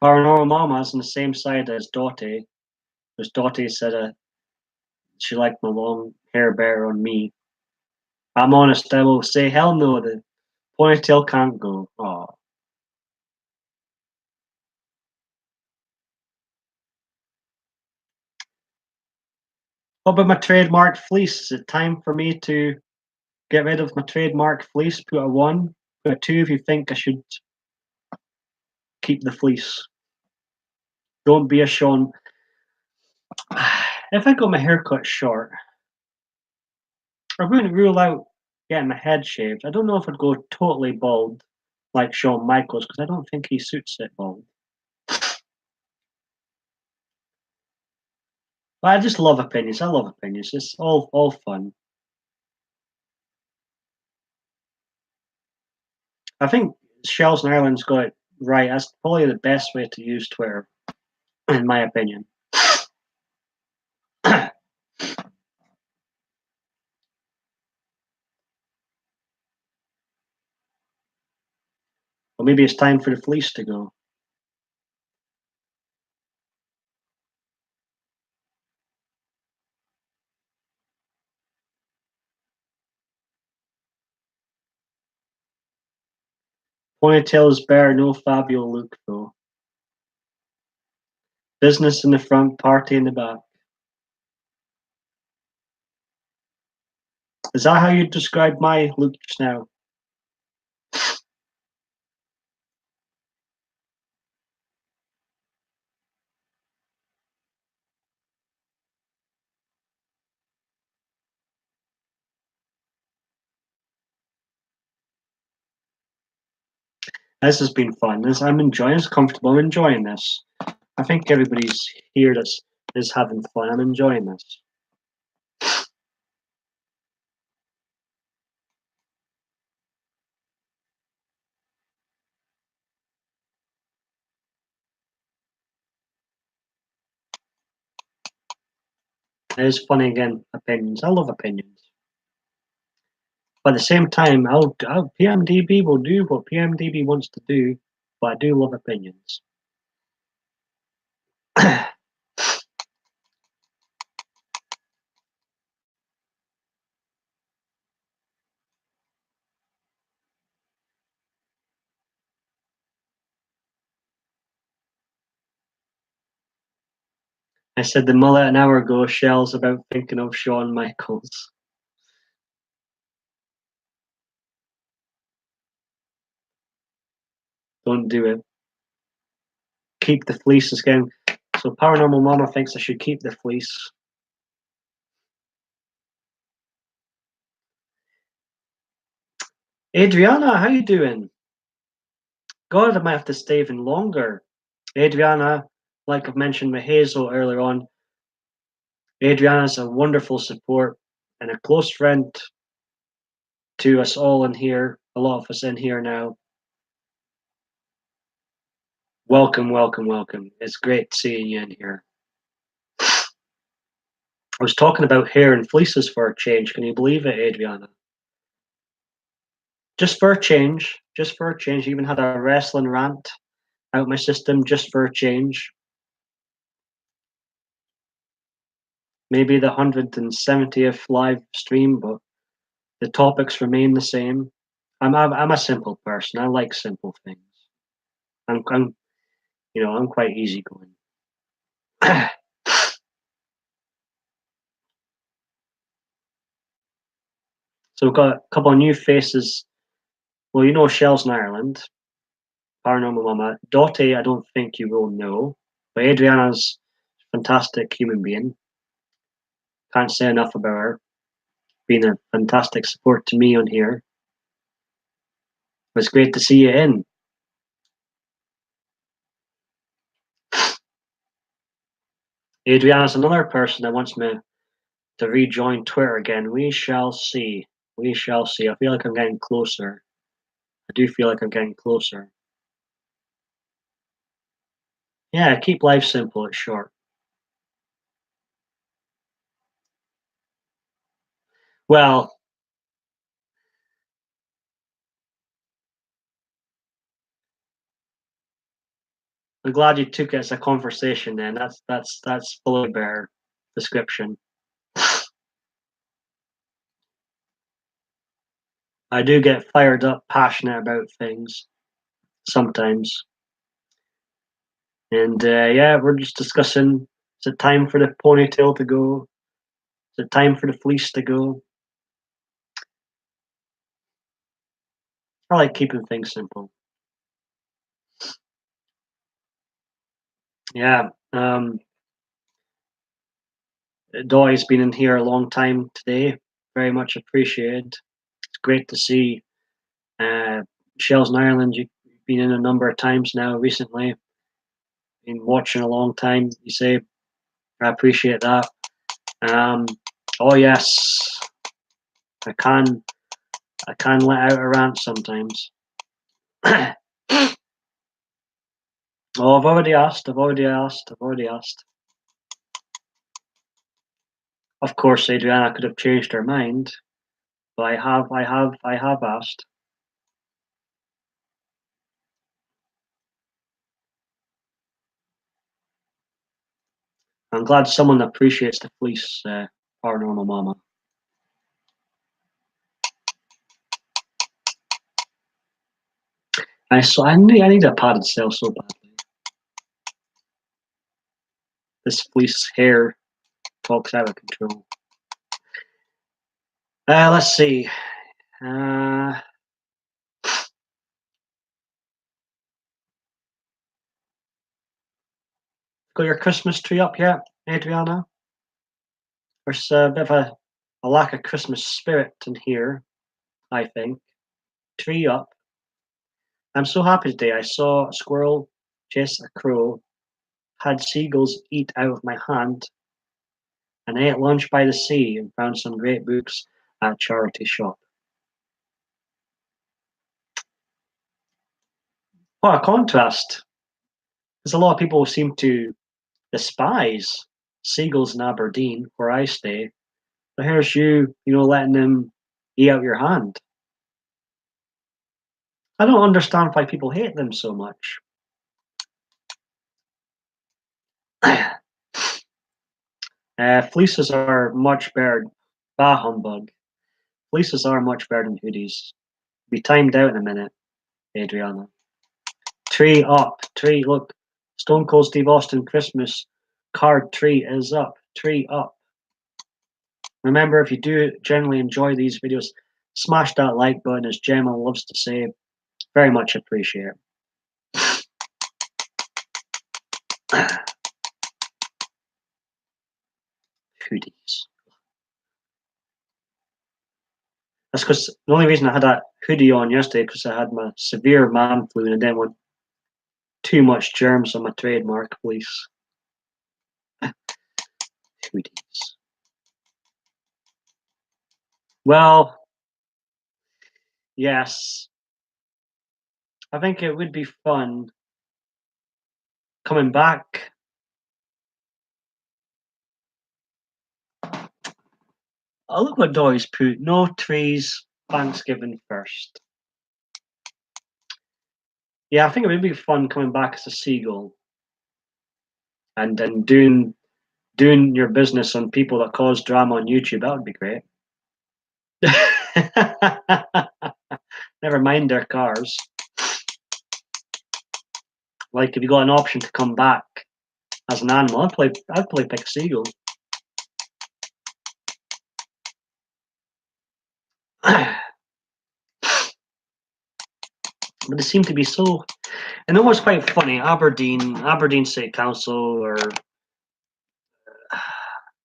Paranormal Mama's on the same side as Dottie. Because Dottie said she liked my long hair better on me. I'm honest, I will say hell no, the ponytail can't go. Oh. What about my trademark fleece? Is it time for me to get rid of my trademark fleece? Put a 1, put a 2 if you think I should keep the fleece. Don't be a Sean. If I got my hair cut short, I wouldn't rule out getting my head shaved. I don't know if I'd go totally bald like Shawn Michaels because I don't think he suits it bald. But I just love opinions. I love opinions. It's all fun. I think Shells in Ireland's got it right. That's probably the best way to use Twitter, in my opinion. Well, maybe it's time for the fleece to go. Ponytail is better, no Fabio look though. Business in the front, party in the back. Is that how you describe my look just now? This has been fun. I'm enjoying. It's comfortable. I'm enjoying this. I think everybody's here is having fun. I'm enjoying this. It is funny again. Opinions. I love opinions. But at the same time, PMDB will do what PMDB wants to do. But I do love opinions. I said the mullet an hour ago. Shell's about thinking of Shawn Michaels. Don't do it. Keep the fleece again. So Paranormal Mama thinks I should keep the fleece. Adriana, how you doing? God, I might have to stay even longer. Adriana, like I've mentioned with Hazel earlier on, Adriana's a wonderful support and a close friend to us all in here, a lot of us in here now. Welcome, welcome, welcome. It's great seeing you in here. I was talking about hair and fleeces for a change. Can you believe it, Adriana? Just for a change. Just for a change. Even had a wrestling rant out my system just for a change. Maybe the 170th live stream, but the topics remain the same. I'm a simple person. I like simple things. I'm I'm quite easygoing. So we've got a couple of new faces. Well, you know Shell's in Ireland. Paranormal Mama. Dottie, I don't think you will know. But Adriana's a fantastic human being. Can't say enough about her. Been a fantastic support to me on here. It was great to see you in. Adriana's another person that wants me to rejoin Twitter again. We shall see. We shall see. I feel like I'm getting closer. I do feel like I'm getting closer. Yeah, keep life simple. It's short. Well, I'm glad you took it as a conversation. Then that's fully better description. I do get fired up, passionate about things sometimes, and yeah, we're just discussing. Is it time for the ponytail to go? Is it time for the fleece to go? I like keeping things simple. Yeah. Doy's been in here a long time today. Very much appreciated. It's great to see. Shells in Ireland, you've been in a number of times now recently. Been watching a long time. You say, I appreciate that. Um, oh yes, I can let out a rant sometimes. Oh, I've already asked. I've already asked. I've already asked. Of course, Adriana could have changed her mind, but I have asked. I'm glad someone appreciates the fleece, Paranormal Mama. I need a padded cell so badly. This fleece hair talks out of control. Let's see. Got your Christmas tree up yet, Adriana? There's a bit of a lack of Christmas spirit in here, I think. Tree up. I'm so happy today. I saw a squirrel chase a crow, had seagulls eat out of my hand, and ate lunch by the sea and found some great books at charity shop. What a contrast! Because a lot of people seem to despise seagulls in Aberdeen, where I stay. But here's you, letting them eat out your hand. I don't understand why people hate them so much. Fleeces are much better. Bah humbug. Fleeces are much better than hoodies. Be timed out in a minute, Adriana. Tree up. Tree, look. Stone Cold Steve Austin Christmas card tree is up. Tree up. Remember, if you do generally enjoy these videos, smash that like button, as Gemma loves to say. Very much appreciate it. Hoodies. That's because the only reason I had that hoodie on yesterday because I had my severe man flu and I didn't want too much germs on my trademark, please. Hoodies. Well, yes. I think it would be fun coming back. Oh, look what Doy's put. No trees, Thanksgiving first. Yeah, I think it would be fun coming back as a seagull and then doing your business on people that cause drama on YouTube. That would be great. Never mind their cars. Like if you got an option to come back as an animal, I'd play pick a seagull. But they seem to be so. And it was quite funny. Aberdeen City Council are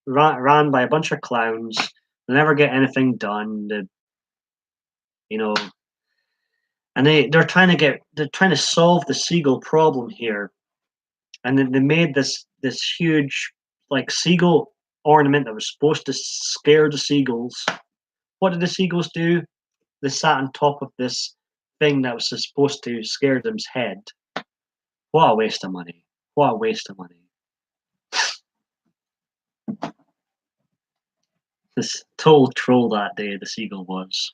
ran by a bunch of clowns. They never get anything done. And they're trying to solve the seagull problem here. And then they made this huge like seagull ornament that was supposed to scare the seagulls. What did the seagulls do? They sat on top of this thing that was supposed to scare them's head. What a waste of money. What a waste of money. This total troll that day, the seagull was.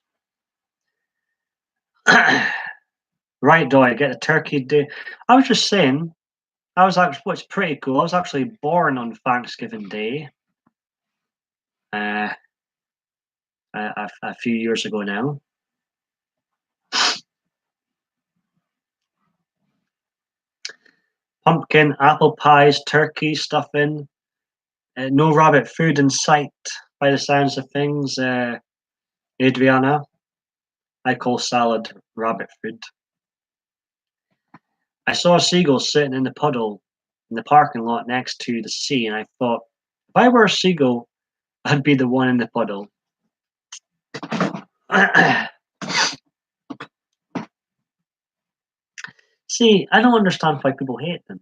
Right, Doy, get a turkey day. I was just saying, what's pretty cool. I was actually born on Thanksgiving Day. A few years ago now. Pumpkin, apple pies, turkey, stuffing. No rabbit food in sight by the sounds of things. Adriana, I call salad rabbit food. I saw a seagull sitting in the puddle in the parking lot next to the sea, and I thought, if I were a seagull, I'd be the one in the puddle. See, I don't understand why people hate them.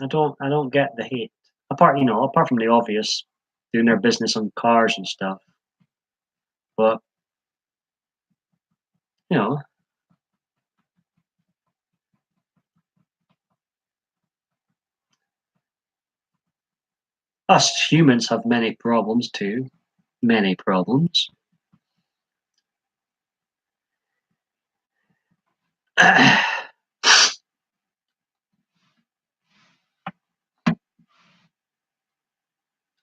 I don't get the hate. Apart from the obvious, doing their business on cars and stuff. But us humans have many problems too. Many problems.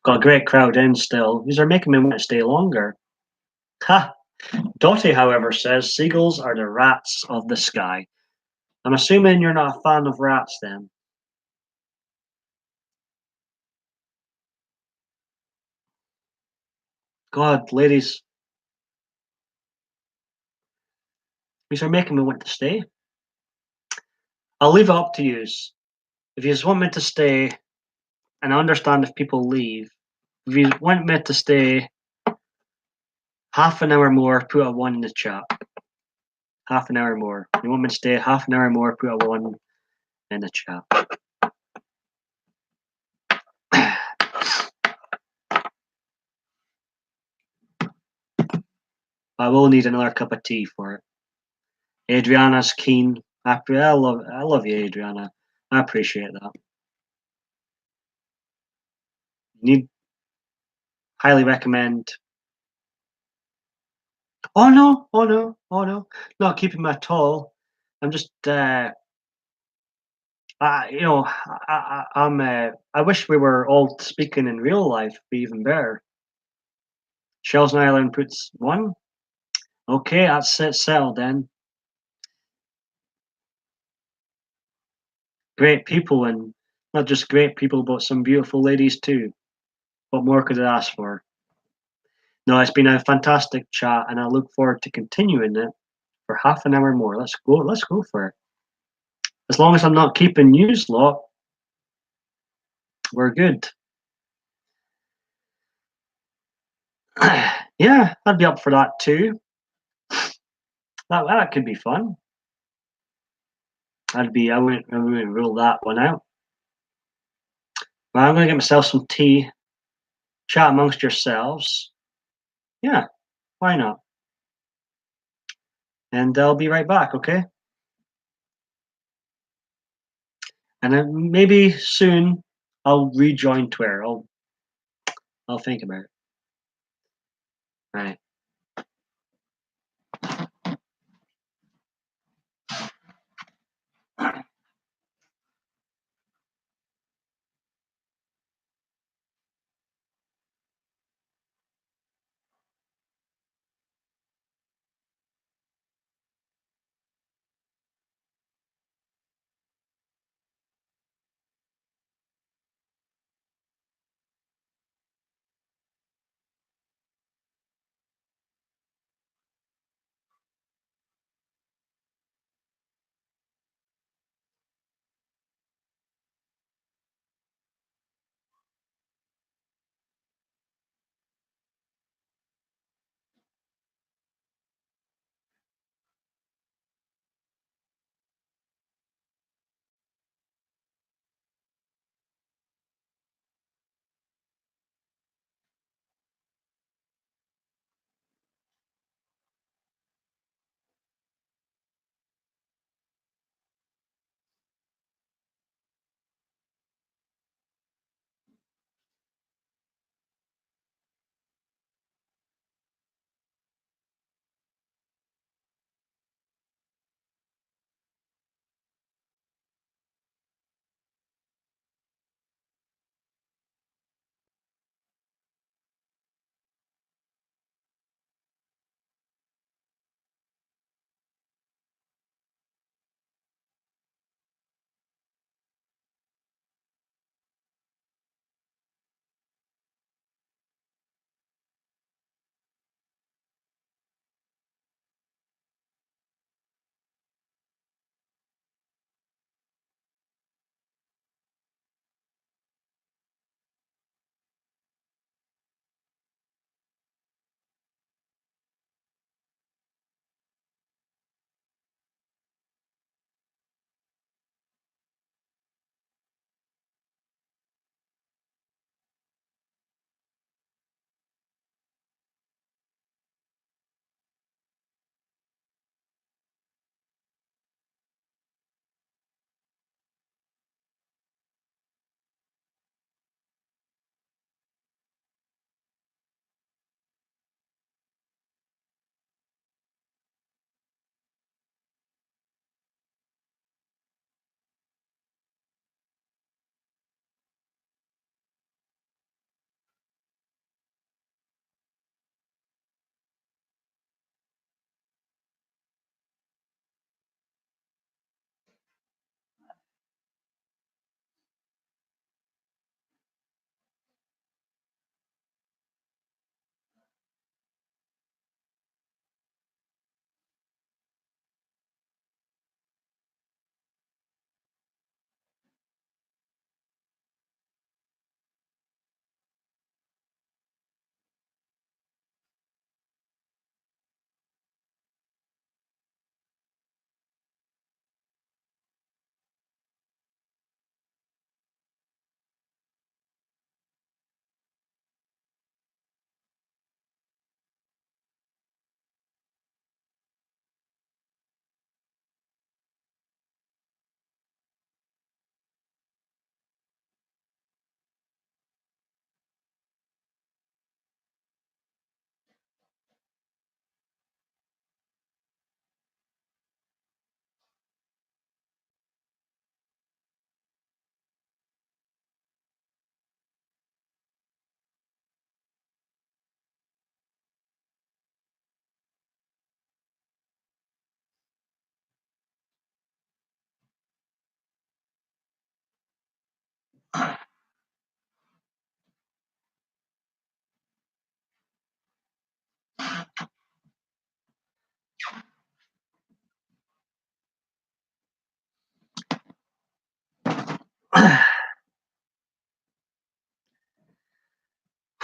Got a great crowd in still. These are making me want to stay longer. Ha! Dottie, however, says seagulls are the rats of the sky. I'm assuming you're not a fan of rats then. God, ladies, these are making me want to stay. I'll leave it up to you. If you just want me to stay, and I understand if people leave, if you want me to stay half an hour more, put a 1 in the chat. Half an hour more. You want me to stay half an hour more, put a 1 in the chat. I will need another cup of tea for it. Adriana's keen. I love you, Adriana. I appreciate that. Need highly recommend. Oh no! Oh no! Oh no! Not keeping my tall. I'm just you know, I wish we were all speaking in real life. Be even better. Shells and Ireland puts 1. Okay, that's it. Settled then. Great people, and not just great people, but some beautiful ladies too. What more could I ask for? No, it's been a fantastic chat, and I look forward to continuing it for half an hour more. Let's go. Let's go for it. As long as I'm not keeping news lot, we're good. Yeah, I'd be up for that too. That could be fun. I wouldn't rule that one out. But I'm gonna get myself some tea, chat amongst yourselves. Yeah, why not? And I'll be right back, okay? And then maybe soon I'll rejoin Twitter. I'll think about it. All right.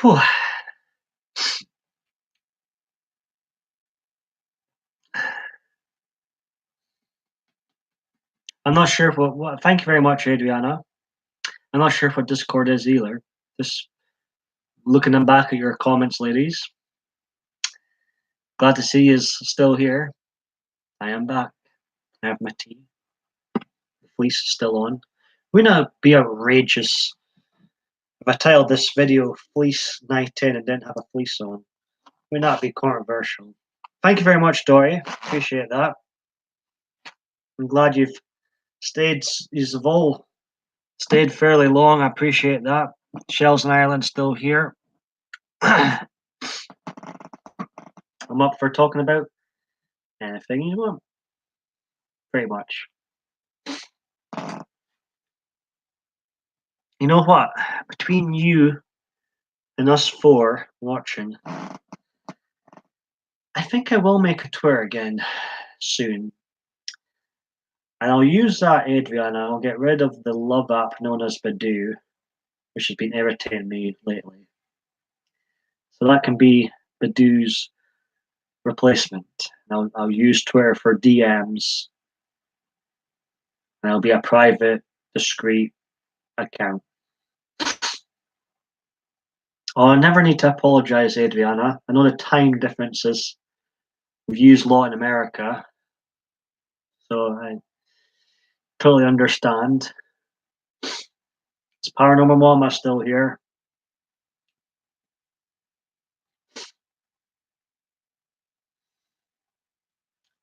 Whew. I'm not sure what. Thank you very much, Adriana. I'm not sure what Discord is either. Just looking back at your comments, ladies. Glad to see you still here. I am back. I have my tea. The fleece is still on. We're not be outrageous if I titled this video Fleece Night In and didn't have a fleece on. Would not be controversial. Thank you very much, Dory. Appreciate that. I'm glad you've you've all stayed fairly long. I appreciate that. Shells in Ireland still here. I'm up for talking about anything you want. Pretty much. You know what? Between you and us four watching, I think I will make a Twitter again soon. And I'll use that, Adriana. I'll get rid of the love app known as Badoo, which has been irritating me lately. So that can be Badoo's replacement. I'll use Twitter for DMs, and it'll be a private, discreet account. Oh, I never need to apologize, Adriana. I know the time differences. We've used law in America, so I totally understand. Is Paranormal Mama still here?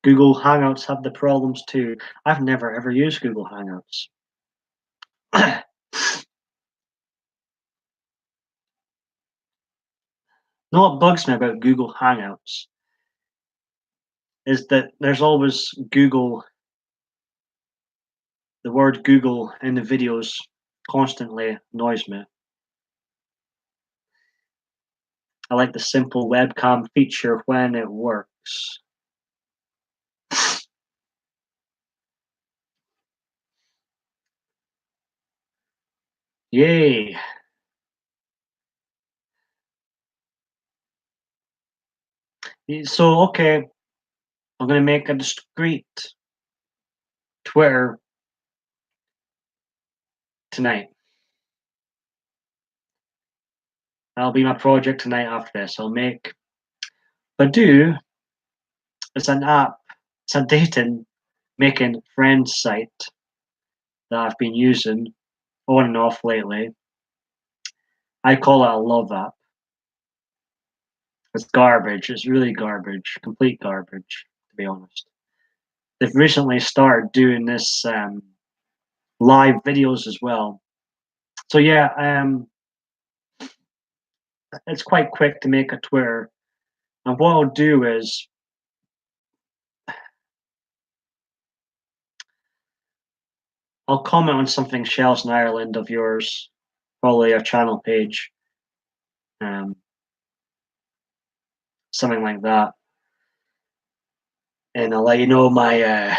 Google Hangouts have the problems too. I've never ever used Google Hangouts. You know what bugs me about Google Hangouts is that there's always Google, the word Google in the videos constantly annoys me. I like the simple webcam feature when it works. Yay! So, okay, I'm going to make a discreet Twitter tonight. That'll be my project tonight after this. I'll make Badoo. It's an app, it's a dating making friends site that I've been using on and off lately. I call it a love app. It's garbage. It's really garbage. Complete garbage, to be honest. They've recently started doing this live videos as well. So yeah, it's quite quick to make a Twitter. And what I'll do is I'll comment on something Shells in Ireland of yours, probably a channel page, something like that, and I'll let you know my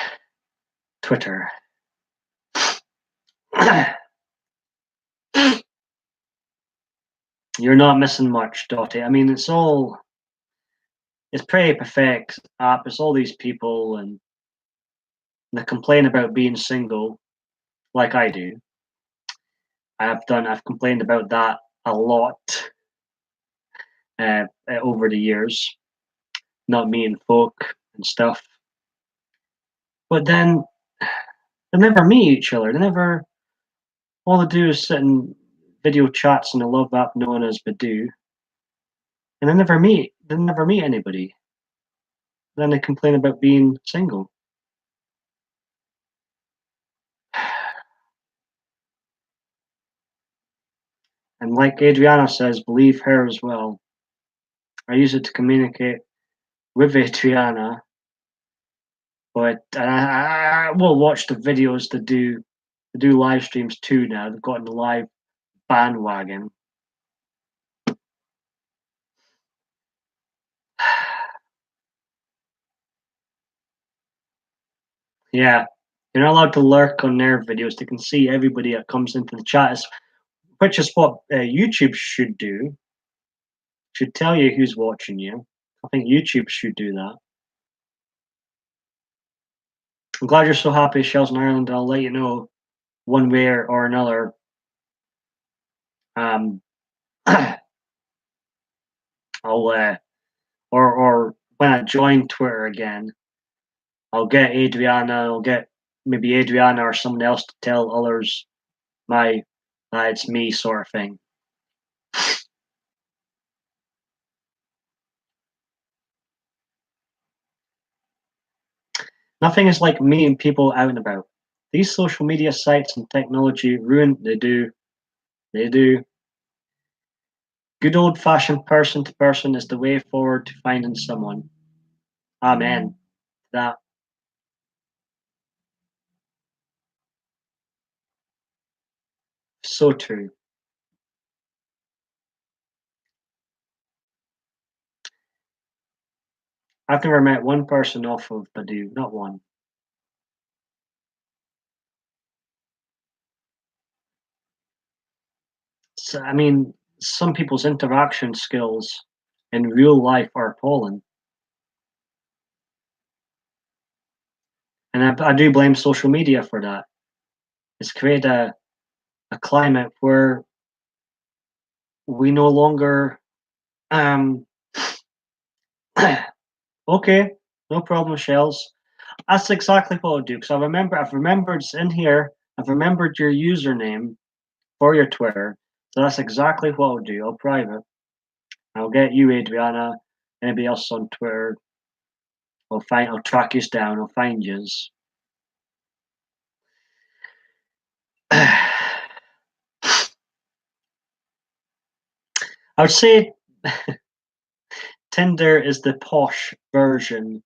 Twitter. You're not missing much, Dottie. I mean, it's pretty perfect app. It's all these people and they complain about being single, like I do. I've complained about that a lot over the years, not meeting folk and stuff. But then they never meet each other. They never. All they do is sit in video chats in a love app known as Badoo, and they never meet. They never meet anybody. Then they complain about being single. And like Adriana says, believe her as well. I use it to communicate with Adriana, but I will watch the videos to do live streams too now. They've gotten the live bandwagon. Yeah, you're not allowed to lurk on their videos. They can see everybody that comes into the chat, which is what YouTube should do. Should tell you who's watching you. I think YouTube should do that. I'm glad you're so happy, Shells in Ireland. I'll let you know one way or another. Um, I'll or when I join Twitter again, I'll get Adriana. I'll get maybe Adriana or someone else to tell others that it's me sort of thing. Nothing is like meeting people out and about. These social media sites and technology ruin. They do. They do. Good old fashioned person to person is the way forward to finding someone. Amen. That so true. I've never met one person off of Badoo, not one. So, I mean, some people's interaction skills in real life are appalling, and I do blame social media for that. It's created a climate where we no longer um okay, no problem, Shells. That's exactly what I'll do because I've remembered it's in here. I've remembered your username for your Twitter, so that's exactly what I'll do. I'll private. I'll get you, Adriana. Anybody else on Twitter? I'll track you down. I'll find yous. I would say Tinder is the posh version.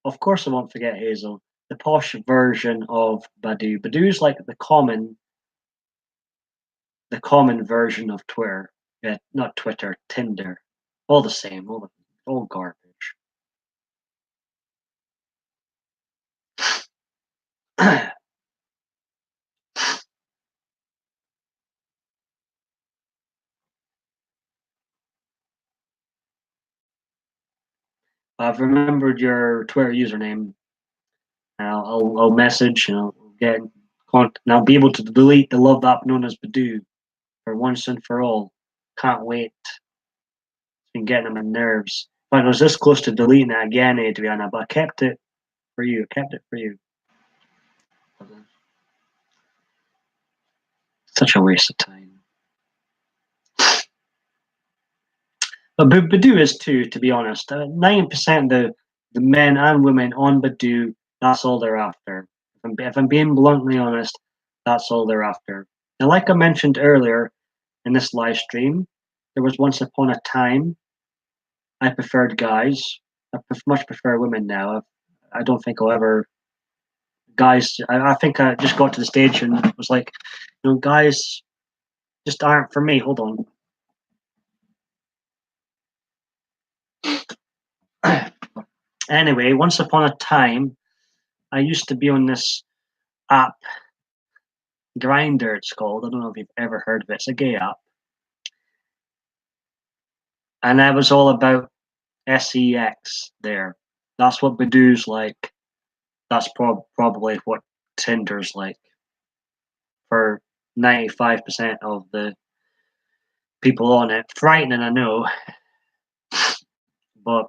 Of course, I won't forget Hazel. The posh version of Badoo. Badoo's like the common version of Twitter. Yeah, not Twitter, Tinder. All the same, all garbage. I've remembered your Twitter username. And I'll message and I'll get and I'll be able to delete the love app known as Badoo for once and for all. Can't wait. It's been getting on my nerves. But I was this close to deleting it again, Adriana, but I kept it for you. I kept it for you. Such a waste of time. But Badoo is too, to be honest. 90% of the men and women on Badoo, that's all they're after. If I'm being bluntly honest, that's all they're after. And like I mentioned earlier in this live stream, there was once upon a time I preferred guys. Much prefer women now. I don't think I'll ever guys. I think I just got to the stage and was like, guys just aren't for me. Hold on. Anyway, once upon a time, I used to be on this app, Grinder. It's called. I don't know if you've ever heard of it. It's a gay app, and I was all about sex there. That's what Badoo's like. That's probably what Tinder's like for 95% of the people on it. Frightening, I know, but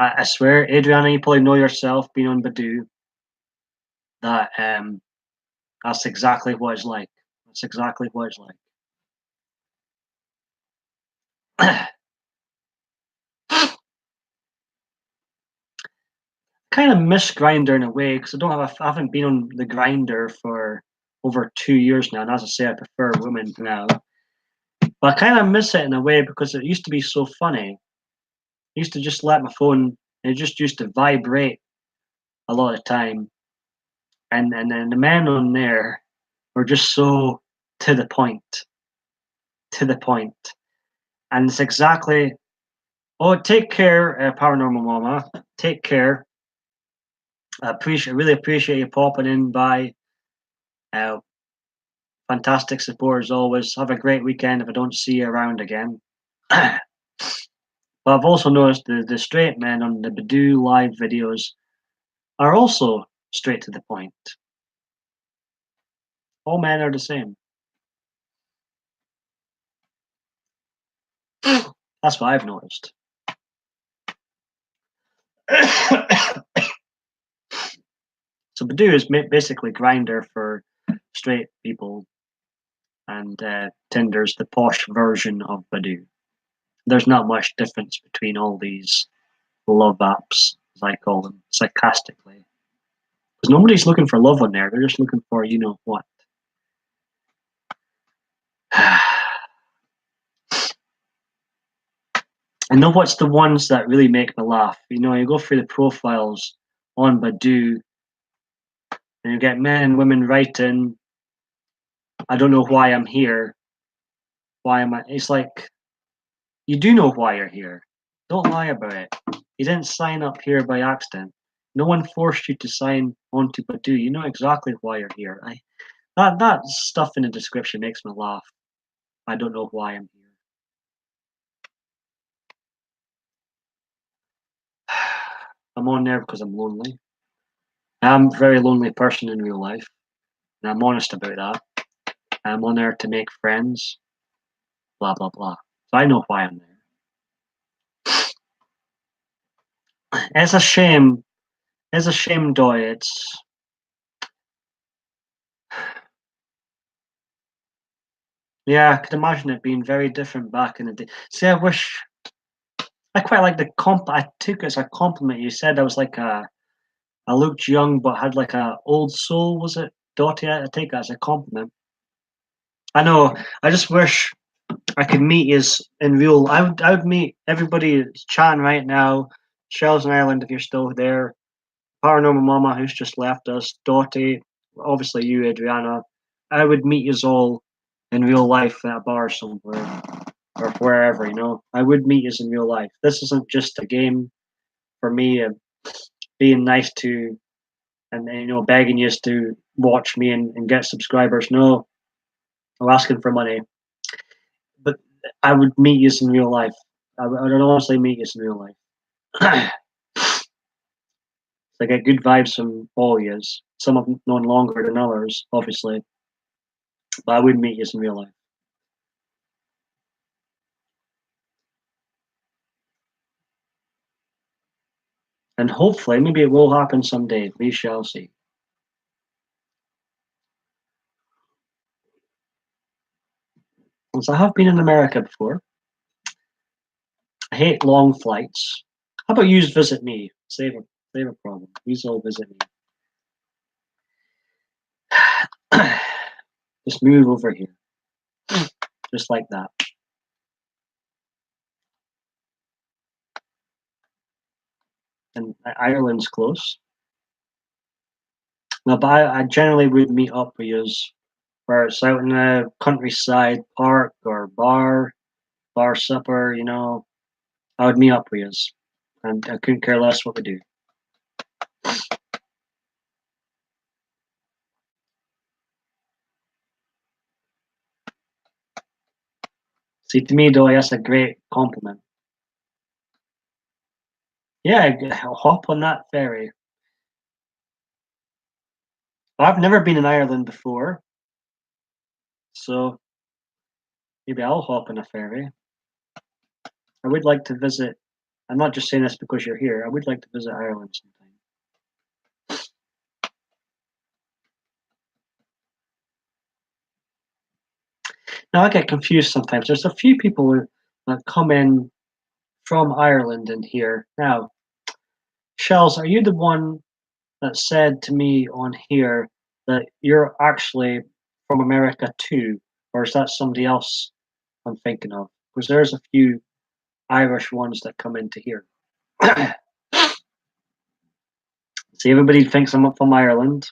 I swear, Adriana, you probably know yourself being on Badoo that that's exactly what it's like. That's exactly what it's like. Kind of miss Grinder in a way because I haven't been on the Grinder for over 2 years now. And as I say, I prefer women now. But I kind of miss it in a way because it used to be so funny. I used to just let my phone, and it just used to vibrate a lot of time. And then the men on there, We're just so to the point, to the point. And it's exactly, oh, take care, Paranormal Mama. Take care. Really appreciate you popping in by. Uh, Fantastic support as always. Have a great weekend if I don't see you around again. But I've also noticed the straight men on the Badoo live videos are also straight to the point. All men are the same. That's what I've noticed. So Badoo is basically Grindr for straight people, and Tinder's the posh version of Badoo. There's not much difference between all these love apps, as I call them, sarcastically. Because nobody's looking for love on there. They're just looking for you know what. I know what's the ones that really make me laugh. You know, you go through the profiles on Badoo, and you get men and women writing, "I don't know why I'm here. Why am I?" It's like you do know why you're here. Don't lie about it. You didn't sign up here by accident. No one forced you to sign onto Badoo. You know exactly why you're here. That stuff in the description makes me laugh. I don't know why I'm here. I'm on there because I'm lonely. I'm a very lonely person in real life, and I'm honest about that. I'm on there to make friends, blah blah blah. So I know why I'm there. It's a shame. It's a shame, Doy. It's yeah. I could imagine it being very different back in the day. See, I quite like the comp. I took it as a compliment. You said I was like I looked young but had like a old soul. Was it, Dottie? I take that as a compliment. I know. I just wish I could meet you in real. I would meet everybody chatting right now. Shells and Ireland, if you're still there. Paranormal Mama, who's just left us. Dottie, obviously you, Adriana. I would meet you all in real life at a bar somewhere or wherever. You know, I would meet you in real life. This isn't just a game for me. Being nice to and you know begging you to watch me and get subscribers. No, I'm asking for money. But I would meet you in real life. I would honestly meet you in real life. I get good vibes from all yous. Some of them known longer than others, obviously, but I would meet you in real life. And hopefully, maybe it will happen someday. We shall see. Since I have been in America before, I hate long flights. How about you visit me? Save a problem. You all visit me. Just move over here, just like that. And Ireland's close. No, but I generally would meet up with you where it's out in the countryside park or bar supper, you know. I would meet up with you. And I couldn't care less what we do. See, to me, though, that's a great compliment. Yeah, I'll hop on that ferry. I've never been in Ireland before, so maybe I'll hop on a ferry. I would like to visit. I'm not just saying this because you're here. I would like to visit Ireland sometime. Now I get confused sometimes. There's a few people that come in from Ireland in here. Now, Shells, are you the one that said to me on here that you're actually from America too, or is that somebody else I'm thinking of? Because there's a few Irish ones that come into here. See, everybody thinks I'm up from Ireland.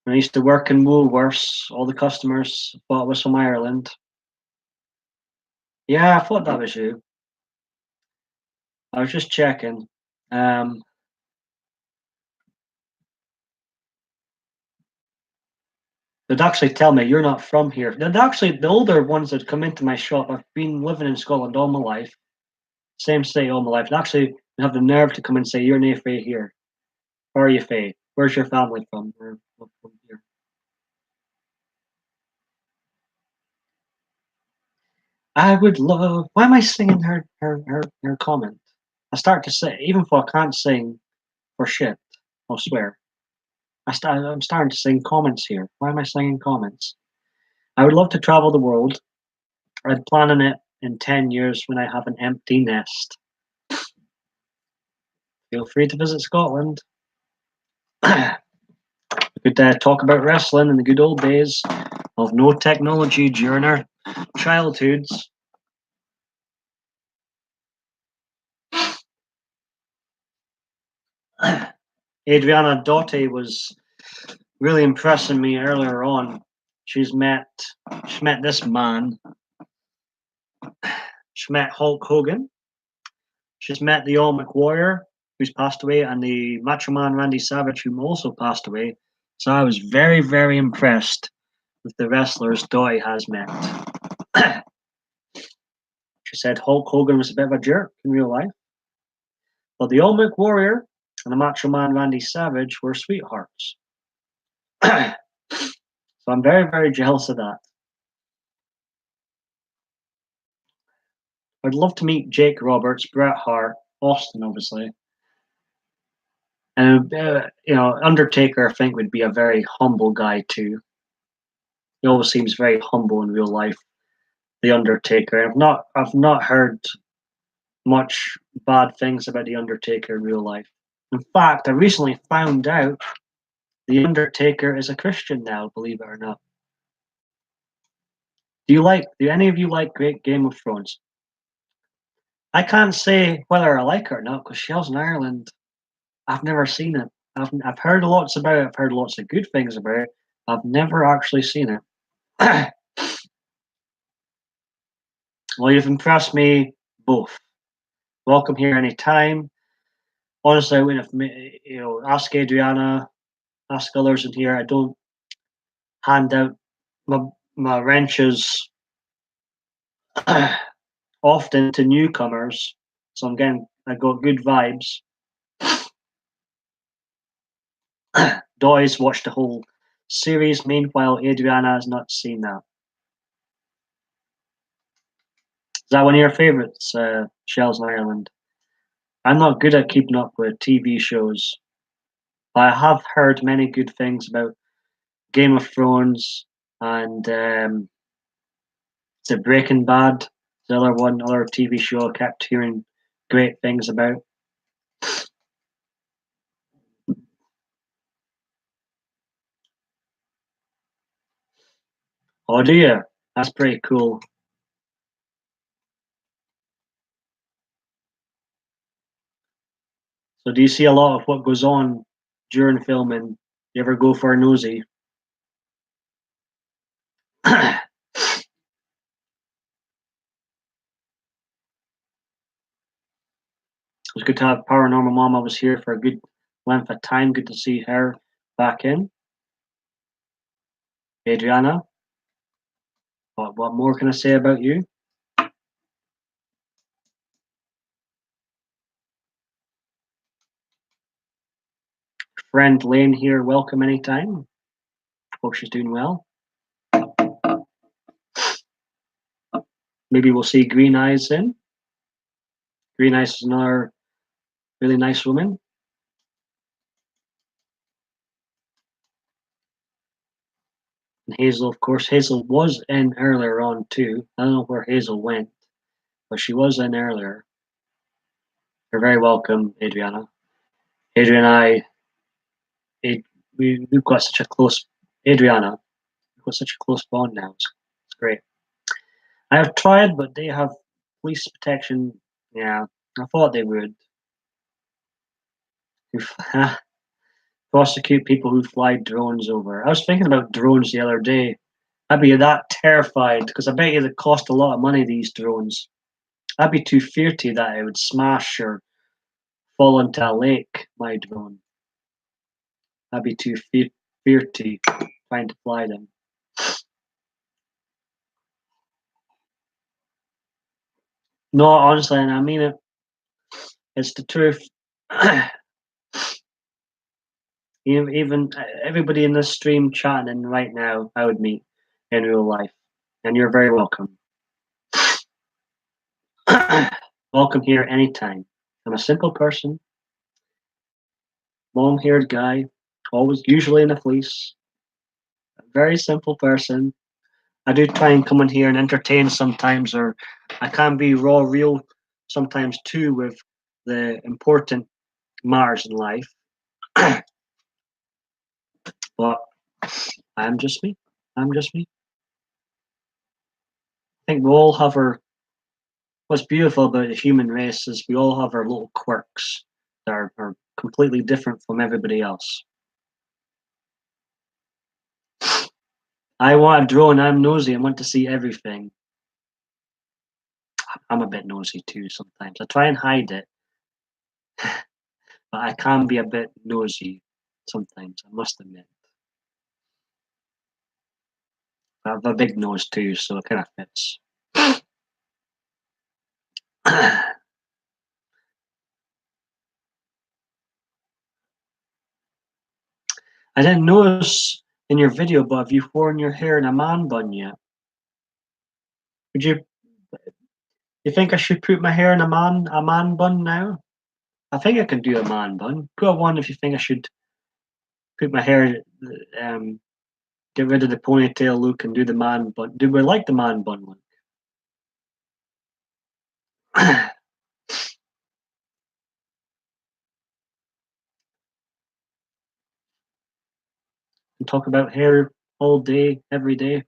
When I used to work in Woolworths, all the customers thought it was from Ireland. Yeah, I thought that was you. I was just checking. Um, they'd actually tell me you're not from here. They'd actually the older ones that come into my shop. I've been living in Scotland all my life, same state all my life. And actually, they have the nerve to come and say you're nae frae here. Where are you frae? Where's your family from? Or from here? I would love. Why am I singing her comment? I start to say even if I can't sing for shit. I'll swear. I'm starting to sing comments here. Why am I singing comments? I would love to travel the world. I'd plan on it in 10 years when I have an empty nest. Feel free to visit Scotland. We could talk about wrestling in the good old days of no technology during our childhoods. Adriana Dotti was really impressing me earlier on. She's met she met this man. She met Hulk Hogan. She's met the Olmec Warrior, who's passed away, and the Macho Man Randy Savage, who also passed away. So I was very, very impressed with the wrestlers Dottie has met. She said Hulk Hogan was a bit of a jerk in real life, but the Olmec Warrior and the Macho Man Randy Savage were sweethearts. So I'm very, very jealous of that. I'd love to meet Jake Roberts, Bret Hart, Austin, obviously. And Undertaker, I think, would be a very humble guy too. He always seems very humble in real life. The Undertaker. I've not heard much bad things about the Undertaker in real life. In fact, I recently found out the Undertaker is a Christian now. Believe it or not. Do any of you like Great Game of Thrones? I can't say whether I like it or not because Shell's in Ireland. I've never seen it. I've heard lots about it. I've heard lots of good things about it. I've never actually seen it. Well, you've impressed me both. Welcome here anytime. Honestly, I wouldn't have, ask Adriana, ask others in here. I don't hand out my, my wrenches often to newcomers. So I got good vibes. Doy's watched the whole series. Meanwhile, Adriana has not seen that. Is that one of your favorites, Shells in Ireland? I'm not good at keeping up with TV shows, but I have heard many good things about Game of Thrones and is it Breaking Bad? The other TV show I kept hearing great things about. Oh, do you? That's pretty cool. So, do you see a lot of what goes on during filming? You ever go for a nosy? It was good to have Paranormal Mama was here for a good length of time. Good to see her back in. Adriana, what more can I say about you? Friend Lane here, welcome anytime. Hope she's doing well. Maybe we'll see Green Eyes in. Green Eyes is another really nice woman. And Hazel, of course, Hazel was in earlier on too. I don't know where Hazel went, but she was in earlier. You're very welcome, Adriana. Adrian and we've got such a close, Adriana, we've got such a close bond now. It's great. I have tried, but they have police protection. Yeah, I thought they would. prosecute people who fly drones over. I was thinking about drones the other day. I'd be that terrified because I bet you they cost a lot of money, these drones. I'd be too fearty that it would smash or fall into a lake, my drone. I'd be too fearty trying to fly them. No, honestly, and I mean it. It's the truth. Even everybody in this stream chatting right now, I would meet in real life, and you're very welcome. Welcome here anytime. I'm a simple person, long-haired guy, always usually in a fleece. A very simple person. I do try and come in here and entertain sometimes, or I can be raw, real sometimes too with the important matters in life. But I'm just me. I'm just me. I think we all have our. What's beautiful about the human race is we all have our little quirks that are completely different from everybody else. I want a drone. I'm nosy. I want to see everything. I'm a bit nosy too sometimes. I try and hide it, but I can be a bit nosy sometimes. I must admit. I have a big nose too, so it kind of fits. I didn't notice in your video, but have you worn your hair in a man bun yet? Would you? You think I should put my hair in a man bun now? I think I can do a man bun. Put one if you think I should put my hair, um, get rid of the ponytail look and do the man bun. Do we like the man bun one? And talk about hair all day, every day.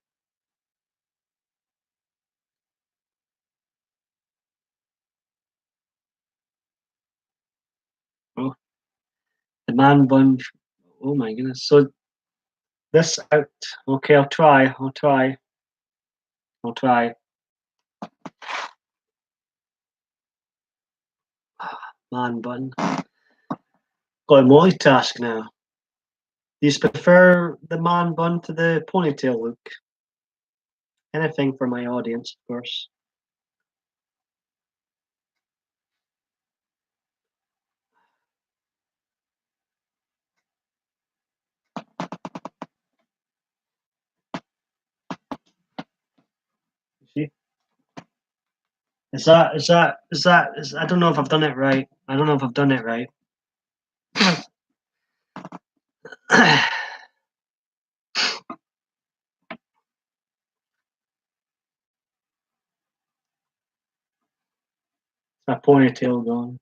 Oh, the man bun. Oh my goodness. So this out. Okay, I'll try. I'll try. I'll try. Man bun. Got a multitask now. Do you prefer the man bun to the ponytail look? Anything for my audience, of course. See? I don't know if I've done it right. I don't know if I've done it right. My ponytail gone.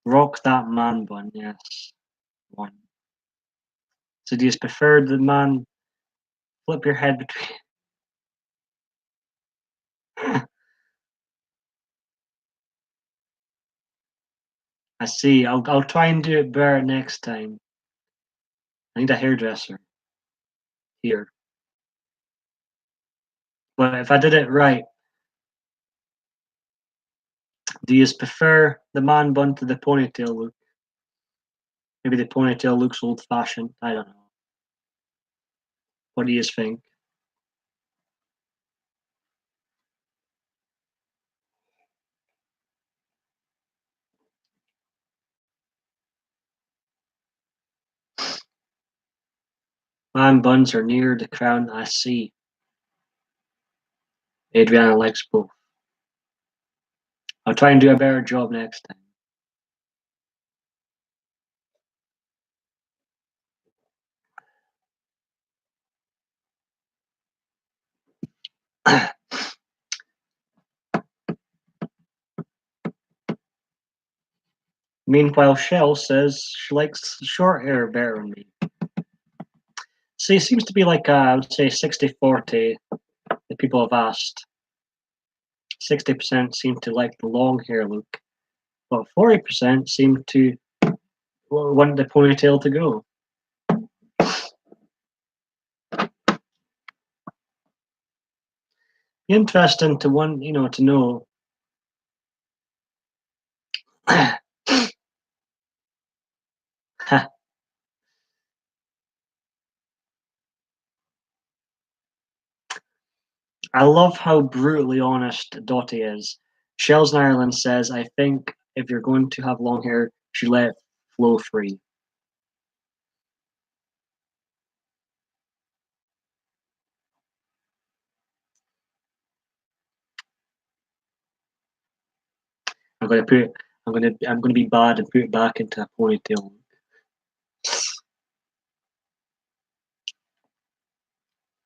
Rock that man bun, yes. One. So do you prefer the man flip your head between? I see. I'll try and do it better next time. I need a hairdresser here. But if I did it right, do you prefer the man bun to the ponytail look? Maybe the ponytail looks old fashioned. I don't know. What do you think? Man buns are near the crown, I see. Adriana likes both. I'll try and do a better job next time. Meanwhile, Shell says she likes short hair better than me. See, it seems to be like, I would say 60-40 that people have asked. 60% seem to like the long hair look, but 40% seem to want the ponytail to go. Interesting to to know. I love how brutally honest Dottie is. Shells in Ireland says, I think if you're going to have long hair, you should let it flow free. I'm gonna put it, I'm gonna be bad and put it back into a ponytail.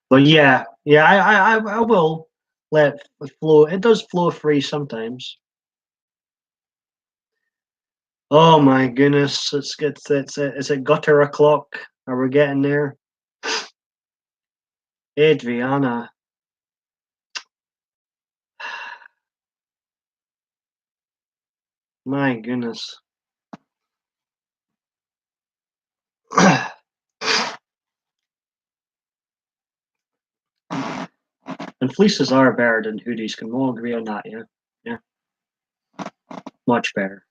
But yeah, I will let it flow. It does flow free sometimes. Oh my goodness, it's at gutter o'clock. Are we getting there? Adriana. My goodness. And fleeces are better than hoodies. Can we all agree on that? Yeah, yeah, much better.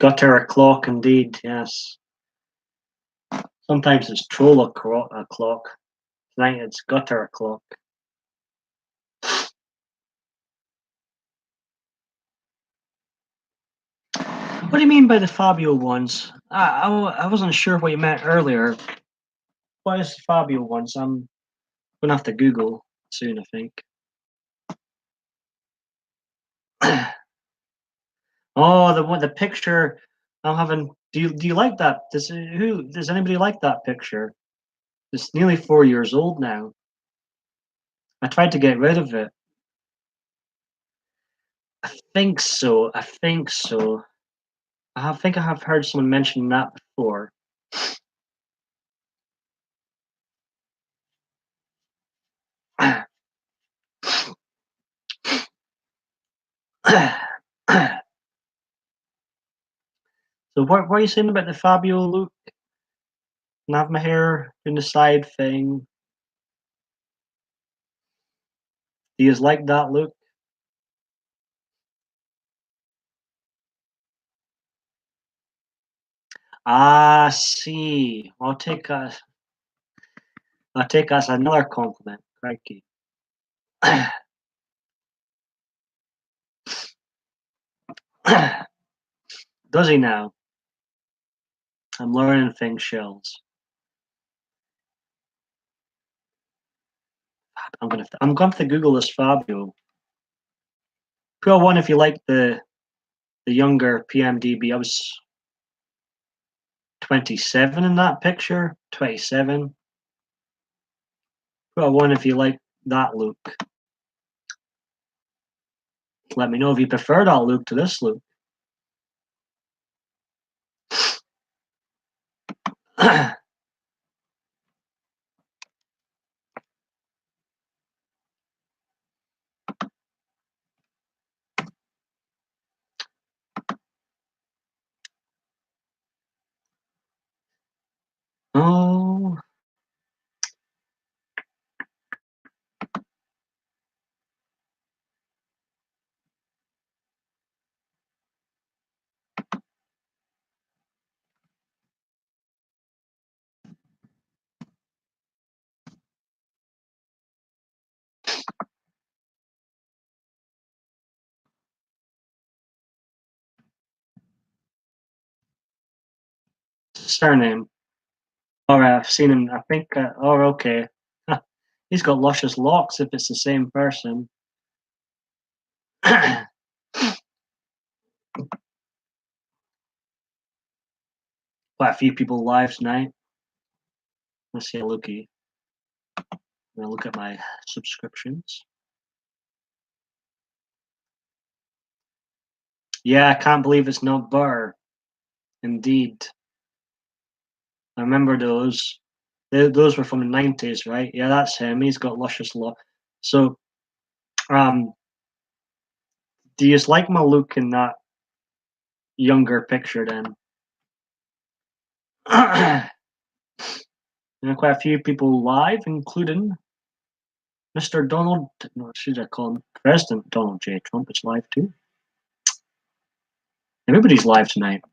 Gutter o'clock, indeed. Yes. Sometimes it's troll o'clock. Tonight it's gutter o'clock. What do you mean by the Fabio ones? I wasn't sure what you meant earlier. What is the Fabio ones? I'm gonna have to Google soon, I think. Oh, the picture I'm having. Do you like that? Does anybody like that picture? It's nearly 4 years old now. I tried to get rid of it. I think so. I think so. think I have heard someone mention that before. So what are you saying about the Fabio look? And have my hair doing the side thing. Do you like that look? Ah, see. I'll take as another compliment. Crikey. Does he now? I'm learning things, Shells. I'm going to Google this Fabio. Put one if you like the younger PMDB. I was 27 in that picture. 27. Put one if you like that look. Let me know if you prefer that look to this look. Oh, surname. All right, I've seen him. I think. Oh, okay. He's got luscious locks. If it's the same person. Quite a few people live tonight. Let's see a looky. I'm gonna look at my subscriptions. Yeah, I can't believe it's not butter. Indeed. I remember those. Those were from the 90s, right? Yeah, that's him. He's got luscious So, um, do you like my look in that younger picture then? Quite a few people live, including Mr. Donald, no, should I call him President Donald J. Trump is live too. Everybody's live tonight.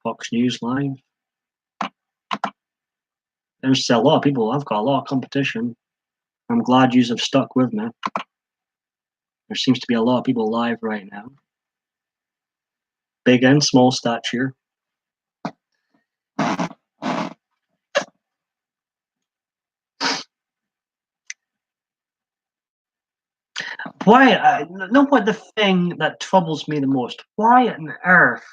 Fox News live. There's still a lot of people. I've got a lot of competition. I'm glad you have stuck with me. There seems to be a lot of people live right now. Big and small stature. Why? Know what the thing that troubles me the most? Why on earth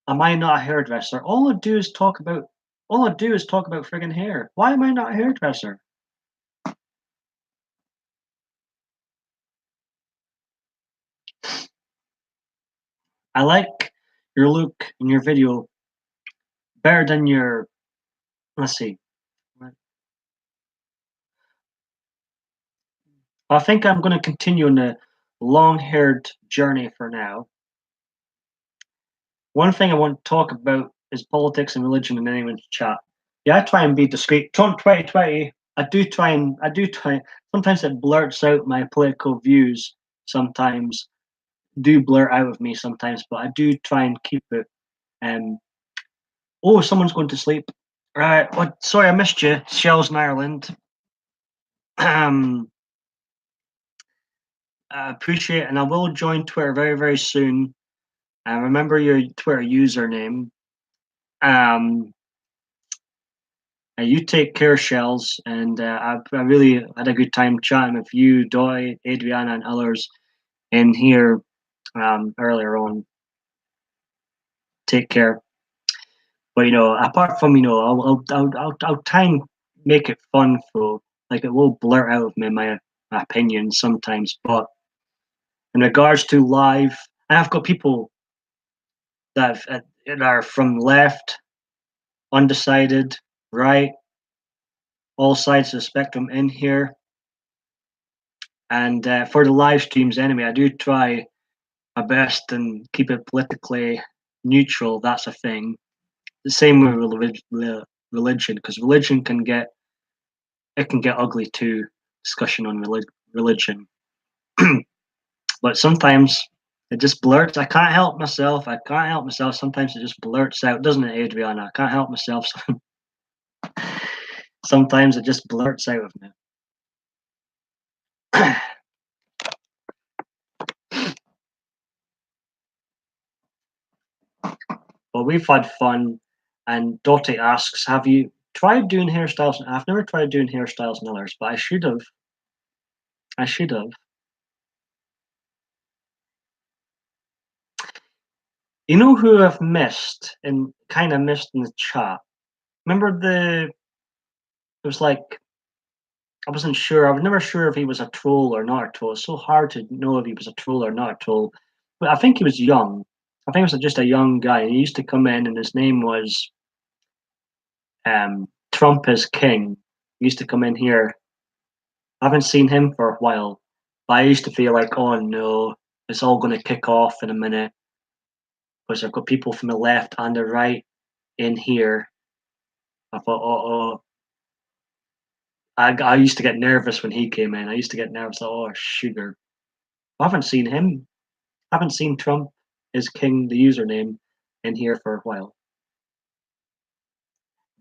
am I not a hairdresser? All I do is talk about. All I do is talk about friggin' hair. Why am I not a hairdresser? I like your look in your video better than your. Let's see. I think I'm going to continue on the long-haired journey for now. One thing I want to talk about is politics and religion in anyone's chat. Yeah, I try and be discreet. Trump 2020. I do try. Sometimes it blurts out my political views. Sometimes do blurt out of me sometimes, but I do try and keep it. Oh, someone's going to sleep. Right. Well, sorry, I missed you. Shells in Ireland. I appreciate it, and I will join Twitter very, very soon. Remember your Twitter username. Um, you take care, Shells, and I really had a good time chatting with you, Doy, Adriana, and others in here earlier on. Take care. But apart from I'll try and make it fun for like it will blurt out of me my opinions sometimes. But in regards to live, I've got people that are from left, undecided, right, all sides of the spectrum in here. And for the live streams, anyway, I do try my best and keep it politically neutral. That's a thing. The same with religion, because religion can get ugly too. Discussion on religion, but sometimes it just blurts. I can't help myself. I can't help myself. Sometimes it just blurts out, doesn't it, Adriana? I can't help myself. Sometimes it just blurts out of me. But we've had fun. And Dottie asks, "Have you tried doing hairstyles?" I've never tried doing hairstyles and others, but I should have. I should have. You know who I've missed and kind of missed in the chat? Remember it was like I wasn't sure. I was never sure if he was a troll or not a troll. It's so hard to know if he was a troll or not a troll. But I think he was young. I think it was just a young guy. He used to come in, and his name was Trump is King. He used to come in here. I haven't seen him for a while, but I used to feel like, oh no, it's all going to kick off in a minute because I've got people from the left and the right in here. I thought, oh, I used to get nervous when he came in. I used to get nervous. Oh, sugar. I haven't seen him. I haven't seen Trump is King, the username, in here for a while.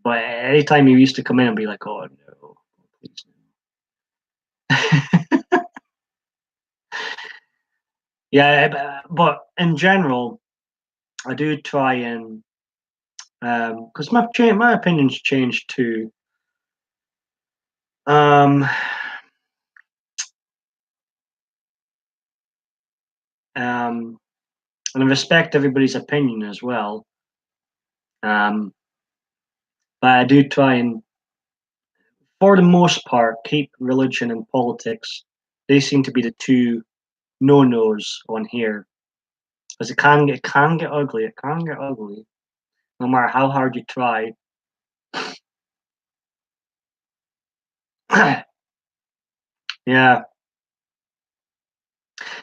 But anytime he used to come in and be like, oh no, please no. Yeah, but in general, I do try and because my opinions changed too. Um, and I respect everybody's opinion as well. Um, but I do try and, for the most part, keep religion and politics. They seem to be the two no-nos on here, because it can get ugly. It can get ugly, no matter how hard you try. Yeah.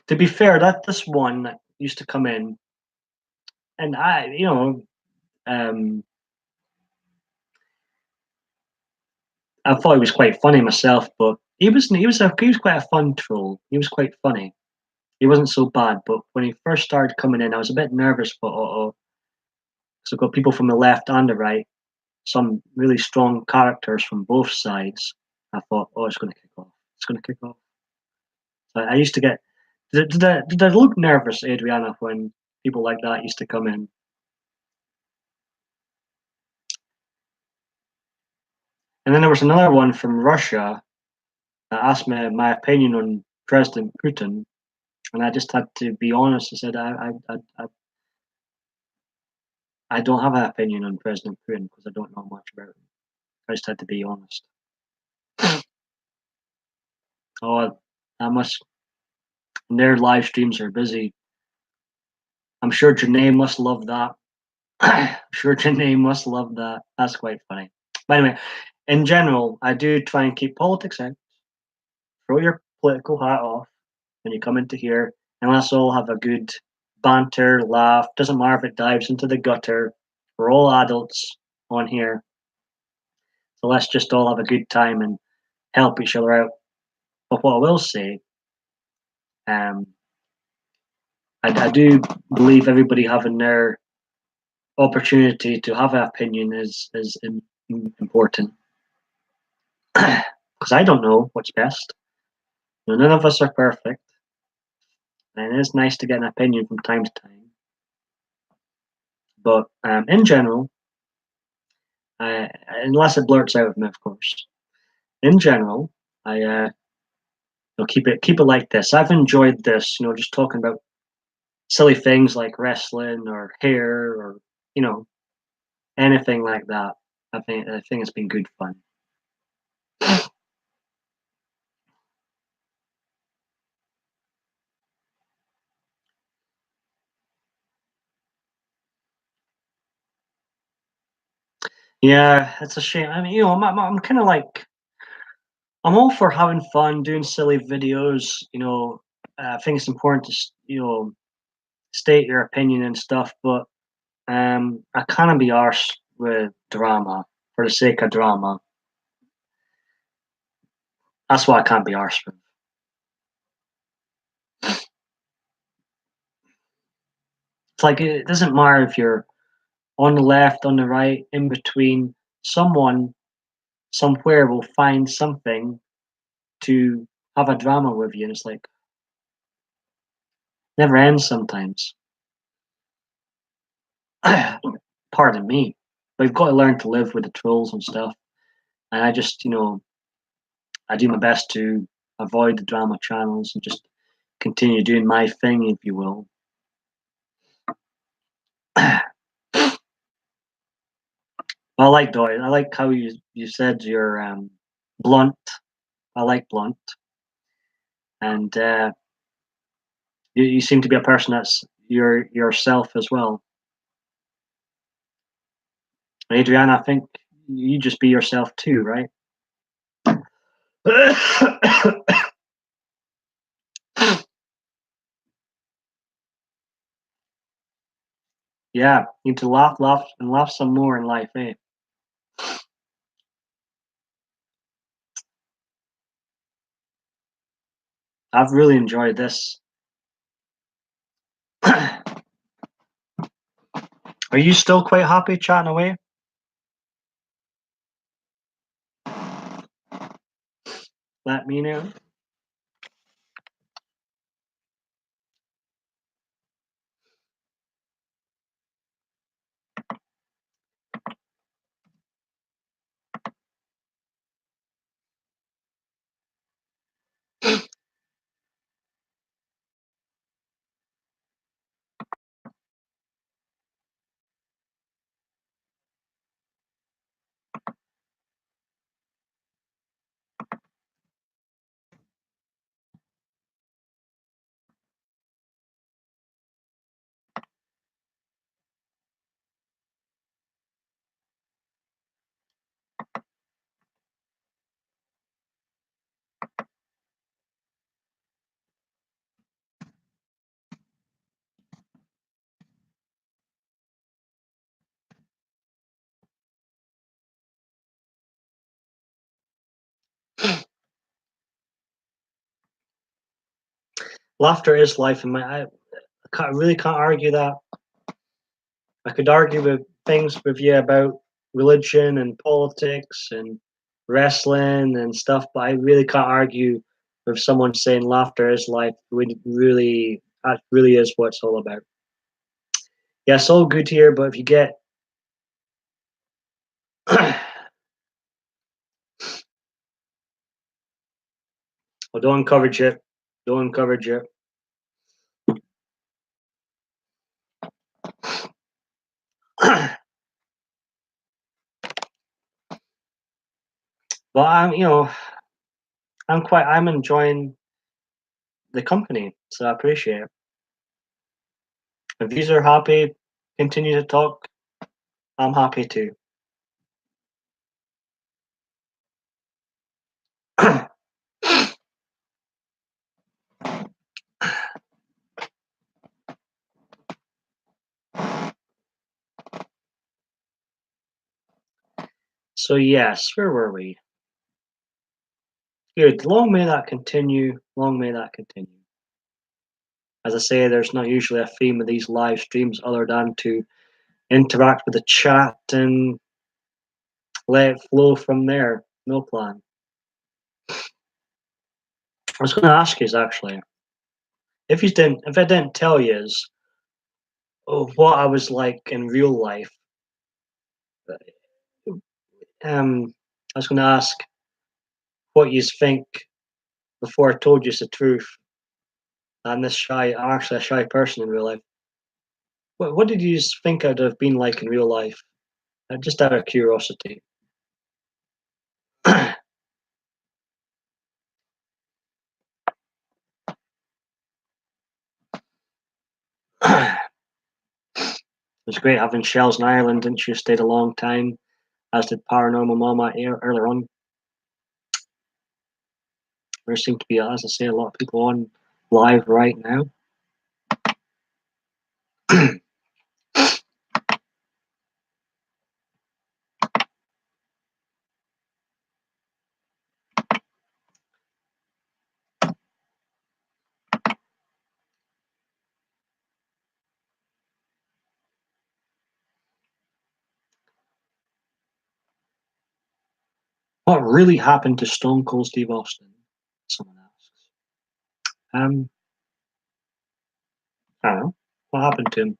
To be fair, that this one that used to come in, and um, I thought he was quite funny myself, but he was quite a fun troll. He was quite funny. He wasn't so bad, but when he first started coming in, I was a bit nervous. But so I've got people from the left and the right, some really strong characters from both sides. I thought, oh, it's going to kick off. It's going to kick off. So I used to get. Did I look nervous, Adriana, when people like that used to come in? And then there was another one from Russia that asked me my opinion on President Putin, and I just had to be honest. I said I don't have an opinion on President Putin because I don't know much about him. I just had to be honest. Oh, I must. Their live streams are busy. I'm sure Janae must love that. I'm sure Janae must love that. That's quite funny. But anyway, in general, I do try and keep politics out. Throw your political hat off when you come into here, and let's all have a good banter, laugh. Doesn't matter if it dives into the gutter. We're all adults on here, so let's just all have a good time and help each other out. But what I will say, um, I do believe everybody having their opportunity to have an opinion is important, because I don't know what's best. None of us are perfect, and it is nice to get an opinion from time to time. But in general, unless it blurts out of me, of course. In general, I keep it like this. I've enjoyed this, just talking about silly things like wrestling or hair or you know anything like that. I think it's been good fun. Yeah, it's a shame. I mean, I'm kind of like I'm all for having fun, doing silly videos. I think it's important to state your opinion and stuff, but I can't be arsed with drama for the sake of drama. That's what I can't be arsed with. It's like it doesn't matter if you're on the left, on the right, in between. Someone somewhere will find something to have a drama with you, and it's like never ends sometimes. Pardon me. We've got to learn to live with the trolls and stuff. And I just, I do my best to avoid the drama channels and just continue doing my thing, if you will. I like Doyle. I like how you said you're blunt. I like blunt, and you seem to be a person that's yourself as well. Adriana, I think you just be yourself too, right? Yeah, you need to laugh, laugh, and laugh some more in life, eh? I've really enjoyed this. Are you still quite happy chatting away? Let me know. Laughter is life, and really can't argue that. I could argue with things with you about religion and politics and wrestling and stuff, but I really can't argue with someone saying laughter is life. Really, that really is what it's all about. Yeah, it's all good here, but if you get well, don't encourage it. Don't encourage it. Well, I'm enjoying the company, so I appreciate it. If you are happy, continue to talk. I'm happy too. So yes, where were we? Good. Long may that continue. Long may that continue. As I say, there's not usually a theme of these live streams other than to interact with the chat and let it flow from there. No plan. I was going to ask you actually, if I didn't tell you what I was like in real life, I was going to ask what you think before I told you the truth. I'm actually a shy person in real life. What did you think I'd have been like in real life? Just out of curiosity. It was great having shells in Ireland, didn't you? Stayed a long time, as did Paranormal Mama earlier on. There seem to be, as I say, a lot of people on live right now. What really happened to Stone Cold Steve Austin? Someone asks. Um, I don't know. What happened to him?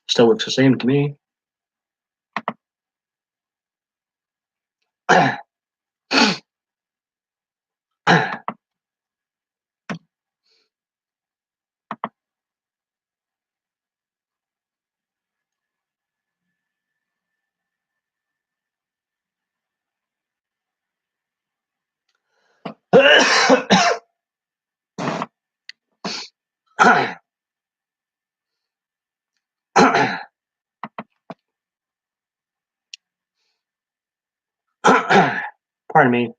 Still looks the same to me. Pardon me.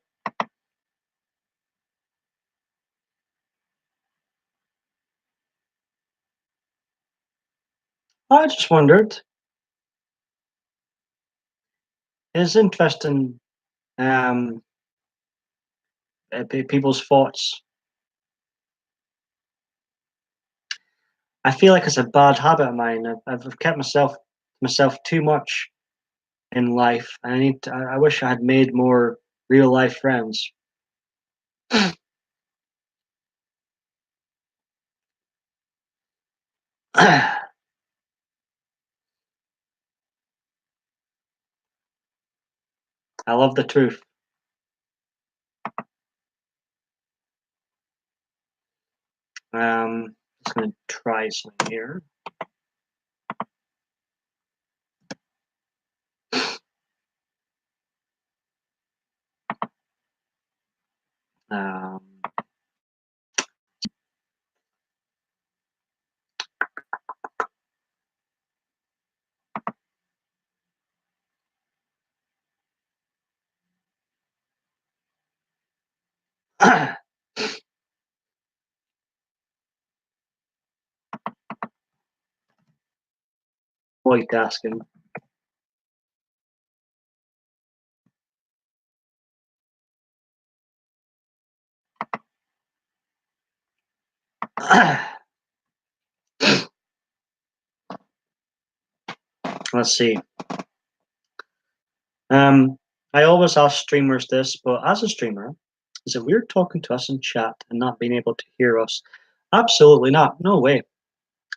I just wondered. It's interesting. Um, people's thoughts. I feel like it's a bad habit of mine. I've kept myself too much in life. I wish I had made more real life friends. I love the truth. Just gonna try something here. Um, multitasking. Let's see. I always ask streamers this, but as a streamer, is it weird talking to us in chat and not being able to hear us? Absolutely not. No way.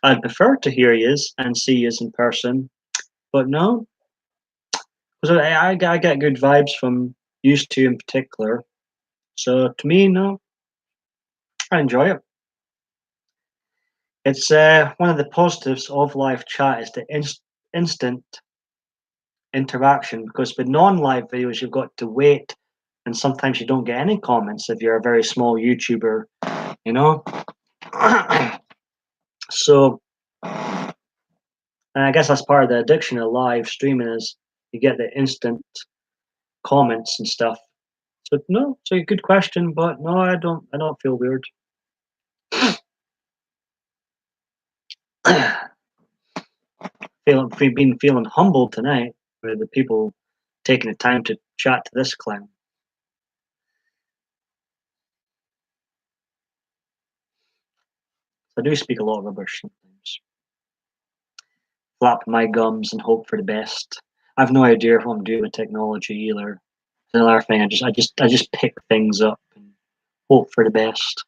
I'd prefer to hear yous and see yous in person, but no, because I get good vibes from used to in particular. So to me, no, I enjoy it. It's one of the positives of live chat is the instant interaction, because with non-live videos you've got to wait, and sometimes you don't get any comments if you're a very small YouTuber, you know. So, and I guess that's part of the addiction of live streaming is you get the instant comments and stuff. So no, it's a good question, but no, I don't feel weird. Feeling humbled tonight with the people taking the time to chat to this clown. I do speak a lot of rubbish sometimes. Flap my gums and hope for the best. I've no idea what I'm doing with technology either. Another thing, I just pick things up and hope for the best.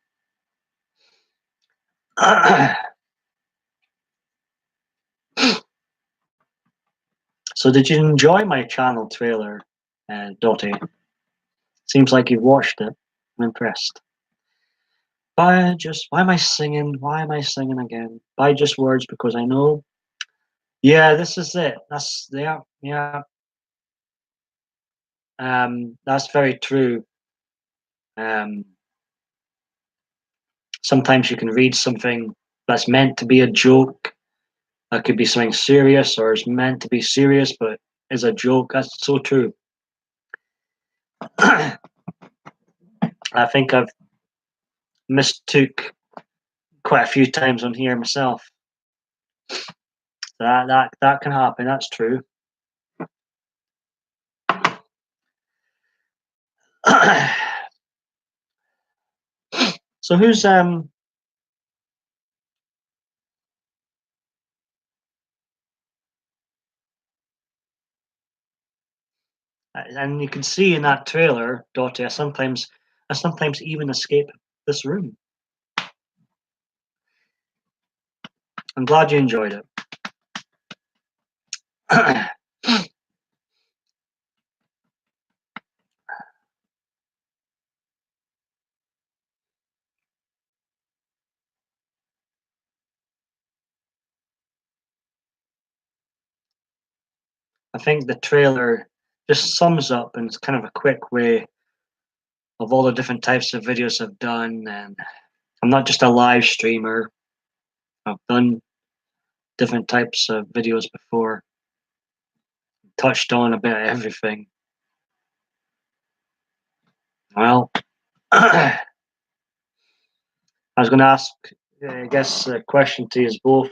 So, did you enjoy my channel trailer, Dottie? Seems like you've watched it. I'm impressed. Why am I singing? Why am I singing again? By just words because I know. Yeah, this is it. Yeah. That's very true. Um, Sometimes you can read something that's meant to be a joke. That could be something serious, or is meant to be serious, but is a joke. That's so true. I think I've mistook quite a few times on here myself. That can happen. That's true. So who's and you can see in that trailer, Dottie, I sometimes even escape this room. I'm glad you enjoyed it. I think the trailer just sums up in kind of a quick way of all the different types of videos I've done, and I'm not just a live streamer. I've done different types of videos before, touched on a bit of everything. Well, I was going to ask, I guess, a question to you both.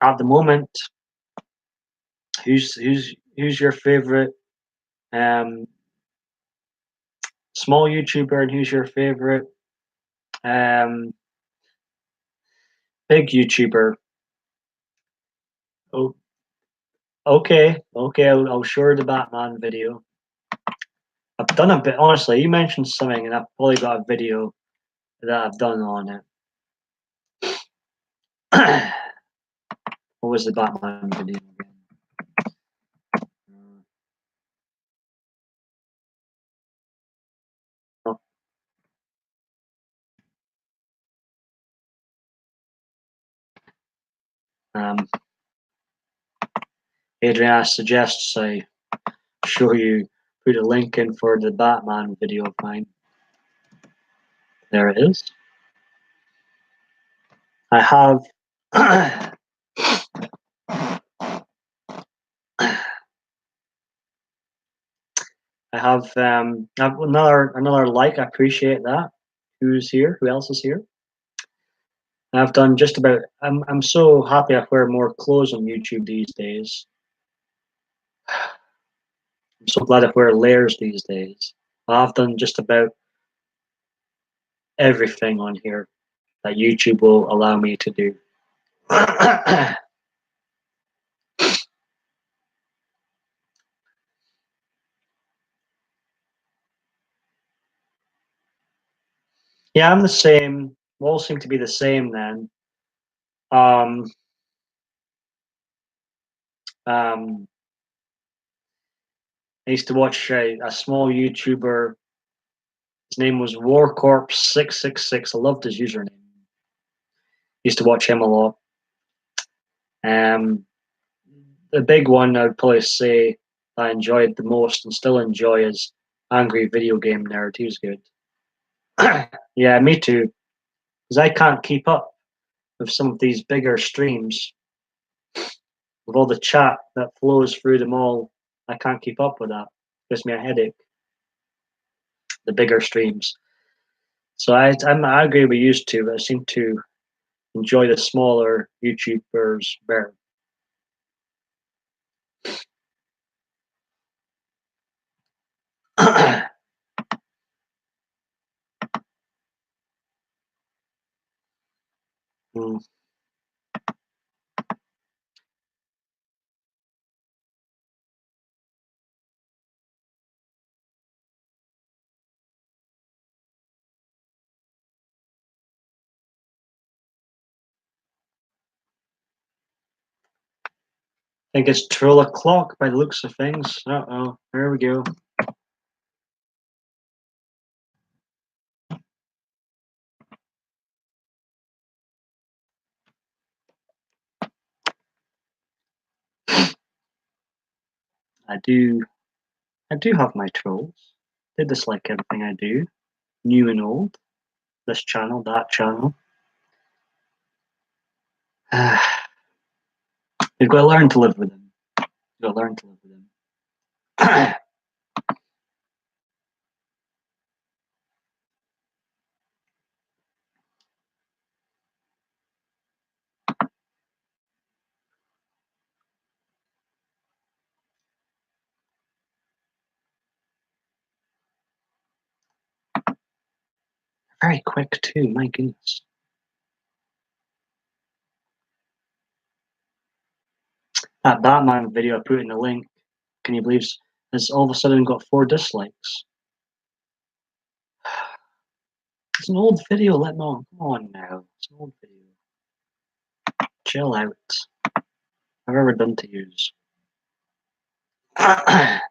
At the moment, who's your favorite um, small YouTuber, and who's your favorite um, big YouTuber? Oh, okay, I'll share the Batman video. I've done a bit. Honestly, you mentioned something, and I've probably got a video that I've done on it. What was the Batman video again? Um, Adrian suggests I show you, put a link in for the Batman video of mine. There it is. I have I have another like. I appreciate that. Who's here? Who else is here? I've done just about. I'm so happy I wear more clothes on YouTube these days. I'm so glad I wear layers these days. I've done just about everything on here. that YouTube will allow me to do. Yeah, I'm the same. We all seem to be the same then. Um, um, I used to watch a small YouTuber. His name was Warcorp666. I loved his username. Used to watch him a lot. Um, the big one I'd probably say I enjoyed the most and still enjoy is Angry Video Game Nerd. He was good. Yeah, me too. Because I can't keep up with some of these bigger streams with all the chat that flows through them all. I can't keep up with that. It gives me a headache. The bigger streams. So I agree with you two. I seem to enjoy the smaller YouTubers better. Mm. I think it's 12 o'clock by the looks of things. Uh-oh, there we go. I do have my trolls. They dislike everything I do, new and old. This channel, that channel. You've got to learn to live with them. You've got to learn to live with them. Very quick too, my goodness. That Batman video I put in the link, can you believe, has all of a sudden got 4 dislikes. It's an old video, let me on. Come on now. It's an old video. Chill out. I've ever done to use. I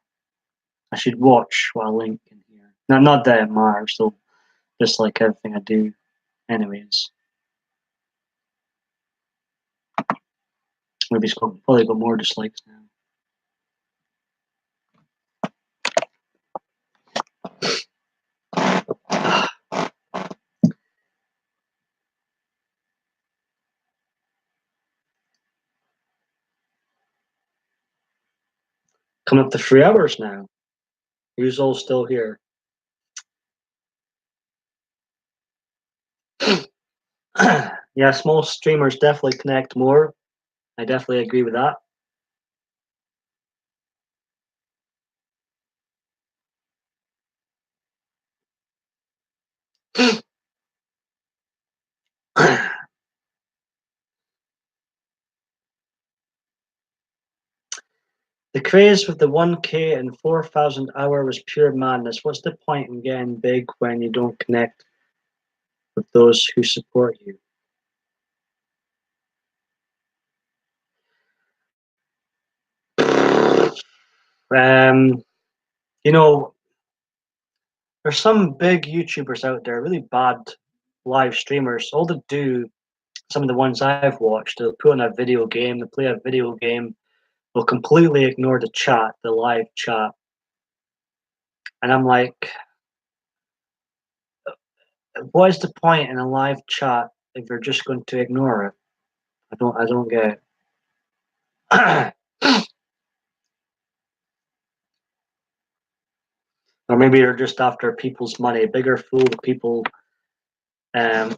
should watch what I link in here. No, not that it matters, so just like everything I do. Anyways. Maybe it's probably got more dislikes now. Coming up to 3 hours now. Who's all still here? Yeah, small streamers definitely connect more. I definitely agree with that. The craze with the 1K and 4,000 hour was pure madness. What's the point in getting big when you don't connect with those who support you? Um, you know, there's some big YouTubers out there, really bad live streamers. All they do, some of the ones I've watched, they'll put on a video game, they'll play a video game, they'll completely ignore the chat, the live chat. And I'm like, what is the point in a live chat if you're just going to ignore it? I don't get it. Or maybe you're just after people's money, bigger fool people. Well,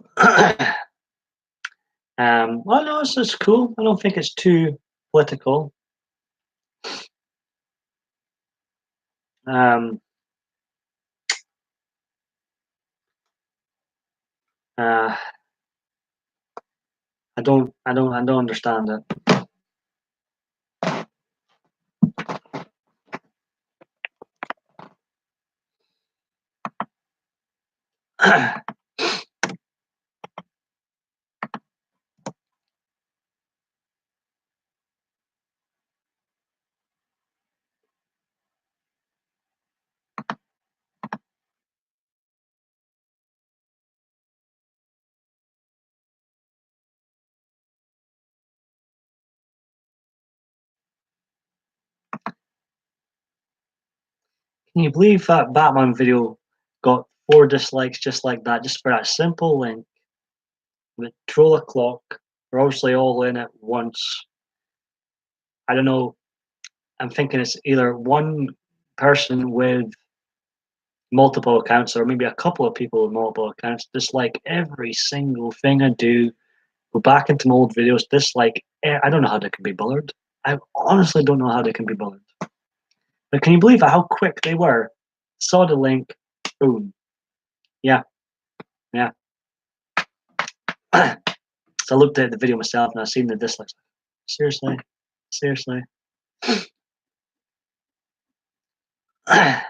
no, it's just cool. I don't think it's too political. Um, uh, I don't understand it. Can you believe that Batman video got 4 dislikes just like that, just for that simple link with troll o'clock? We're obviously all in at once. I don't know. I'm thinking it's either one person with multiple accounts or maybe a couple of people with multiple accounts dislike every single thing I do. Go back into my old videos, dislike. I don't know how they can be bothered. I honestly don't know how they can be bothered. But can you believe how quick they were? Saw the link, boom. Yeah, yeah. So I looked at the video myself and I seen the dislikes. Seriously, seriously. Oh,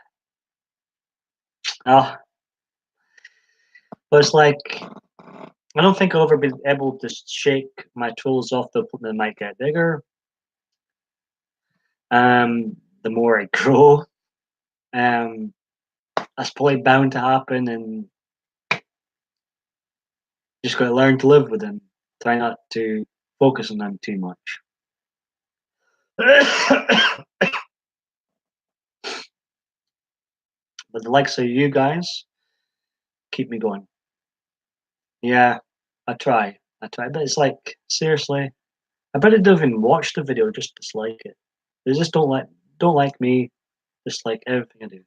but it's like I don't think I'll ever be able to shake my tools off the might get bigger. The more I grow, that's probably bound to happen, and just got to learn to live with them. Try not to focus on them too much. But the likes of you guys keep me going. Yeah, I try. But it's like seriously, I better don't even watch the video, just dislike it. They just don't like me, dislike everything I do.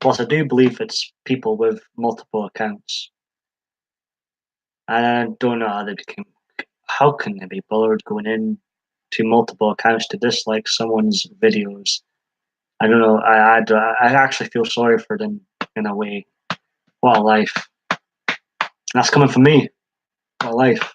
Plus, I do believe it's people with multiple accounts, and I don't know how they became. How can they be bothered going in to multiple accounts to dislike someone's videos? I don't know. I actually feel sorry for them in a way. What a life! That's coming from me. What a life!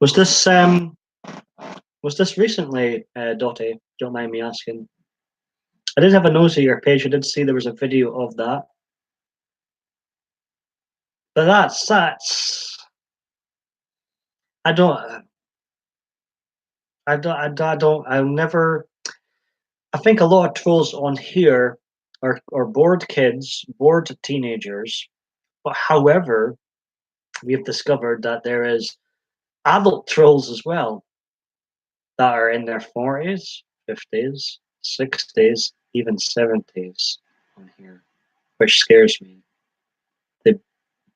Was this recently, Dottie? Don't mind me asking. I did have a nose at your page. I did see there was a video of that. But that's I don't I'll never. I think a lot of trolls on here are bored kids, bored teenagers. But however, we have discovered that there is adult trolls as well that are in their 40s, 50s, 60s, even 70s on here, which scares me. To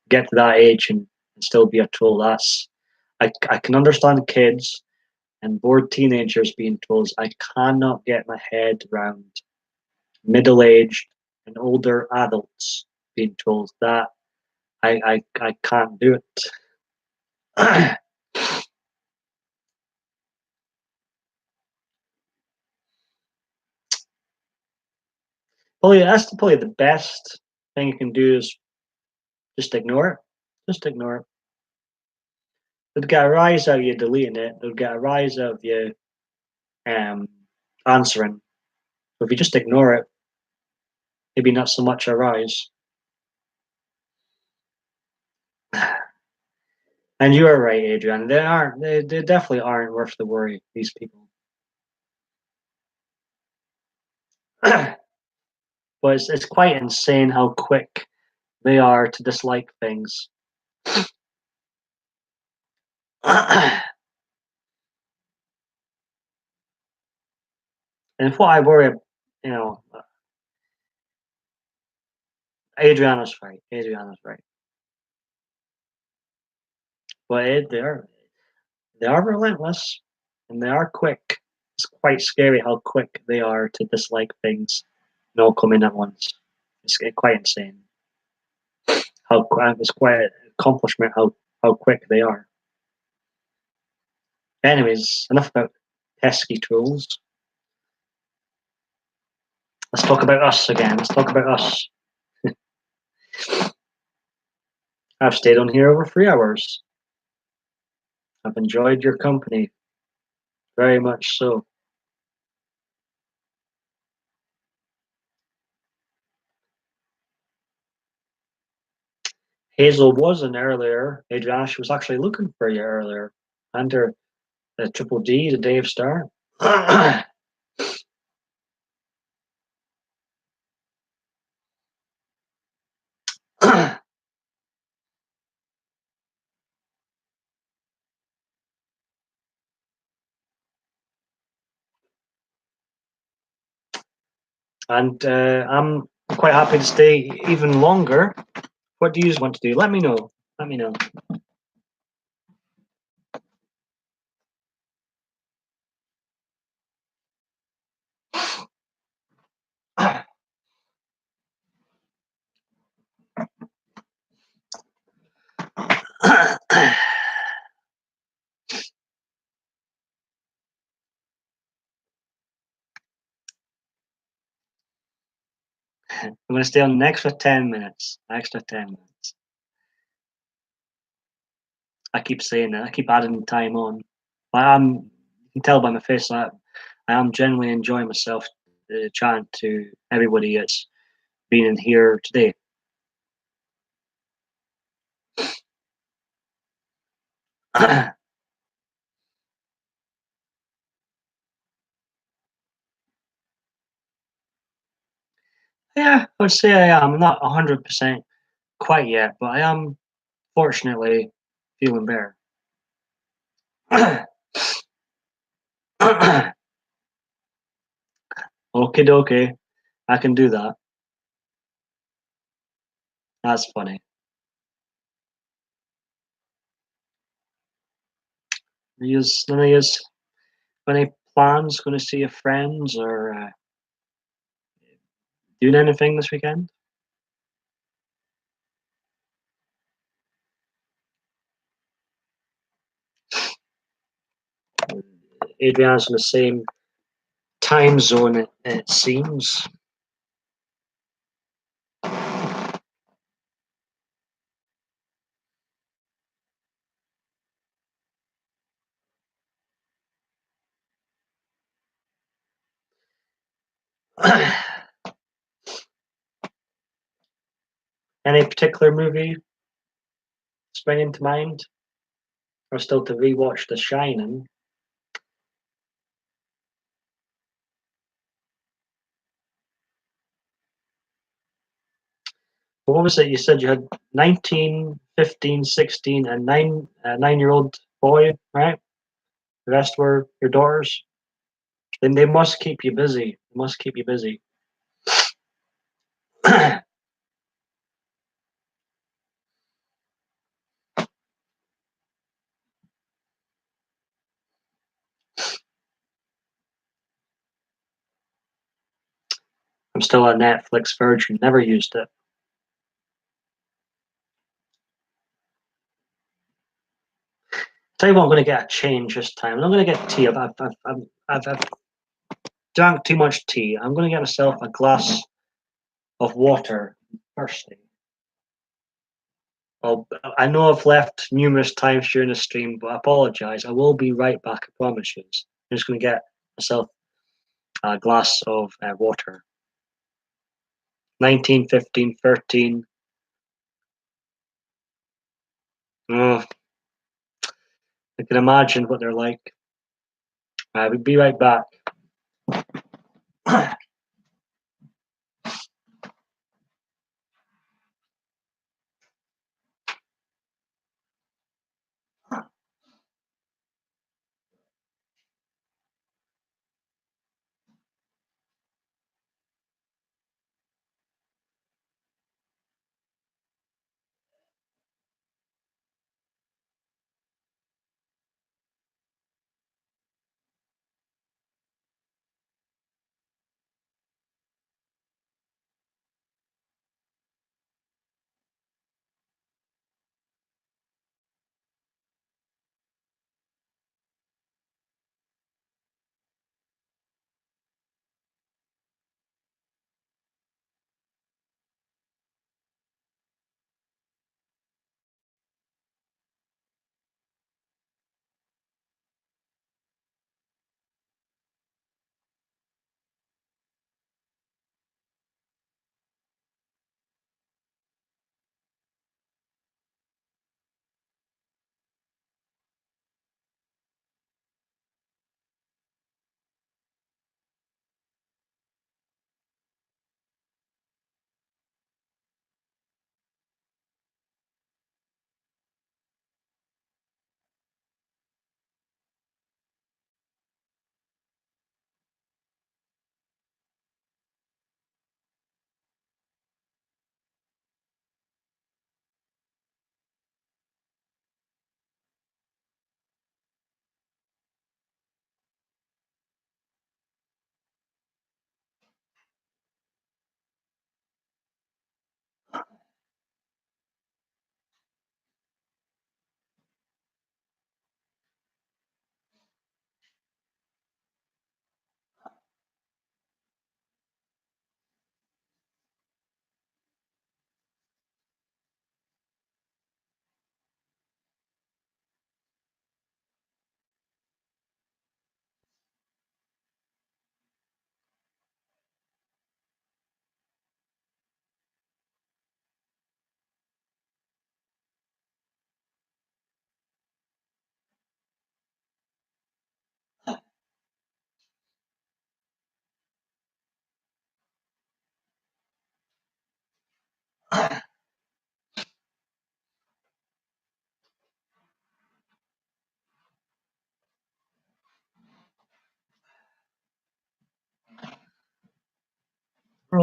get to that age and still be a troll, I can understand kids and bored teenagers being trolls. I cannot get my head around middle-aged and older adults being trolls. That I can't do it. Probably the best thing you can do is just ignore it. Just ignore it. It'll get a rise out of you deleting it. It'll get a rise out of you um, answering. But if you just ignore it, maybe not so much a rise. And you are right, Adrian. They aren't. They definitely aren't worth the worry. These people. But it's quite insane how quick they are to dislike things. And what I worry, you know, Adriana's right. Adriana's right. But they are relentless and they are quick. It's quite scary how quick they are to dislike things and all come in at once. It's quite insane. it's quite an accomplishment how quick they are. Anyways, enough about pesky tools. Let's talk about us again. Let's talk about us. I've stayed on here over 3 hours. I've enjoyed your company very much so. Hazel wasn't earlier. Adriana, she was actually looking for you earlier. Under the triple D, the Dave Star. And I'm quite happy to stay even longer. What do you want to do? Let me know. Let me know. I'm going to stay on an extra 10 minutes. Extra 10 minutes. I keep saying that. I keep adding time on. You can tell by my face that I am genuinely enjoying myself chatting to everybody that's been in here today. Yeah, I would say I am. I'm not 100% quite yet, but I am fortunately feeling better. Okie dokie. I can do that. That's funny. None of yous any plans going to see your friends or doing anything this weekend? Adriana's in the same time zone, it seems. Any particular movie springing to mind? Or still to rewatch The Shining? What was it? You said you had 19, 15, 16, and 9-year-old boy, right? The rest were your daughters. Then they must keep you busy. They must keep you busy. I'm still a Netflix virgin. Never used it. Tell you what, I'm going to get a change this time. I'm not going to get tea. I've drank too much tea. I'm going to get myself a glass of water first thing. I know I've left numerous times during the stream, but I apologize. I will be right back. I promise you. I'm just going to get myself a glass of water. 19, 15, 13. Oh, I can imagine what they're like. We'll be right back.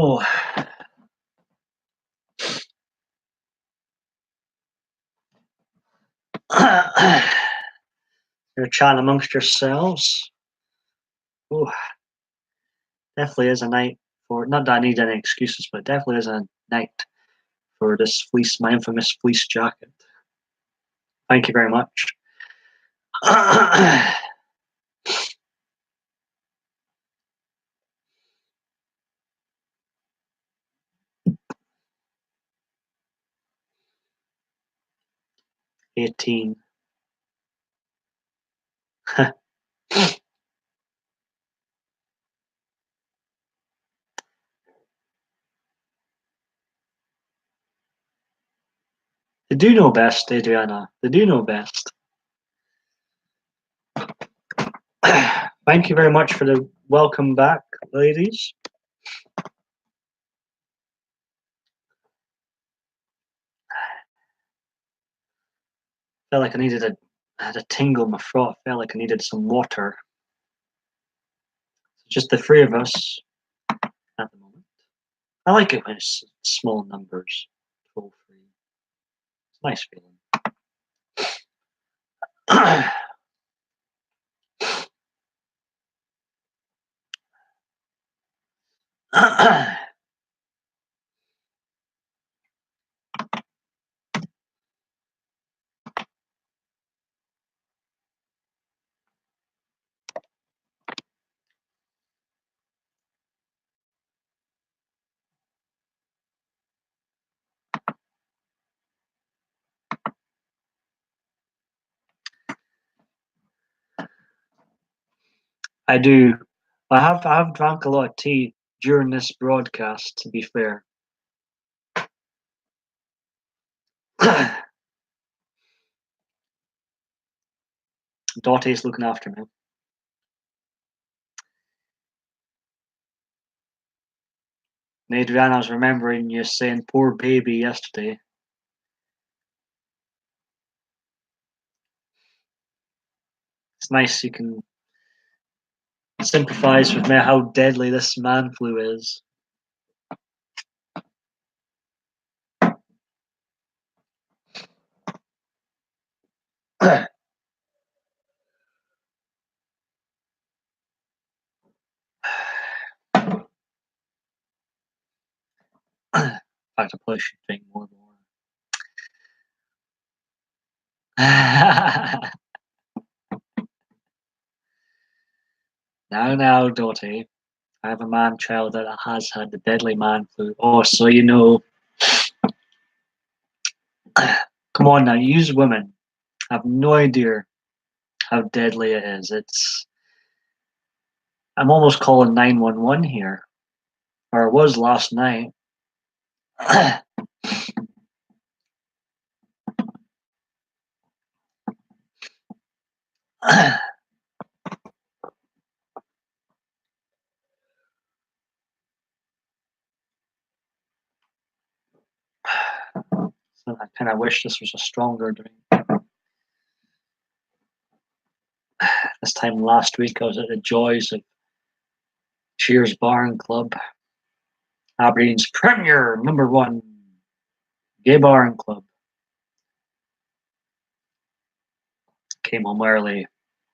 Oh. You're chatting amongst yourselves. Oh, definitely is a night for, not that I need any excuses, but it definitely is a night for this fleece, my infamous fleece jacket. Thank you very much. 18. They do know best, Adriana. They do know best. Thank you very much for the welcome back, ladies. Felt like I had a tingle in my throat. Felt like I needed some water. Just the three of us at the moment. I like it when it's small numbers. 12, 3. It's a nice feeling. I do. I have drank a lot of tea during this broadcast, to be fair. Dottie's looking after me. And Adriana, I was remembering you saying poor baby yesterday. It's nice you can sympathize with me how deadly this man flu is. In fact, I probably should drink more and more. Now, Dottie. I have a man child that has had the deadly man flu. Oh, so you know. Come on now, you women have no idea how deadly it is. I'm almost calling 911 here. Or it was last night. So I kind of wish this was a stronger drink. This time last week I was at the joys of Cheers Bar and Club, Aberdeen's premier #1 gay bar and club. Came home early.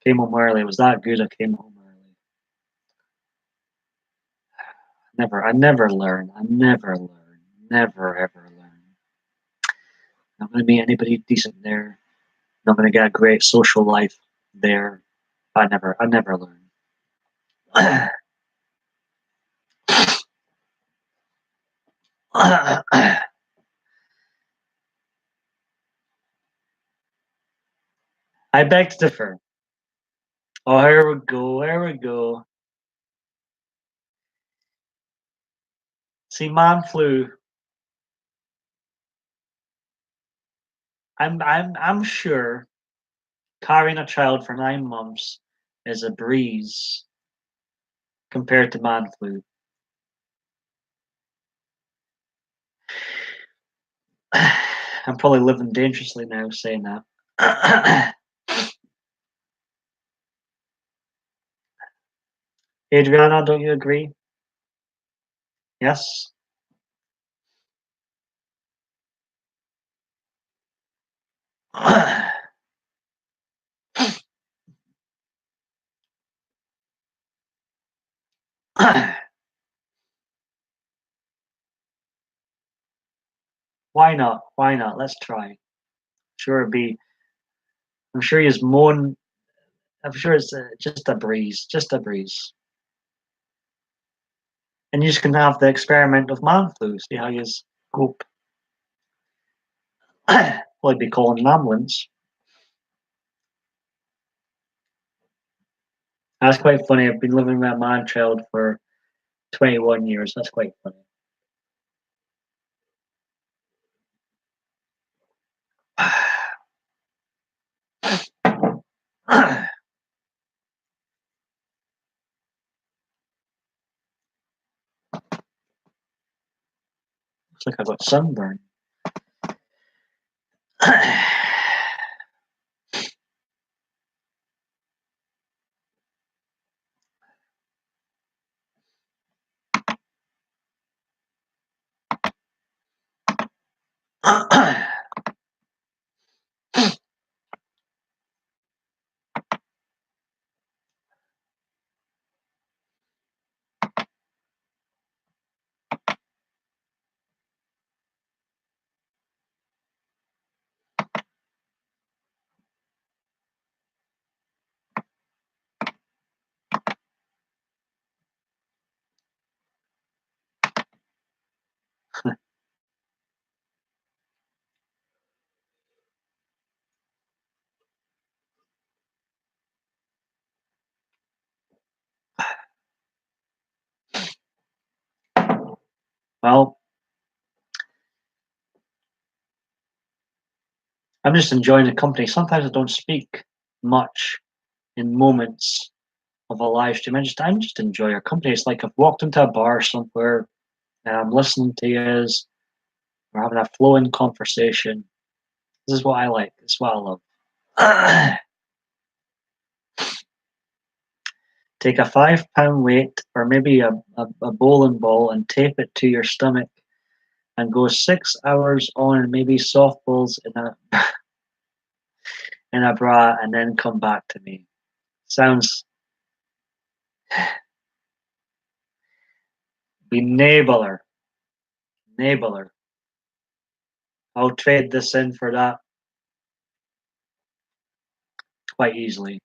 Came home early. It was that good. I came home early. I never learn. I never learn. Never ever learn. Not going to meet anybody decent there. Not going to get a great social life there. I never learn. I beg to differ. Oh, here we go. Here we go. See, man flu. I'm sure carrying a child for 9 months is a breeze compared to man flu. I'm probably living dangerously now saying that. Adriana, don't you agree? Yes. Why not? Why not? Let's try. Sure, it'd be. I'm sure he's moan. I'm sure it's just a breeze, just a breeze. And you just can have the experiment of man flu. See how you cope. Well, I'd be calling an ambulance. That's quite funny. I've been living with a man child for 21 years. That's quite funny. Looks like I've got sunburn. Well, I'm just enjoying the company. Sometimes I don't speak much in moments of a live stream. I just enjoy your company. It's like I've walked into a bar somewhere and I'm listening to you. We're having a flowing conversation. This is what I like. This is what I love. Take a £5 weight or maybe a bowling ball and tape it to your stomach and go 6 hours on maybe softballs in a bra and then come back to me. Sounds be enabler. Enabler. I'll trade this in for that quite easily.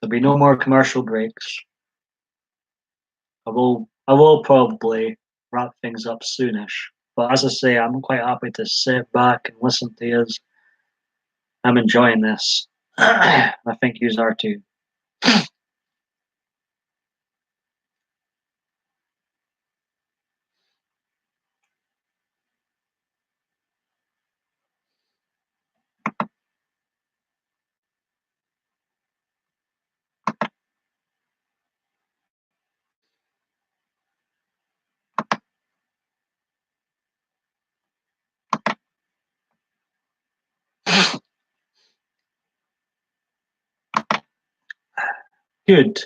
There'll be no more commercial breaks. I will probably wrap things up soonish. But as I say, I'm quite happy to sit back and listen to you. I'm enjoying this. I think you are too. Good.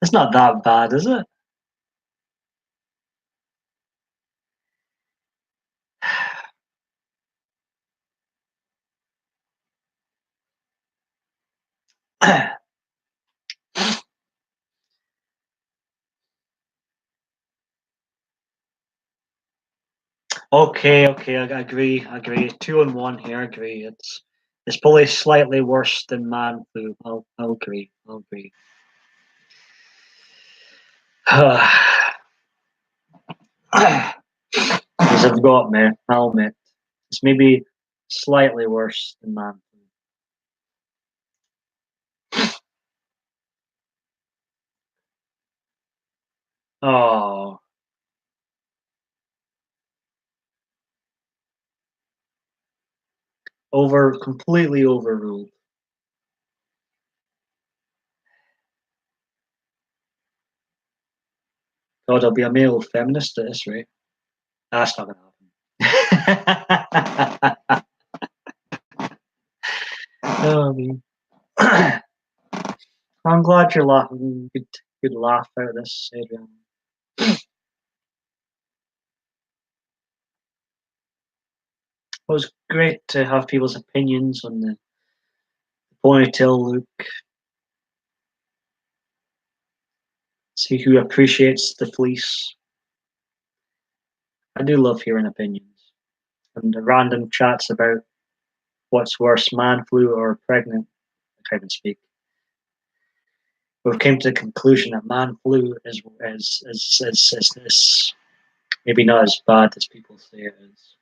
It's not that bad, is it? Okay, I agree. I agree. 2 on 1 here. I agree. It's probably slightly worse than man flu. I'll agree. I'll agree. As I've got me, I'll admit. It's maybe slightly worse than man flu. Oh, Completely overruled. God, I'll be a male feminist at this rate. That's not gonna happen. Oh, me. I'm glad you're laughing. Good laugh out of this, Adrian. It was great to have people's opinions on the ponytail look. See who appreciates the fleece. I do love hearing opinions and the random chats about what's worse, man flu or pregnant. I can't even speak. We've came to the conclusion that man flu is maybe not as bad as people say it is.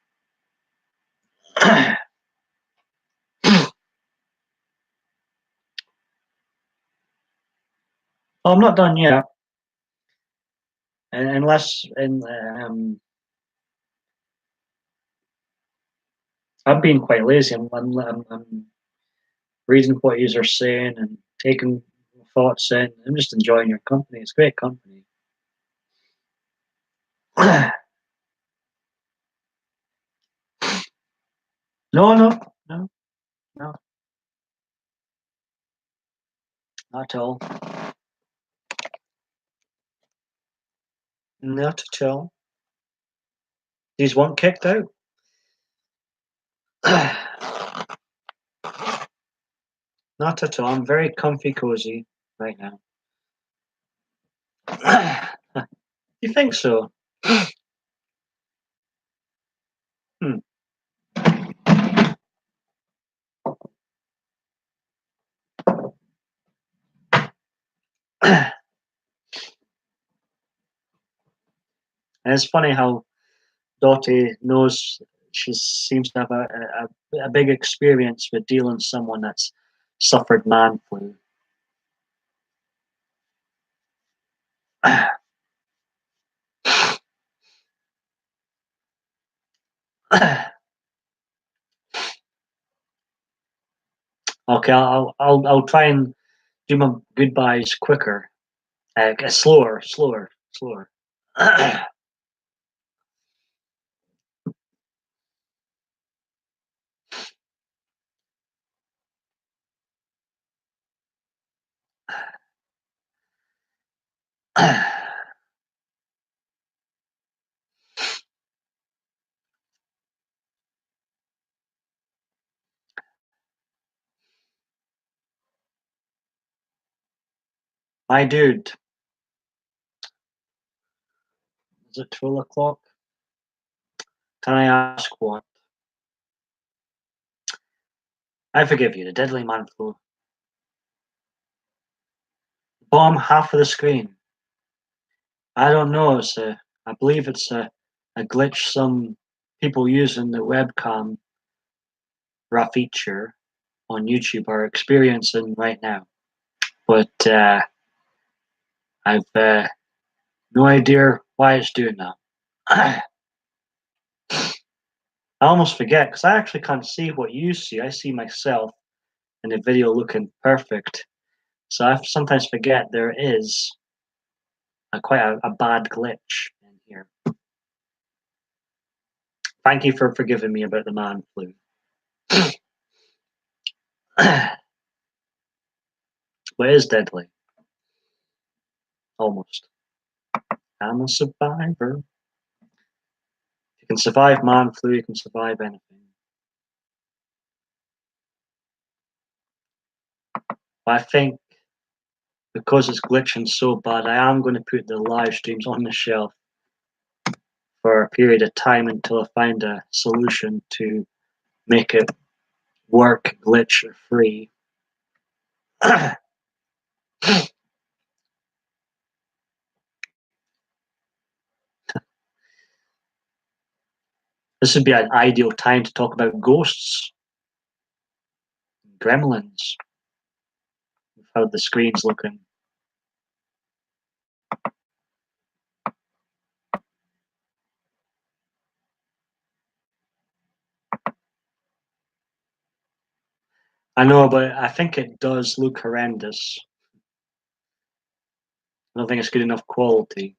Well, I'm not done yet, unless I'm being quite lazy. I'm reading what you are saying and taking thoughts in. I'm just enjoying your company. It's great company. No, no, no, no, not at all. Not at all. These weren't kicked out. Not at all. I'm very comfy, cozy right now. You think so? Hmm. And it's funny how Dottie knows she seems to have a big experience with dealing with someone that's suffered man flu. Okay, I'll try and do my goodbyes quicker, slower. My dude, is it 12 o'clock? Can I ask what? I forgive you. The deadly man flu. Bottom half of the screen. I don't know. I believe it's a glitch some people using the webcam raw feature on YouTube are experiencing right now. But I've no idea why it's doing that. I almost forget because I actually can't see what you see. I see myself in the video looking perfect. So I sometimes forget there is quite a bad glitch in here. Thank you for forgiving me about the man flu. But it is deadly. Almost. I'm a survivor. If you can survive man flu, you can survive anything. But I think because it's glitching so bad, I am going to put the live streams on the shelf for a period of time until I find a solution to make it work glitch free. This would be an ideal time to talk about ghosts, gremlins, how the screen's looking. I know, but I think it does look horrendous. I don't think it's good enough quality.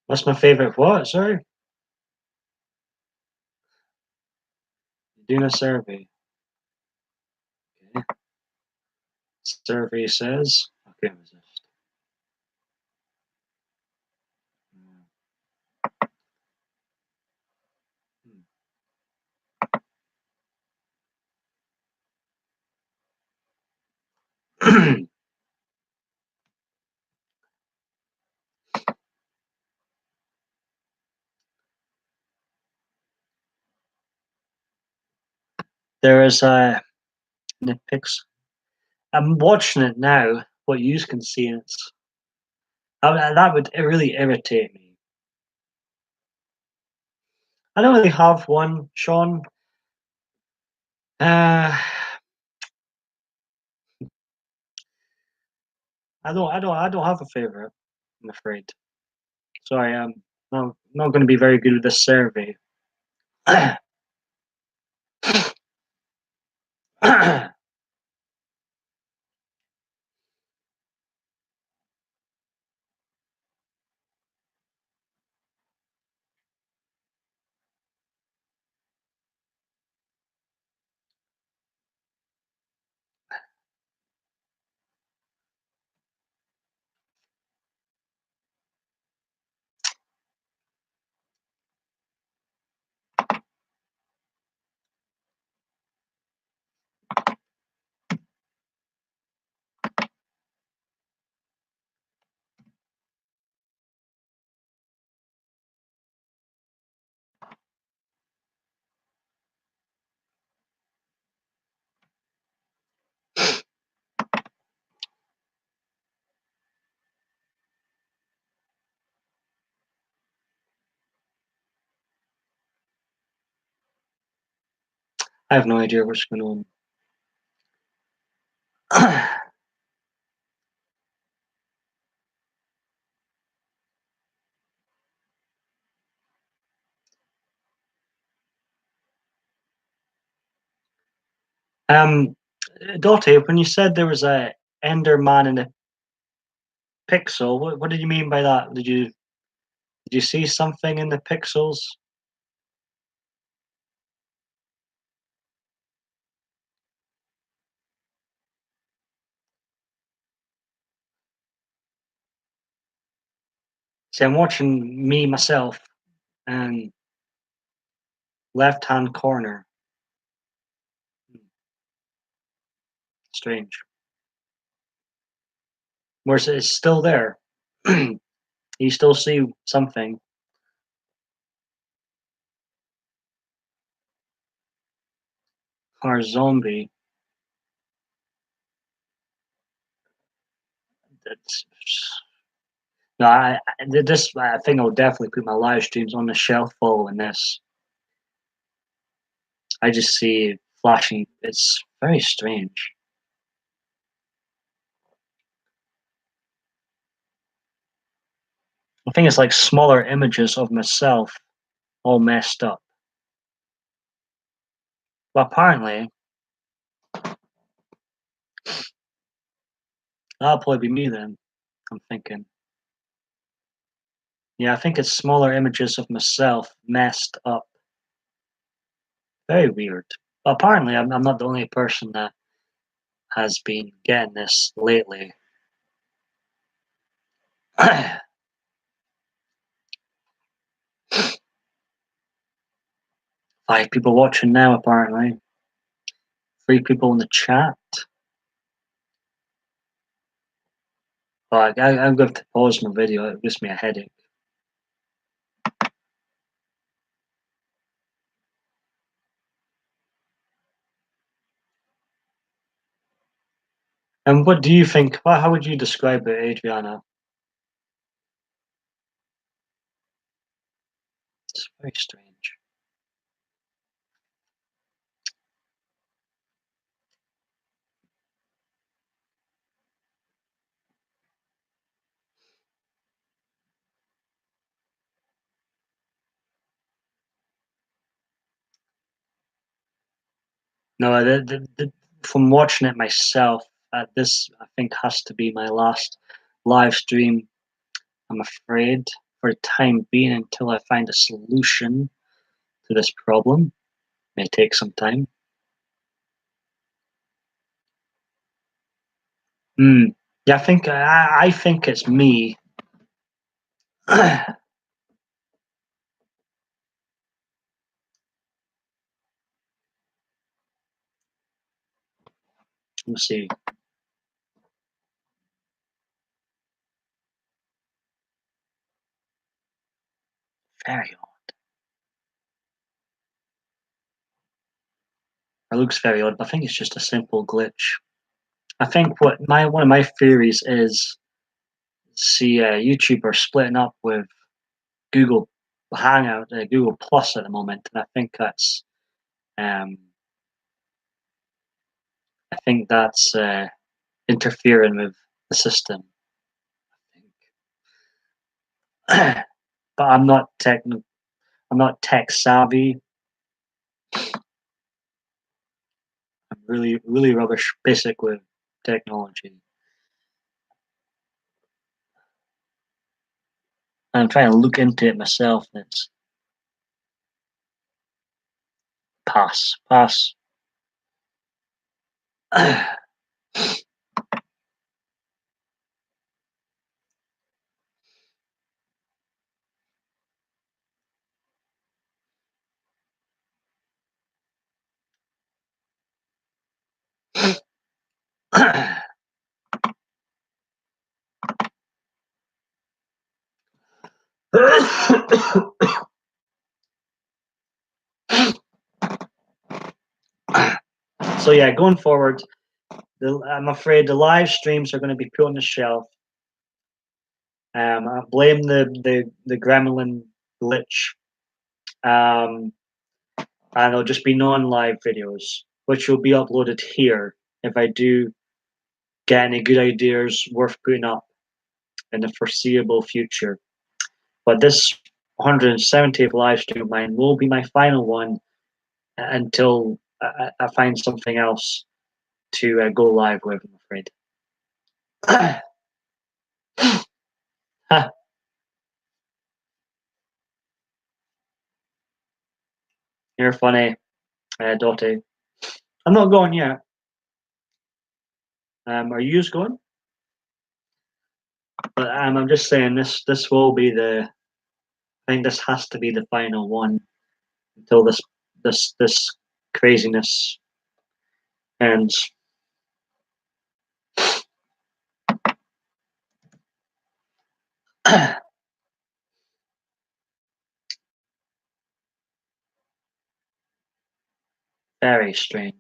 What's my favorite what? Sorry? Doing a survey. Okay. Survey says. Okay, resist. There is a nitpicks. I'm watching it now. What you can see, and it's that would really irritate me. I don't really have one, Sean. Uh, I don't have a favorite. I'm afraid. Sorry, I'm not going to be very good with this survey. I have no idea what's going on. um, Dottie, when you said there was a Enderman in a pixel, what did you mean by that? Did you see something in the pixels? See, I'm watching me myself, and left hand corner. Strange. Whereas it's still there. You still see something. Or zombie. That's no. I think I'll definitely put my live streams on the shelf following this. I just see flashing. It's very strange. I think it's like smaller images of myself all messed up. But apparently, that'll probably be me then. I'm thinking. Yeah, I think it's smaller images of myself messed up. Very weird. But apparently, I'm not the only person that has been getting this lately. 5 people watching now, apparently. 3 people in the chat. But I'm going to pause my video. It gives me a headache. And what do you think? How would you describe it, Adriana? It's very strange. No, from watching it myself, this I think has to be my last live stream. I'm afraid for the time being until I find a solution to this problem. May take some time. Yeah, I think it's me. Let's see. Very odd. It looks very odd, but I think it's just a simple glitch. I think one of my theories is, see, YouTube are splitting up with Google Hangout, Google Plus at the moment, and um, I think that's interfering with the system. But I'm not tech savvy. I'm really rubbish, basic with technology. I'm trying to look into it myself, and it's pass. So yeah, going forward, I'm afraid the live streams are going to be put on the shelf. I blame the gremlin glitch, and it'll just be non-live videos, which will be uploaded here if I do get any good ideas worth putting up in the foreseeable future. But this 170th live stream of mine will be my final one until I find something else to go live with, I'm afraid. You're funny, Dottie. I'm not going yet. Are you going? But I'm just saying this will be the. I think this has to be the final one until this craziness ends. Very strange.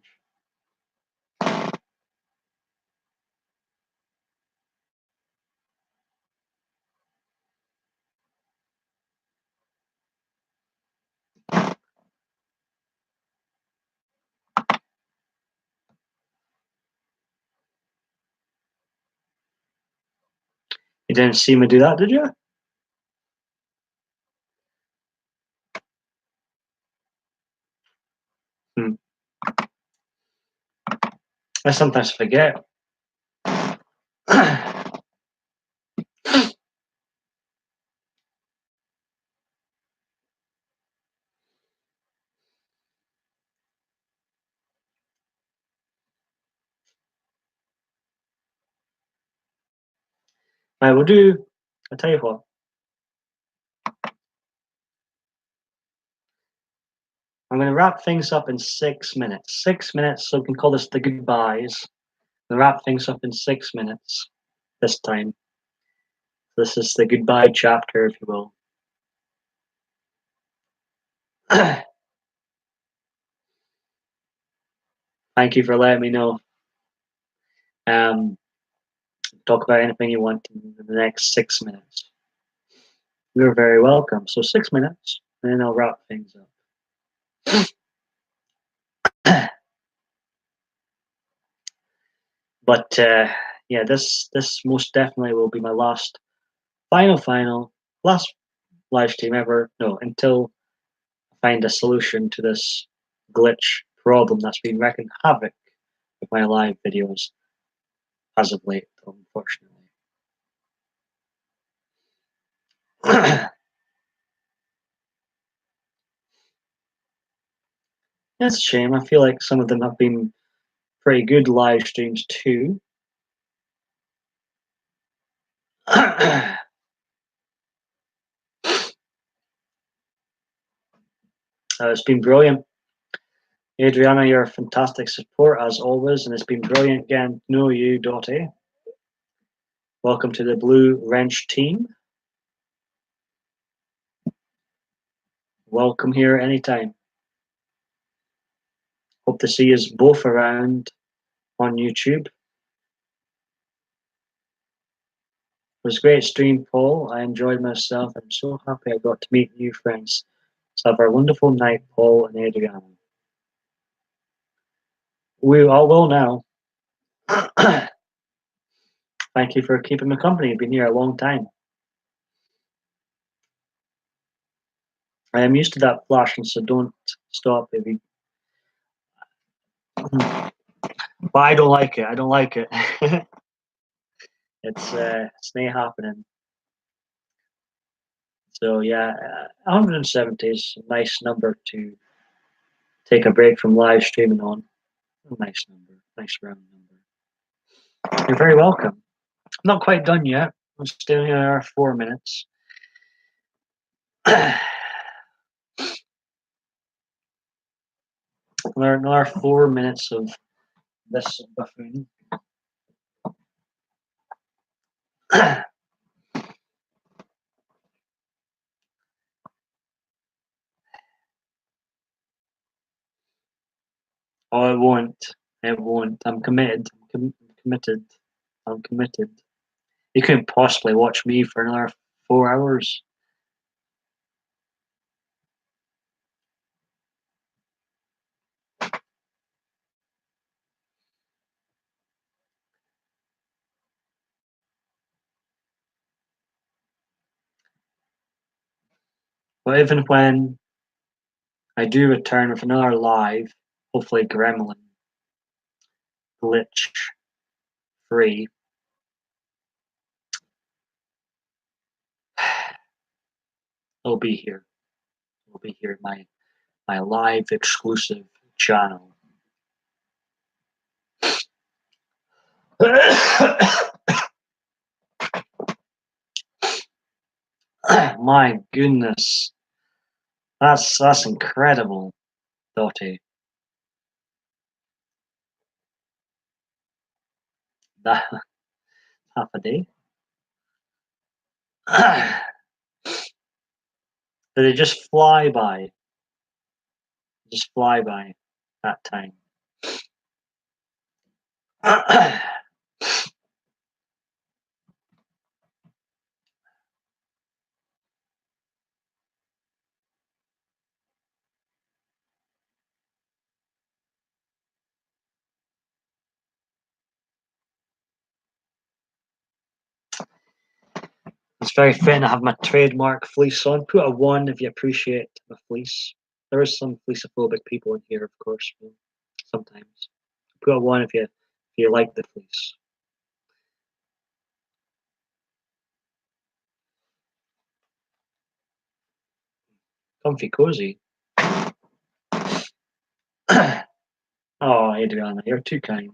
You didn't see me do that, did you? Hmm. I sometimes forget. I will do. I'll tell you what. I'm going to wrap things up in 6 minutes. 6 minutes, so we can call this the goodbyes. I'm going to wrap things up in 6 minutes this time. This is the goodbye chapter, if you will. Thank you for letting me know. Talk about anything you want in the next 6 minutes. You're very welcome. So 6 minutes, and then I'll wrap things up. But yeah, this most definitely will be my last, last live stream ever. No, until I find a solution to this glitch problem that's been wreaking havoc with my live videos as of late, unfortunately. It's a shame. I feel like some of them have been pretty good live streams too. It's been brilliant. Adriana, you're a fantastic support as always, and it's been brilliant getting to know you, Dottie. Welcome to the Blue Wrench team. Welcome here anytime. Hope to see us both around on YouTube. It was a great stream, Paul. I enjoyed myself. I'm so happy I got to meet new friends. So have a wonderful night, Paul and Adriana. We all will now. Thank you for keeping me company. Been here a long time. I am used to that flashing, so don't stop, baby. But I don't like it. I don't like it. It's not happening. So yeah, 170 is a nice number to take a break from live streaming on. A nice number, nice round number. You're very welcome. I'm not quite done yet. I'm still here 4 minutes. Another 4 minutes of this buffoon. Oh, it won't. It won't. I'm committed. Committed. I'm committed. You couldn't possibly watch me for another 4 hours. But even when I do return with another live, hopefully gremlin, glitch free, it'll be here. It'll be here, my live exclusive channel. My goodness, that's incredible, Dottie. That half a day. Did it just fly by? Just fly by that time. It's very fitting to have my trademark fleece on. Put a 1 if you appreciate the fleece. There is some fleeceophobic people in here, of course, sometimes. Put a 1 if you like the fleece. Comfy cozy. Oh, Adriana, you're too kind.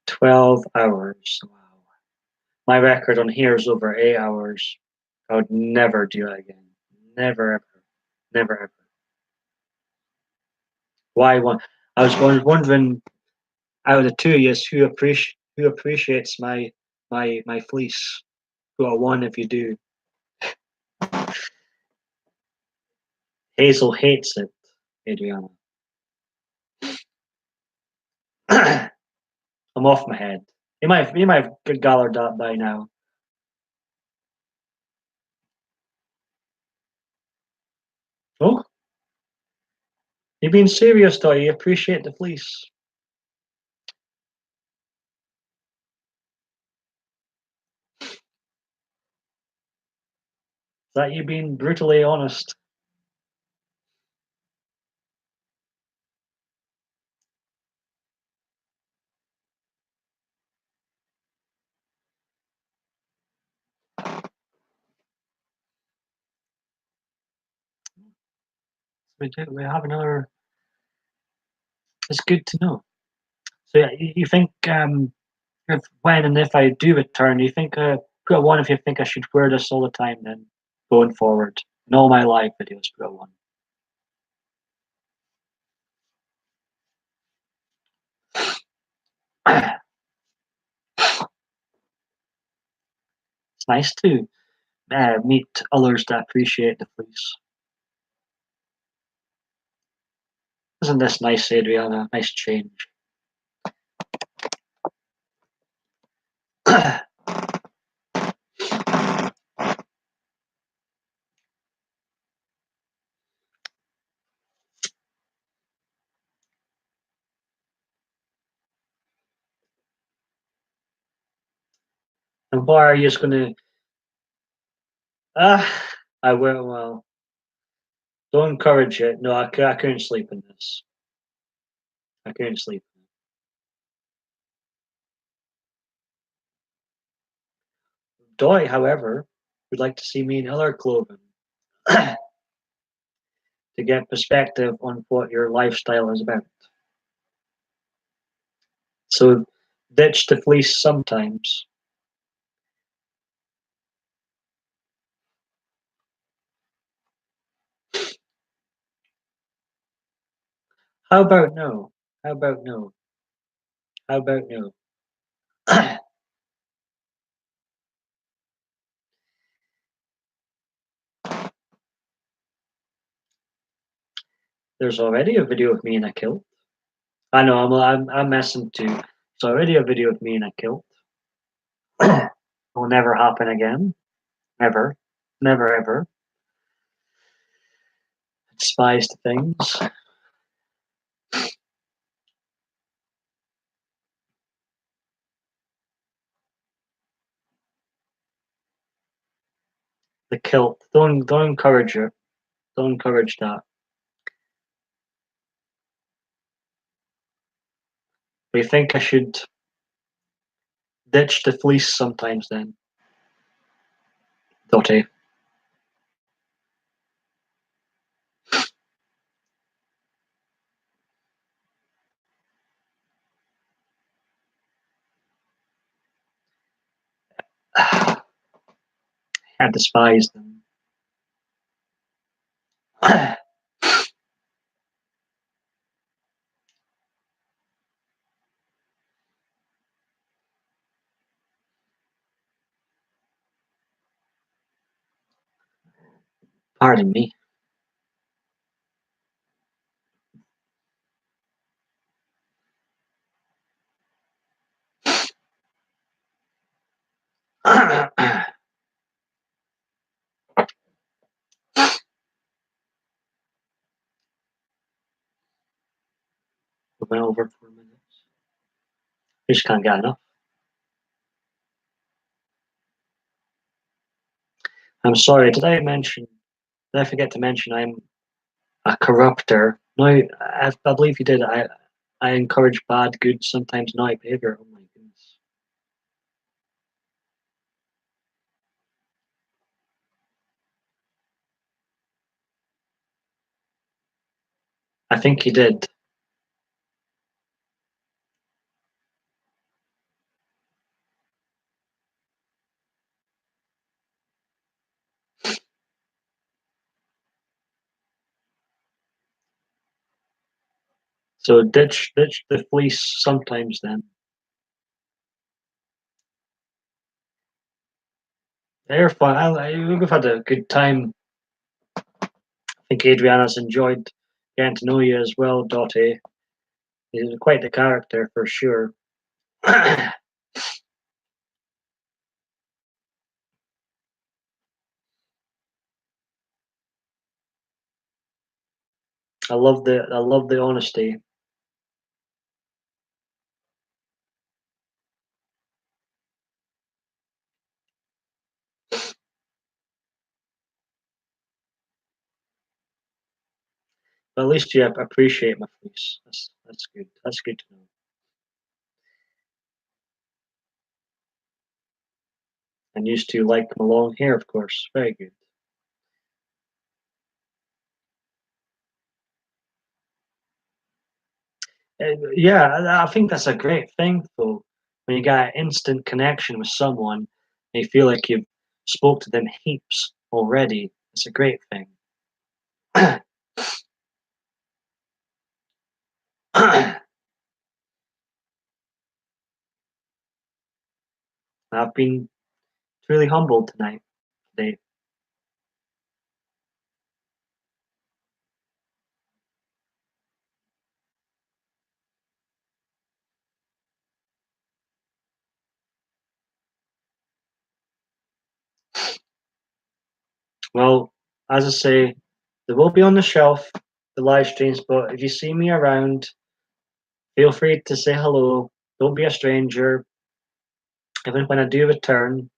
"12 hours. Wow. My record on here is over 8 hours. I would never do that again. Never ever. Never ever. Why one? I was wondering out of the two of you who appreciates my fleece. Put a 1 if you do. Hazel hates it, Adriana. I'm off my head. You might have gathered that by now. Oh, you're being serious, though. You appreciate the fleece. that you being brutally honest? We have another. It's good to know. So yeah, you think if when and if I do return, you think put a one if you think I should wear this all the time then going forward. In all my live videos, put a one. It's nice to meet others that appreciate the fleece. Isn't this nice, Adriana? Nice change. And why are you just going to? I will. Well, don't encourage it. No, I couldn't sleep in this. I couldn't sleep. Doi, however, would like to see me in other clothing to get perspective on what your lifestyle is about. So ditch the fleece sometimes. How about no? How about no? How about no? There's already a video of me in a kilt. I know I'm messing too. It's already a video of me in a kilt. Will never happen again. Never. Never ever. Despised things. The kilt. Don't encourage it. Don't encourage that. But you think I should ditch the fleece sometimes then? Dotty. I despise them. Pardon me. We went over 4 minutes. I just can't get enough. I'm sorry, did I forget to mention I'm a corrupter? No, I believe you did. I encourage bad, good, sometimes naughty behavior. Oh my goodness. I think you did. So ditch the fleece sometimes then. They're fun. We've had a good time. I think Adriana's enjoyed getting to know you as well, Dottie. He's quite the character for sure. I love the honesty. But at least you appreciate my fleece. That's good. That's good to know. And used to like my long hair, of course. Very good. Yeah, I think that's a great thing, though. When you got an instant connection with someone, and you feel like you've spoke to them heaps already. It's a great thing. I've been truly humbled tonight, today. Well, as I say, they will be on the shelf, the live streams, but if you see me around, feel free to say hello. Don't be a stranger. Even when I do return,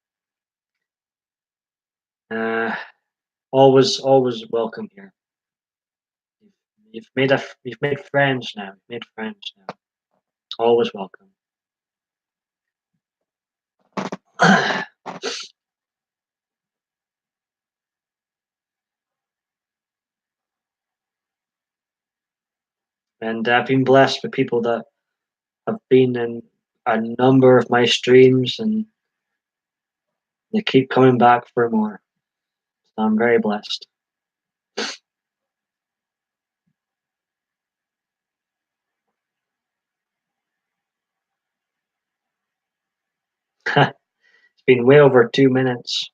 uh, always welcome here. You've made friends now. You've made friends now. Always welcome. And I've been blessed with people that have been in a number of my streams, and they keep coming back for more. So I'm very blessed. It's been way over 2 minutes.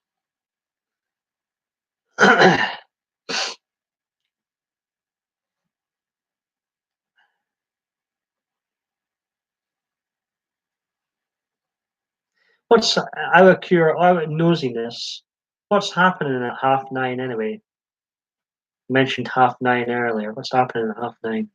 What's out of nosiness? What's happening at 9:30 anyway? You mentioned 9:30 earlier. What's happening at 9:30?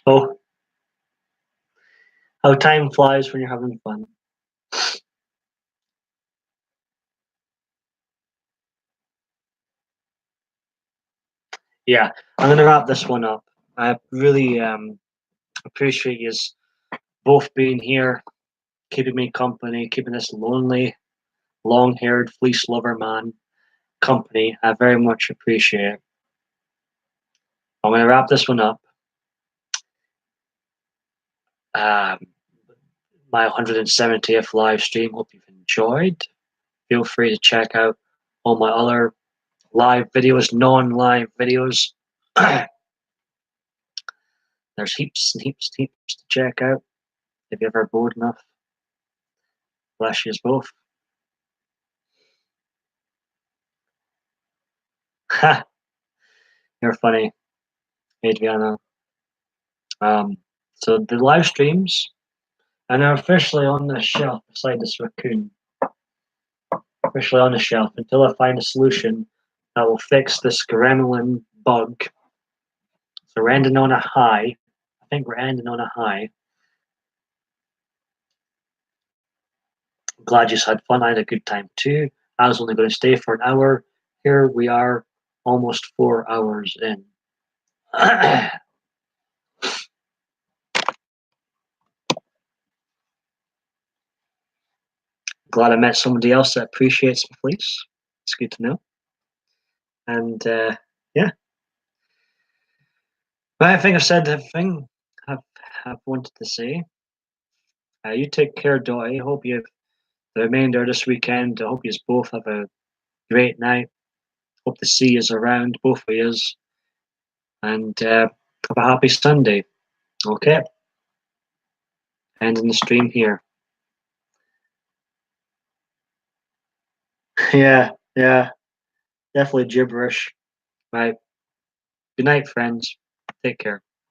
Oh, how time flies when you're having fun. Yeah, I'm gonna wrap this one up. I really appreciate you both being here, keeping me company, keeping this lonely, long-haired fleece lover man company. I very much appreciate it. I'm gonna wrap this one up. Um, my 170th live stream. Hope you've enjoyed. Feel free to check out all my other live videos, non-live videos. There's heaps and heaps and heaps to check out if you're ever bored enough. Bless you both. Ha! You're funny, Adriana. Um, so the live streams are now officially on the shelf beside this raccoon. Officially on the shelf until I find a solution that will fix this gremlin bug. So we're ending on a high. I think we're ending on a high. I'm glad you had fun. I had a good time too. I was only going to stay for an hour. Here we are, almost 4 hours in. Glad I met somebody else that appreciates my fleece. It's good to know. And yeah, but I think I've said everything I've wanted to say. You take care, Dottie. I hope you have the remainder of this weekend. I hope you both have a great night. Hope to see you around, both of you, and have a happy Sunday. Okay, ending the stream here. Yeah, yeah, definitely gibberish. Right. Good night, friends. Take care.